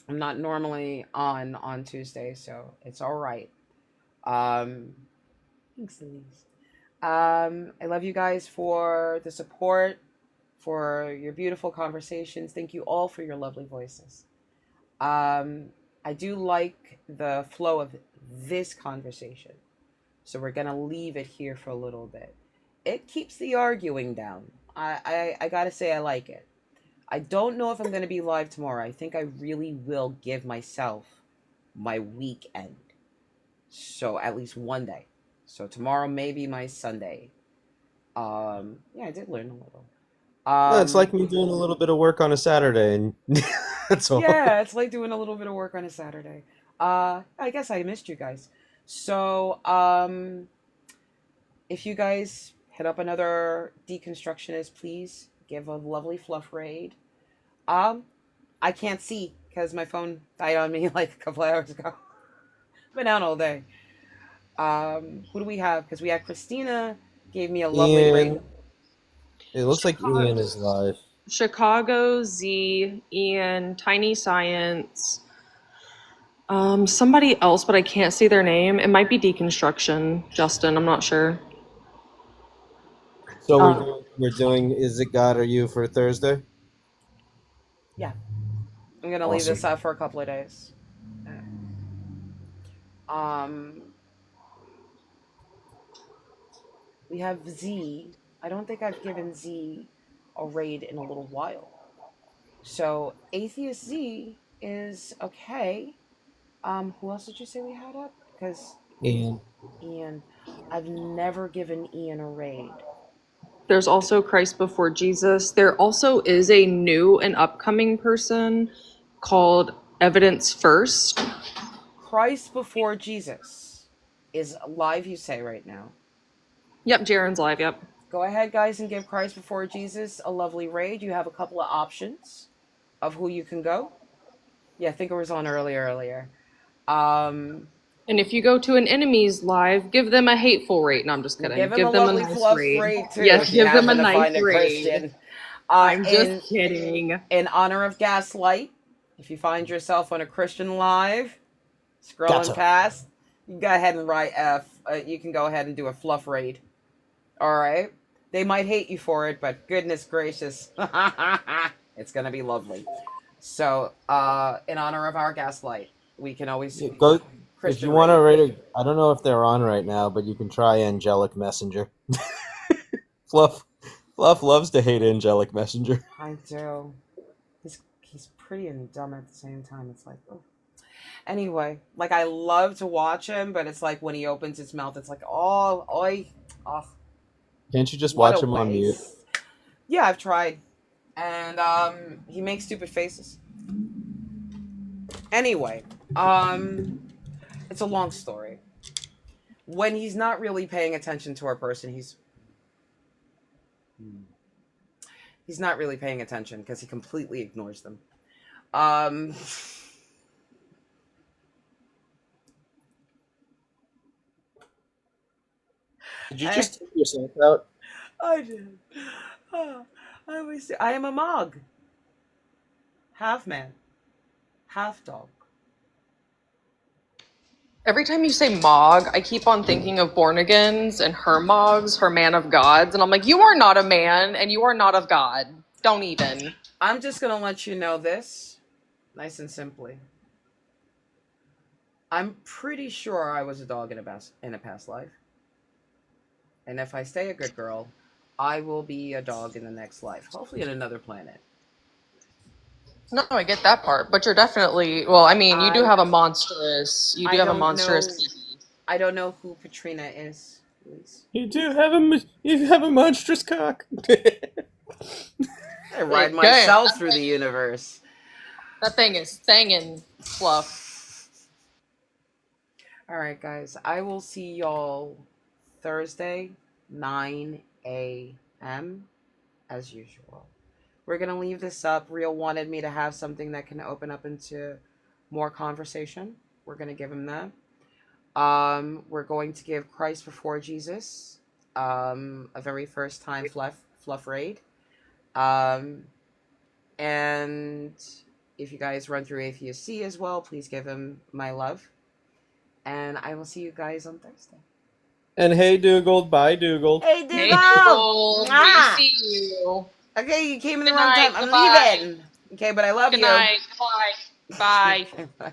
not normally on Tuesday, so it's all right. Thanks, Elise. I love you guys for the support, for your beautiful conversations. Thank you all for your lovely voices. I do like the flow of this conversation, so we're gonna leave it here for a little bit. It keeps the arguing down. I gotta say I like it. I don't know if I'm gonna be live tomorrow. I think I really will give myself my weekend, so at least one day. So tomorrow may be my Sunday. Yeah, I did learn a little. Well, it's like me doing a little bit of work on a Saturday, and that's all. Yeah, it's like doing a little bit of work on a Saturday. I guess I missed you guys. So, if you guys hit up another deconstructionist, please give a lovely fluff raid. I can't see because my phone died on me like a couple hours ago. Been out all day. Who do we have? Because we had Christina gave me a lovely raid. Ian, it looks like Ian is live. Chicago, Z, Ian, Tiny Science, somebody else, but I can't see their name. It might be Deconstruction, Justin. I'm not sure. So we're doing Is It God or You for Thursday? Yeah. I'm going to leave this Awesome. out for a couple of days. We have Z. I don't think I've given Z a raid in a little while. So Atheist Z is okay. Who else did you say we had up? Because Ian. I've never given Ian a raid. There's also Christ Before Jesus. There also is a new and upcoming person called Evidence First. Christ Before Jesus is live, you say, right now. Yep, Jaren's live, yep. Go ahead, guys, and give Christ Before Jesus a lovely raid. You have a couple of options of who you can go. Yeah, I think it was on earlier. And if you go to an enemy's live, give them a hateful rate. No, I'm just kidding. Give them a lovely fluff raid, too. Yes, give them a nice raid. Christian. I'm just kidding. In honor of Gaslight, if you find yourself on a Christian live, scrolling past, you go ahead and write you can go ahead and do a fluff raid. All right? They might hate you for it, but goodness gracious, it's going to be lovely. So, in honor of our Gaslight, we can always go. Christian if you want to raid. rate I don't know if they're on right now, but you can try Angelic Messenger. Fluff loves to hate Angelic Messenger. I do. He's pretty and dumb at the same time. It's like, oh. Anyway, like I love to watch him, but it's like when he opens his mouth, it's like, oh, oi, oh. Can't you just What watch a him on mute? waste. Yeah, I've tried, and he makes stupid faces. Anyway, it's a long story. When he's not really paying attention to our person, he's not really paying attention because he completely ignores them. Did you just take yourself out? I did. I always say, I am a Mog. Half man, half dog. Every time you say Mog, I keep on thinking of born agains and her Mogs, her man of gods, and I'm like, you are not a man and you are not of God. Don't even. I'm just gonna let you know this, nice and simply. I'm pretty sure I was a dog in a past life. And if I stay a good girl, I will be a dog in the next life. Hopefully in another planet. No, I get that part, but you're definitely, well, I mean, you do have a monstrous, you do have a monstrous pee-pee. I don't know who Katrina is, Luis. You have a monstrous cock. I ride myself through the universe. That thing is banging, Fluff. All right, guys. I will see y'all Thursday, 9 a.m. as usual. We're going to leave this up. Real wanted me to have something that can open up into more conversation. We're going to give him that. We're going to give Christ Before Jesus a very first time fluff raid. And if you guys run through Atheist C as well, please give him my love. And I will see you guys on Thursday. And hey, Dougal, bye, Dougal. Hey, Dougal! Hey, Dougal. We see you. Okay, you came in the Good wrong night, time. I'm goodbye. leaving. Okay, but I love Good you. night. Bye. Bye. Bye.